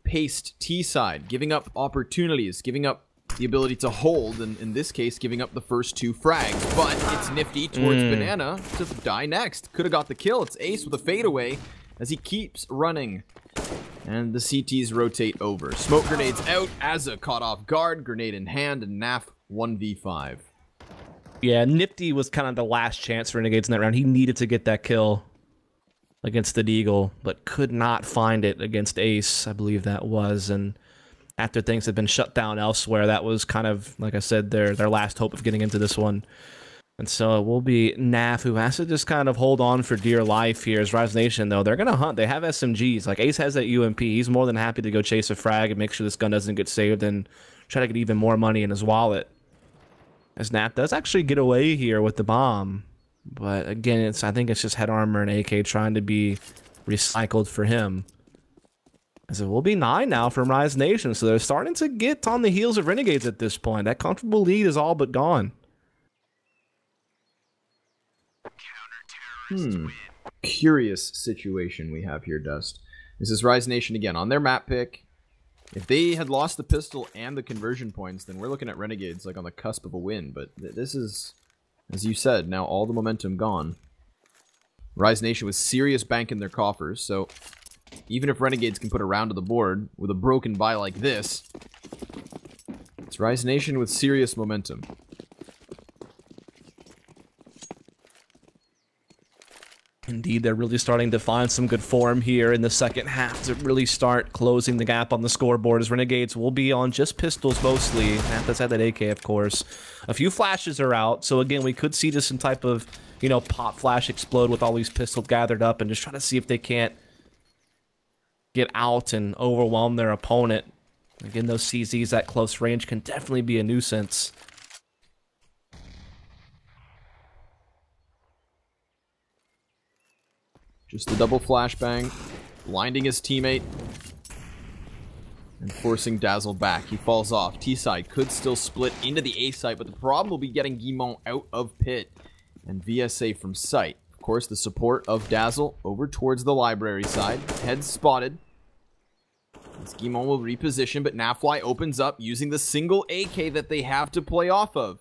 paced T side, giving up opportunities, giving up the ability to hold, and in this case, giving up the first 2 frags. But it's Nifty towards Banana to die next. Could have got the kill. It's Ace with a fadeaway as he keeps running. And the CTs rotate over. Smoke grenades out. Azza caught off guard. Grenade in hand. And Naf 1v5. Yeah, Nifty was kind of the last chance for Renegades in that round. He needed to get that kill against the Deagle, but could not find it against Ace, I believe that was. And after things had been shut down elsewhere, that was kind of, like I said, their last hope of getting into this one. And so it will be Naf, who has to just kind of hold on for dear life here. As Rise Nation, though, they're going to hunt. They have SMGs. Like, Ace has that UMP. He's more than happy to go chase a frag and make sure this gun doesn't get saved and try to get even more money in his wallet. As Naf does actually get away here with the bomb. But again, I think it's just head armor and AK trying to be recycled for him. As it will be 9 now from Rise Nation. So they're starting to get on the heels of Renegades at this point. That comfortable lead is all but gone. Curious situation we have here, Dust. This is Rise Nation again on their map pick. If they had lost the pistol and the conversion points, then we're looking at Renegades like on the cusp of a win. But this is, as you said, now all the momentum gone. Rise Nation with serious bank in their coffers, so even if Renegades can put a round to the board with a broken buy like this, it's Rise Nation with serious momentum. Indeed, they're really starting to find some good form here in the second half to really start closing the gap on the scoreboard, as Renegades will be on just pistols mostly. That's at that AK, of course. A few flashes are out, so again, we could see just some type of, you know, pop flash explode with all these pistols gathered up and just try to see if they can't get out and overwhelm their opponent. Again, those CZs at close range can definitely be a nuisance. Just the double flashbang, blinding his teammate, and forcing Dazzle back. He falls off. T-side could still split into the A site, but the problem will be getting Guimont out of pit and VSA from sight. Of course, the support of Dazzle over towards the library side. Head spotted. As Guimont will reposition, but Nafly opens up using the single AK that they have to play off of.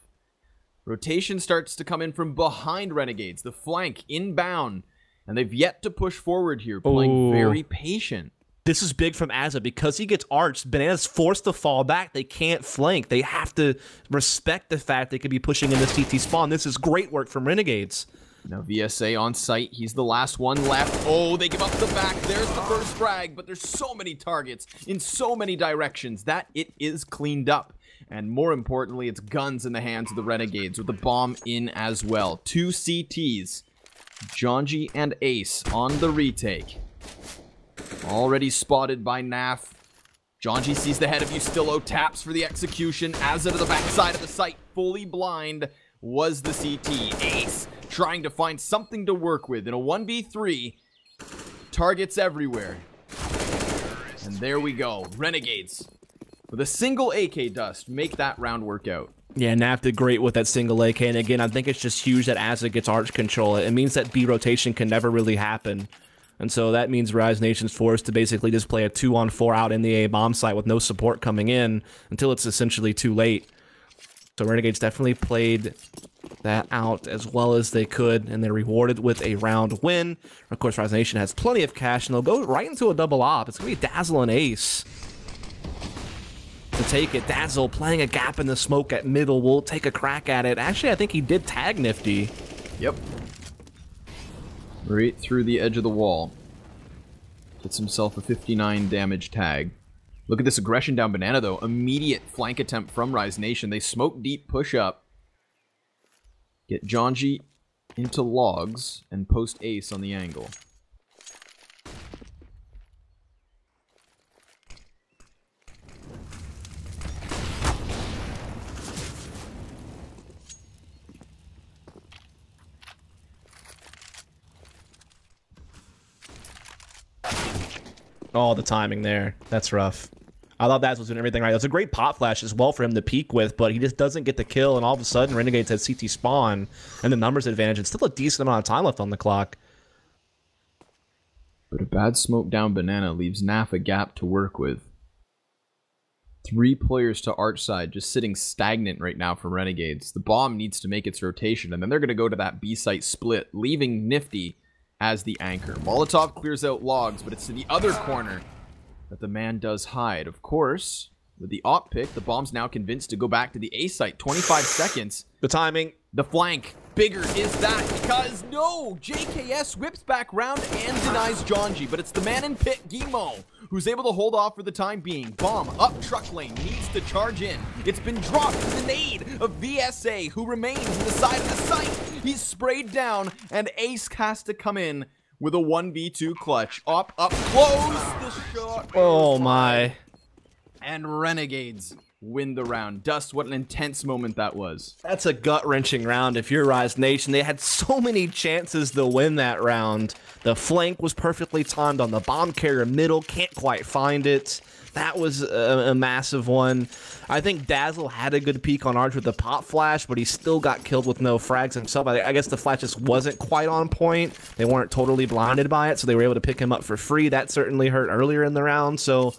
Rotation starts to come in from behind Renegades. The flank inbound. And they've yet to push forward here, playing very patient. This is big from Azza because he gets arched. Banana's forced to fall back. They can't flank. They have to respect the fact they could be pushing in the CT spawn. This is great work from Renegades. Now VSA on site. He's the last one left. Oh, they give up the back. There's the first frag, but there's so many targets in so many directions that it is cleaned up. And more importantly, it's guns in the hands of the Renegades with the bomb in as well. 2 CTs. Jonji and Ace on the retake. Already spotted by Naf. Jonji sees the head of Ustillo, taps for the execution. Azza to the backside of the site, fully blind. was the CT. Ace trying to find something to work with in a 1v3. Targets everywhere. And there we go. Renegades, with a single AK dust, make that round work out. Yeah, Nap did great with that single AK, and again, I think it's just huge that as it gets arch control, it means that B rotation can never really happen. And so that means Rise Nation's forced to basically just play a 2-on-4 out in the A bomb site with no support coming in until it's essentially too late. So Renegades definitely played that out as well as they could, and they're rewarded with a round win. Of course, Rise Nation has plenty of cash, and they'll go right into a double op. It's going to be Dazzle and Ace to take it. Dazzle playing a gap in the smoke at middle will take a crack at it. Actually, I think he did tag Nifty. Yep. Right through the edge of the wall. Gets himself a 59 damage tag. Look at this aggression down Banana, though. Immediate flank attempt from Rise Nation. They smoke deep, push up. Get Jonji into logs and post Ace on the angle. Oh, the timing there. That's rough. I thought that was doing everything right. It was a great pop flash as well for him to peek with, but he just doesn't get the kill, and all of a sudden, Renegades has CT spawn, and the numbers advantage, and still a decent amount of time left on the clock. But a bad smoke down Banana leaves Naf a gap to work with. 3 players to arch side, just sitting stagnant right now for Renegades. The bomb needs to make its rotation, and then they're going to go to that B site split, leaving Nifty as the anchor. Molotov clears out logs, but it's to the other corner that the man does hide. Of course, with the op pick, the bomb's now convinced to go back to the A site. 25 seconds. The timing. The flank. Bigger is that because no! JKS whips back round and denies Jonji, but it's the man in pit, Gimo, who's able to hold off for the time being. Bomb up truck lane, needs to charge in. It's been dropped to the nade of VSA, who remains to the side of the site. He's sprayed down, and Ace has to come in with a 1v2 clutch. Up close, the shot. Oh my. And Renegades win the round. Dust, what an intense moment that was. That's a gut-wrenching round if you're Rise Nation. They had so many chances to win that round. The flank was perfectly timed on the bomb carrier middle, can't quite find it. That was a massive one. I think Dazzle had a good peek on Arch with the pop flash, but he still got killed with no frags himself. I guess the flash just wasn't quite on point. They weren't totally blinded by it, so they were able to pick him up for free. That certainly hurt earlier in the round, so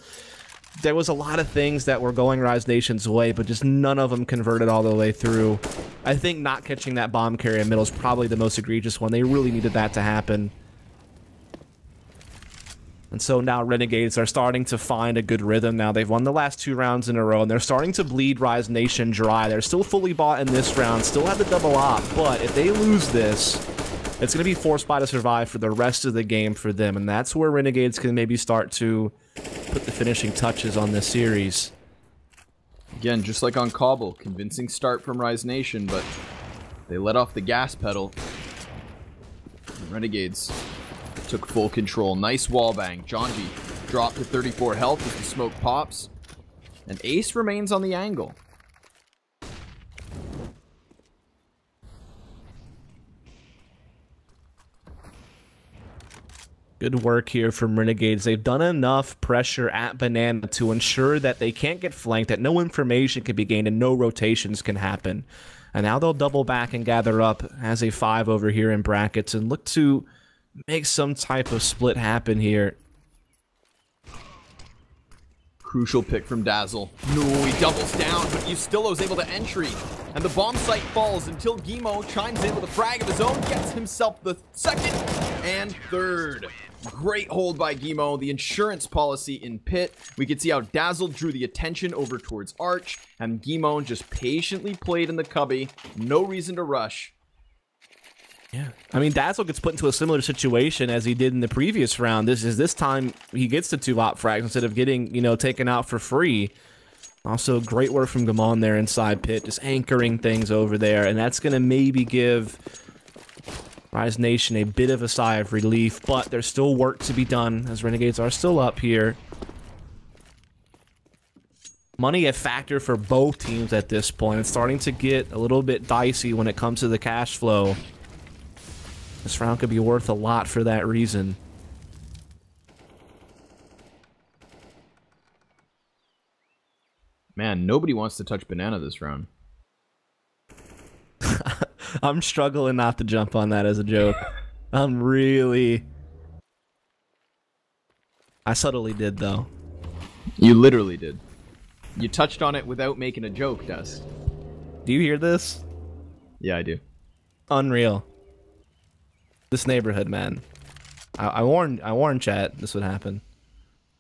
there was a lot of things that were going Rise Nation's way, but just none of them converted all the way through. I think not catching that bomb carrier in middle is probably the most egregious one. They really needed that to happen. And so now Renegades are starting to find a good rhythm now. They've won the last 2 rounds in a row, and they're starting to bleed Rise Nation dry. They're still fully bought in this round, still have the double op, but if they lose this, it's going to be forced by to survive for the rest of the game for them, and that's where Renegades can maybe start to put the finishing touches on this series. Again, just like on Cobble, convincing start from Rise Nation, but they let off the gas pedal. Renegades took full control. Nice wall bang. Jonji dropped to 34 health as the smoke pops. And Ace remains on the angle. Good work here from Renegades. They've done enough pressure at Banana to ensure that they can't get flanked, that no information can be gained, and no rotations can happen. And now they'll double back and gather up as a 5 over here in brackets and look to make some type of split happen here. Crucial pick from Dazzle. No, he doubles down, but Ustillo's able to entry. And the bomb site falls until Gimo chimes in with a frag of his own, gets himself the 2nd and 3rd. Great hold by Gimo. The insurance policy in pit. We could see how Dazzle drew the attention over towards Arch, and Gimo just patiently played in the cubby. No reason to rush. Yeah, I mean, Dazzle gets put into a similar situation as he did in the previous round. This time he gets the 2 op frags instead of getting, you know, taken out for free. Also, great work from Gamon there inside pit, just anchoring things over there, and that's going to maybe give Rise Nation a bit of a sigh of relief, but there's still work to be done as Renegades are still up here. Money a factor for both teams at this point. It's starting to get a little bit dicey when it comes to the cash flow. This round could be worth a lot for that reason. Man, nobody wants to touch banana this round. I'm struggling not to jump on that as a joke. I'm really... I subtly did, though. You literally did. You touched on it without making a joke, Dust. Do you hear this? Yeah, I do. Unreal. This neighborhood, man. I warned chat this would happen.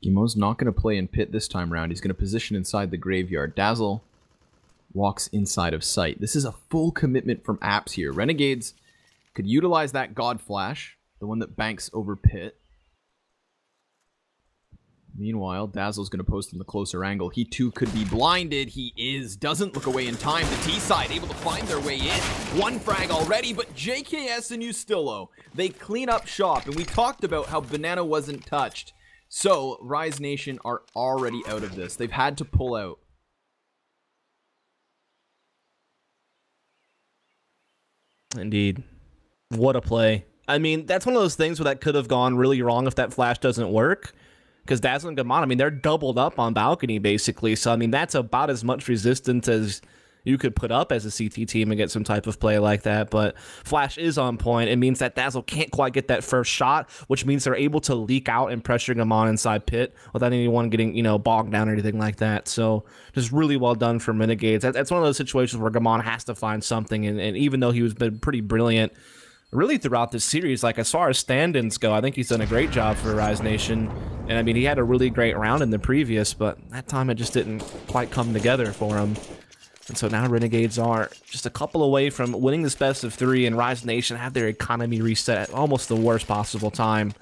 Gimo's not going to play in pit this time round. He's going to position inside the graveyard. Dazzle walks inside of sight. This is a full commitment from Apps here. Renegades could utilize that God Flash, the one that banks over pit. Meanwhile, Dazzle's going to post from the closer angle. He too could be blinded. He is. Doesn't look away in time. The T-side able to find their way in. One frag already, but JKS and Ustillo, they clean up shop. And we talked about how Banana wasn't touched. So, Rise Nation are already out of this. They've had to pull out. Indeed. What a play. I mean, that's one of those things where that could have gone really wrong if that flash doesn't work. Because Dazzle and Gamon, I mean, they're doubled up on balcony, basically. So, I mean, that's about as much resistance as you could put up as a CT team and get some type of play like that. But Flash is on point. It means that Dazzle can't quite get that first shot, which means they're able to leak out and pressure Gamon inside pit without anyone getting, you know, bogged down or anything like that. So, just really well done for Renegades. That's one of those situations where Gamon has to find something. And even though he was been pretty brilliant really throughout this series, like as far as stand-ins go, I think he's done a great job for Rise Nation. And I mean, he had a really great round in the previous, but that time it just didn't quite come together for him. And so now Renegades are just a couple away from winning this best of 3, and Rise Nation have their economy reset at almost the worst possible time.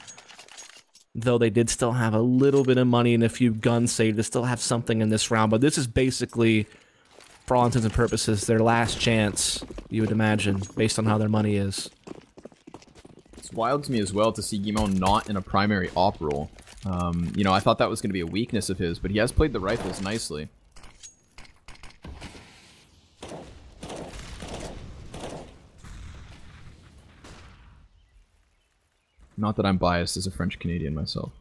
Though they did still have a little bit of money and a few guns saved to still have something in this round. But this is basically, for all intents and purposes, their last chance, you would imagine, based on how their money is. It's wild to me as well to see Guimon not in a primary op role. You know, I thought that was going to be a weakness of his, but he has played the rifles nicely. Not that I'm biased as a French Canadian myself.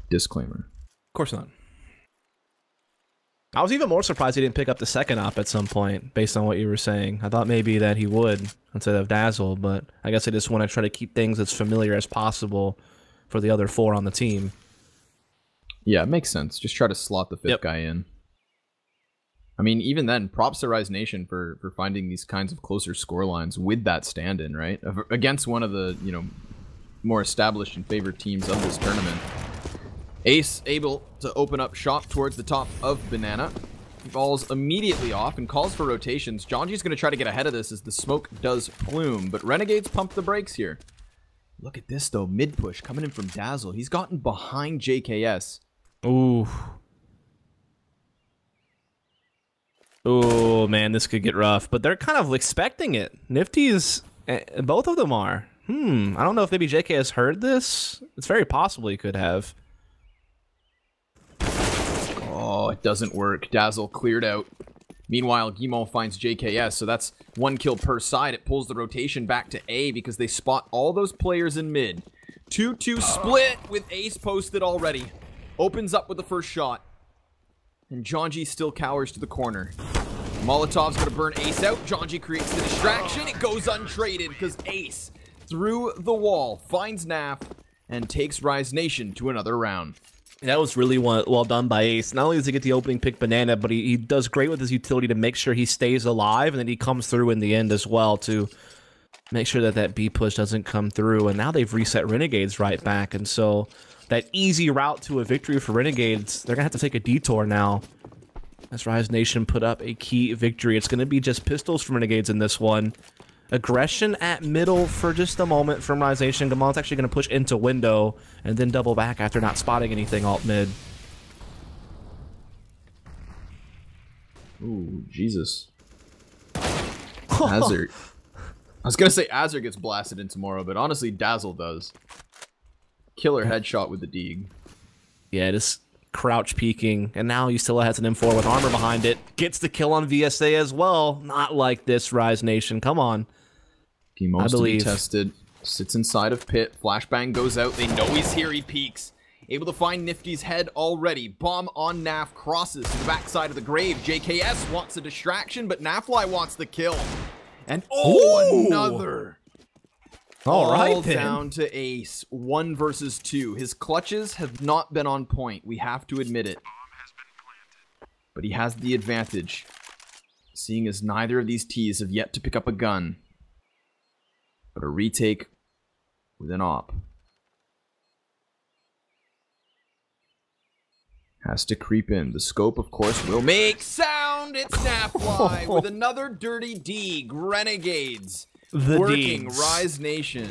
Disclaimer. Of course not. I was even more surprised he didn't pick up the second op at some point, based on what you were saying. I thought maybe that he would, instead of Dazzle, but I guess I just want to try to keep things as familiar as possible for the other 4 on the team. Yeah, it makes sense. Just try to slot the 5th guy in. I mean, even then, props to Rise Nation for finding these kinds of closer score lines with that stand-in, right? Against one of the, you know, more established and favored teams of this tournament. Ace able to open up shop towards the top of Banana. Falls immediately off and calls for rotations. Jonji's going to try to get ahead of this as the smoke does plume, but Renegades pump the brakes here. Look at this, though. Mid-push coming in from Dazzle. He's gotten behind JKS. Ooh. Oh, man, this could get rough. But they're kind of expecting it. Nifty's... both of them are. I don't know if maybe JKS heard this. It's very possible he could have. Oh, it doesn't work. Dazzle cleared out. Meanwhile, Guimon finds JKS, so that's 1 kill per side. It pulls the rotation back to A because they spot all those players in mid. 2-2 split with Ace posted already. Opens up with the first shot. And Jonji still cowers to the corner. Molotov's going to burn Ace out. Jonji creates the distraction. It goes untraded because Ace, through the wall, finds Naf and takes Rise Nation to another round. That was really well done by Ace. Not only does he get the opening pick Banana, but he does great with his utility to make sure he stays alive, and then he comes through in the end as well to make sure that that B push doesn't come through. And now they've reset Renegades right back, and so that easy route to a victory for Renegades, they're going to have to take a detour now. As Rise Nation put up a key victory. It's going to be just pistols from Renegades in this one. Aggression at middle for just a moment from Rise Nation. Gamon's actually going to push into window and then double back after not spotting anything alt mid. Ooh, Jesus. Azure. I was going to say Azure gets blasted in tomorrow, but honestly, Dazzle does. Killer headshot with the Deeg. Yeah, crouch peeking, and now he still has an M4 with armor behind it. Gets the kill on VSA as well. Not like this, Rise Nation. Come on. Gimo's to be tested. Sits inside of pit. Flashbang goes out. They know he's here. He peeks. Able to find Nifty's head already. Bomb on Naf. Crosses to the backside of the grave. JKS wants a distraction, but Nafly wants the kill. And another. All right, All down to Ace. 1 versus 2. His clutches have not been on point. We have to admit it. But he has the advantage, seeing as neither of these Ts have yet to pick up a gun. But a retake with an op. Has to creep in. The scope, of course, will make sound. It's Nafly with another dirty dig. Renegades. Working Deegs. Rise Nation.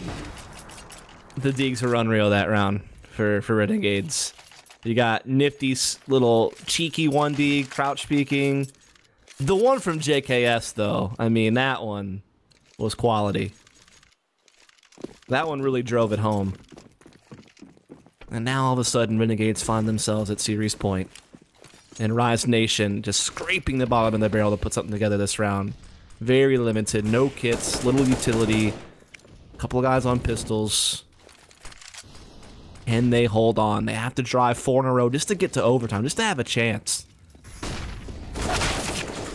The Deegs were unreal that round for Renegades. You got Nifty's little cheeky 1D, crouch peeking. The one from JKS, though, I mean, that one was quality. That one really drove it home. And now all of a sudden, Renegades find themselves at series point. And Rise Nation just scraping the bottom of the barrel to put something together this round. Very limited, no kits, little utility. A couple of guys on pistols. And they hold on. They have to drive 4 in a row just to get to overtime, just to have a chance.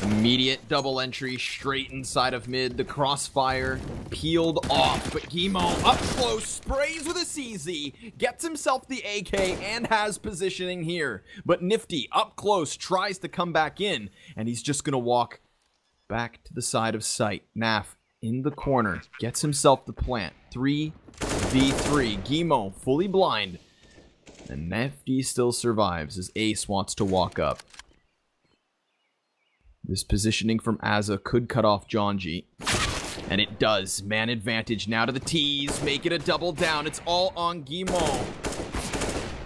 Immediate double entry straight inside of mid. The crossfire peeled off, but Gimo up close, sprays with a CZ, gets himself the AK and has positioning here. But Nifty up close tries to come back in, and he's just gonna walk back to the side of sight. Naf in the corner gets himself the plant. 3v3. Gimo fully blind, and Nifty still survives as Ace wants to walk up. This positioning from Azza could cut off Jonji. And it does. Man advantage now to the T's. Make it a double down. It's all on Gimo.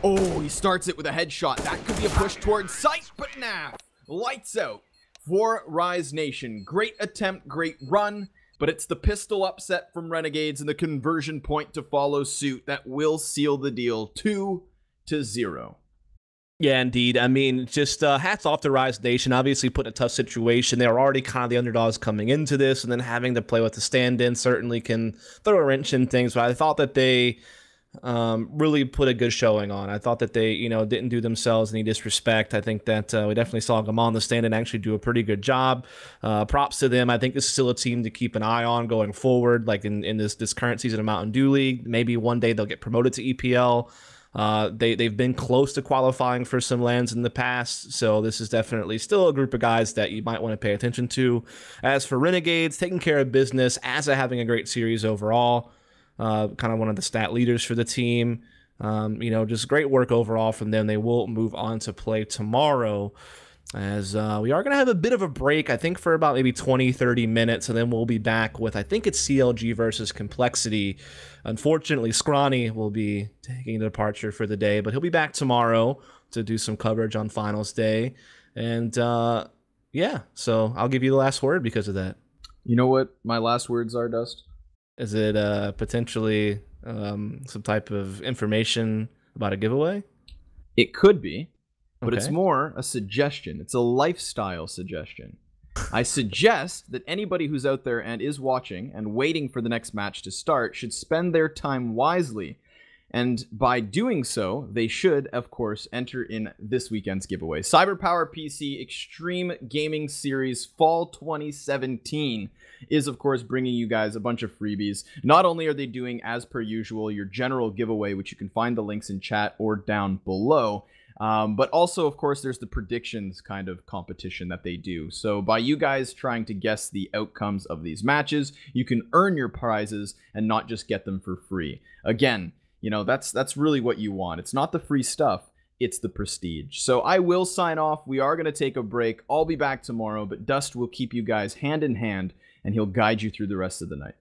Oh, he starts it with a headshot. That could be a push towards sight, but Naf. Lights out for Rise Nation. Great attempt, great run. But it's the pistol upset from Renegades and the conversion point to follow suit that will seal the deal. 2-0. Yeah, indeed. I mean, just hats off to Rise Nation. Obviously put in a tough situation. They were already kind of the underdogs coming into this, and then having to play with the stand-in certainly can throw a wrench in things. But I thought that they really put a good showing on. I thought that they, didn't do themselves any disrespect. I think that we definitely saw Gamal the stand-in actually do a pretty good job. Props to them. I think this is still a team to keep an eye on going forward, like in this current season of Mountain Dew League. Maybe one day they'll get promoted to EPL. They've been close to qualifying for some lands in the past, so this is definitely still a group of guys that you might want to pay attention to. As for Renegades, taking care of business, Azza having a great series overall, kind of one of the stat leaders for the team. Just great work overall from them. They will move on to play tomorrow, as we are going to have a bit of a break, I think, for about maybe 20-30 minutes, and then we'll be back with, I think it's CLG versus Complexity. Unfortunately, Scrawny will be taking a departure for the day, but he'll be back tomorrow to do some coverage on Finals Day. And yeah, so I'll give you the last word because of that. You know what my last words are, Dust? Is it potentially some type of information about a giveaway? It could be. But Okay. it's more a suggestion. It's a lifestyle suggestion. I suggest that anybody who's out there and is watching and waiting for the next match to start should spend their time wisely. And by doing so, they should, of course, enter in this weekend's giveaway. CyberPowerPC Extreme Gaming Series Fall 2017 is, of course, bringing you guys a bunch of freebies. Not only are they doing, as per usual, your general giveaway, which you can find the links in chat or down below, but also, of course, there's the predictions kind of competition that they do. So by you guys trying to guess the outcomes of these matches, you can earn your prizes and not just get them for free. Again, that's really what you want. It's not the free stuff, it's the prestige. So I will sign off. We are going to take a break. I'll be back tomorrow, but Dust will keep you guys hand in hand, and he'll guide you through the rest of the night.